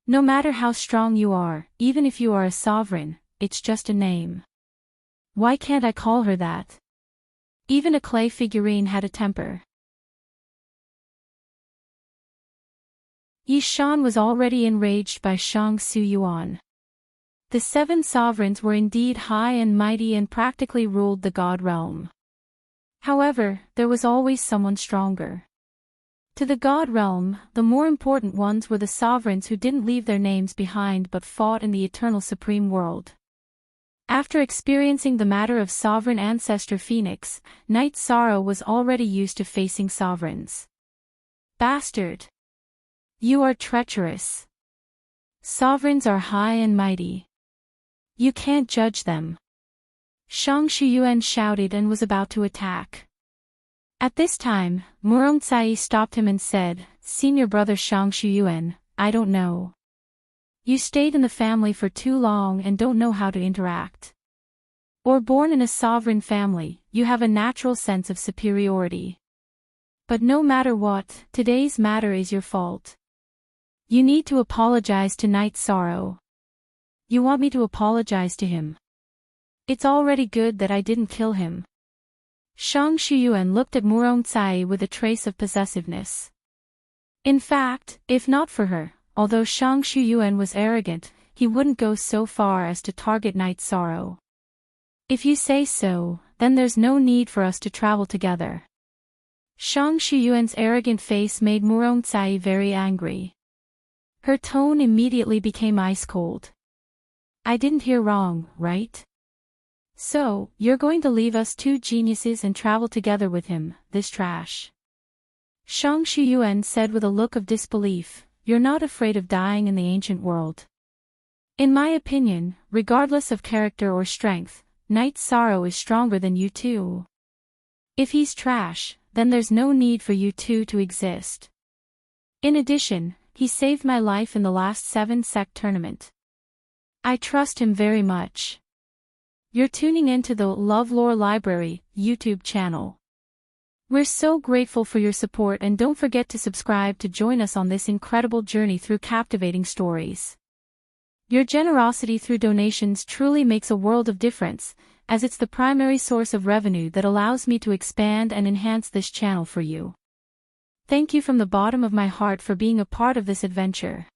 S1: No matter how strong you are, even if you are a sovereign, it's just a name. Why can't I call her that? Even a clay figurine had a temper. Yi Shan was already enraged by Shang Shuyuan. The 7 sovereigns were indeed high and mighty and practically ruled the god realm. However, there was always someone stronger. To the god realm, the more important ones were the sovereigns who didn't leave their names behind but fought in the eternal supreme world. After experiencing the matter of sovereign ancestor Phoenix, Night Sorrow was already used to facing sovereigns. Bastard! You are treacherous. Sovereigns are high and mighty. You can't judge them. Shang Shuyuan shouted and was about to attack. At this time, Murongzai stopped him and said, "Senior brother Shang Shuyuan, I don't know. You stayed in the family for too long and don't know how to interact. Or born in a sovereign family, you have a natural sense of superiority. But no matter what, today's matter is your fault. You need to apologize to Night Sorrow." You want me to apologize to him? It's already good that I didn't kill him. Shang Shuyuan looked at Murongzai with a trace of possessiveness. In fact, if not for her, although Shang Shuyuan was arrogant, he wouldn't go so far as to target Night Sorrow. If you say so, then there's no need for us to travel together. Shang Shuyuan's arrogant face made Murongzai very angry. Her tone immediately became ice-cold. I didn't hear wrong, right? So, you're going to leave us 2 geniuses and travel together with him, this trash. Shang Shuyuan said with a look of disbelief, "You're not afraid of dying in the ancient world." In my opinion, regardless of character or strength, Night Sorrow is stronger than you two. If he's trash, then there's no need for you two to exist. In addition, he saved my life in the last 7-sec tournament. I trust him very much. You're tuning into the LoveLore Library YouTube channel. We're so grateful for your support and don't forget to subscribe to join us on this incredible journey through captivating stories. Your generosity through donations truly makes a world of difference, as it's the primary source of revenue that allows me to expand and enhance this channel for you. Thank you from the bottom of my heart for being a part of this adventure.